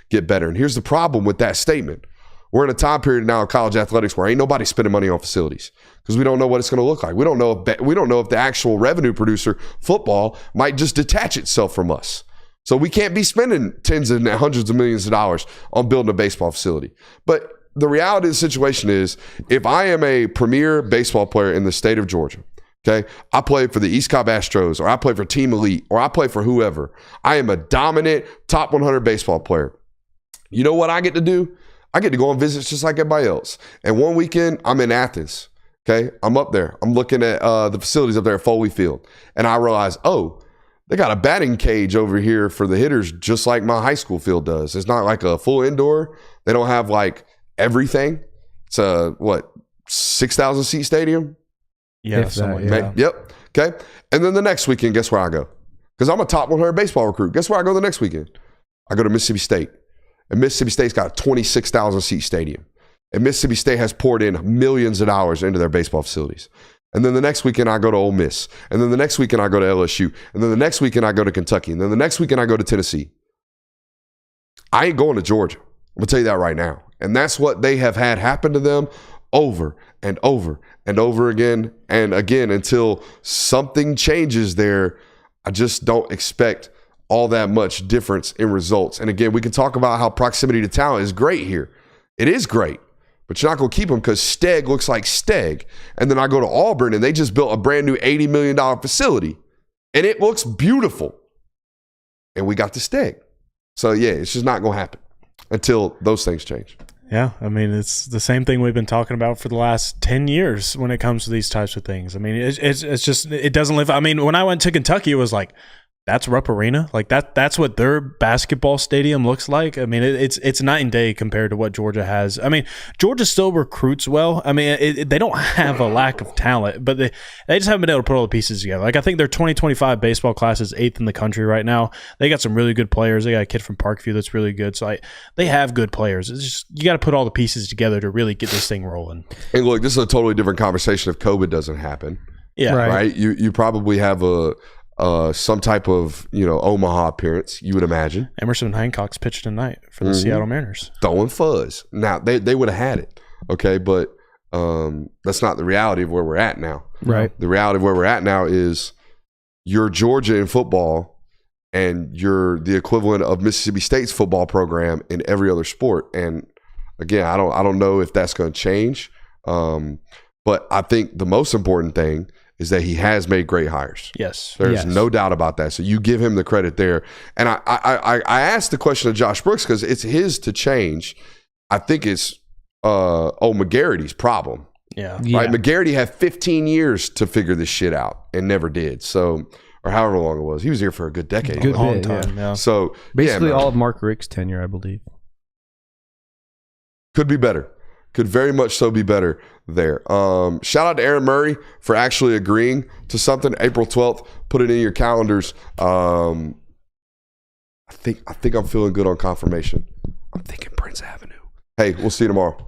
get better. And here's the problem with that statement. We're in a time period now in college athletics where ain't nobody spending money on facilities because we don't know what it's going to look like. We don't know if the actual revenue producer, football, might just detach itself from us. So we can't be spending tens and hundreds of millions of dollars on building a baseball facility. But the reality of the situation is, if I am a premier baseball player in the state of Georgia, okay, I play for the East Cobb Astros, or I play for Team Elite, or I play for whoever, I am a dominant top 100 baseball player. You know what I get to do? I get to go on visits just like everybody else. And one weekend, I'm in Athens, okay? I'm up there. I'm looking at the facilities up there at Foley Field. And I realize, oh, they got a batting cage over here for the hitters just like my high school field does. It's not like a full indoor. They don't have like everything. It's a, 6,000 seat stadium? Yeah, Yep. Okay. And then the next weekend, guess where I go? Because I'm a top 100 baseball recruit. Guess where I go the next weekend? I go to Mississippi State. And Mississippi State's got a 26,000 seat stadium. And Mississippi State has poured in millions of dollars into their baseball facilities. And then the next weekend I go to Ole Miss. And then the next weekend I go to LSU. And then the next weekend I go to Kentucky. And then the next weekend I go to Tennessee. I ain't going to Georgia. I'm going to tell you that right now. And that's what they have had happen to them over and over and over again and again until something changes there. I just don't expect all that much difference in results. And again, we can talk about how proximity to talent is great here. It is great, but you're not going to keep them because Steg looks like Steg. And then I go to Auburn and they just built a brand new $80 million facility and it looks beautiful. And we got the Steg. So yeah, it's just not going to happen until those things change. Yeah, I mean, it's the same thing we've been talking about for the last 10 years when it comes to these types of things. I mean, it's just, it doesn't live. I mean, when I went to Kentucky, it was like, that's Rupp Arena. Like that's what their basketball stadium looks like. I mean, it's night and day compared to what Georgia has. I mean, Georgia still recruits well. I mean, they don't have a lack of talent, but they just haven't been able to put all the pieces together. Like I think their 2025 baseball class is 8th in the country right now. They got some really good players. They got a kid from Parkview that's really good. So they have good players. It's just you got to put all the pieces together to really get this thing rolling. Hey, look, this is a totally different conversation if COVID doesn't happen. Yeah, right. You probably have some type of Omaha appearance, you would imagine. Emerson Hancock's pitched tonight for the Seattle Mariners, throwing fuzz. Now they would have had it, okay, but that's not the reality of where we're at now. Right. The reality of where we're at now is you're Georgia in football, and you're the equivalent of Mississippi State's football program in every other sport. And again, I don't know if that's going to change, but I think the most important thing is that he has made great hires. Yes. There's no doubt about that. So you give him the credit there. And I asked the question of Josh Brooks because it's his to change. I think it's McGarrity's problem. Yeah. Right? McGarrity had 15 years to figure this shit out and never did. So, or however long it was. He was here for a good decade. Good long bit, time. Yeah. So basically all of Mark Richt's tenure, I believe. Could be better. Could very much so be better there. Shout out to Aaron Murray for actually agreeing to something. April 12th, put it in your calendars. I think I'm feeling good on confirmation. I'm thinking Prince Avenue. Hey, we'll see you tomorrow.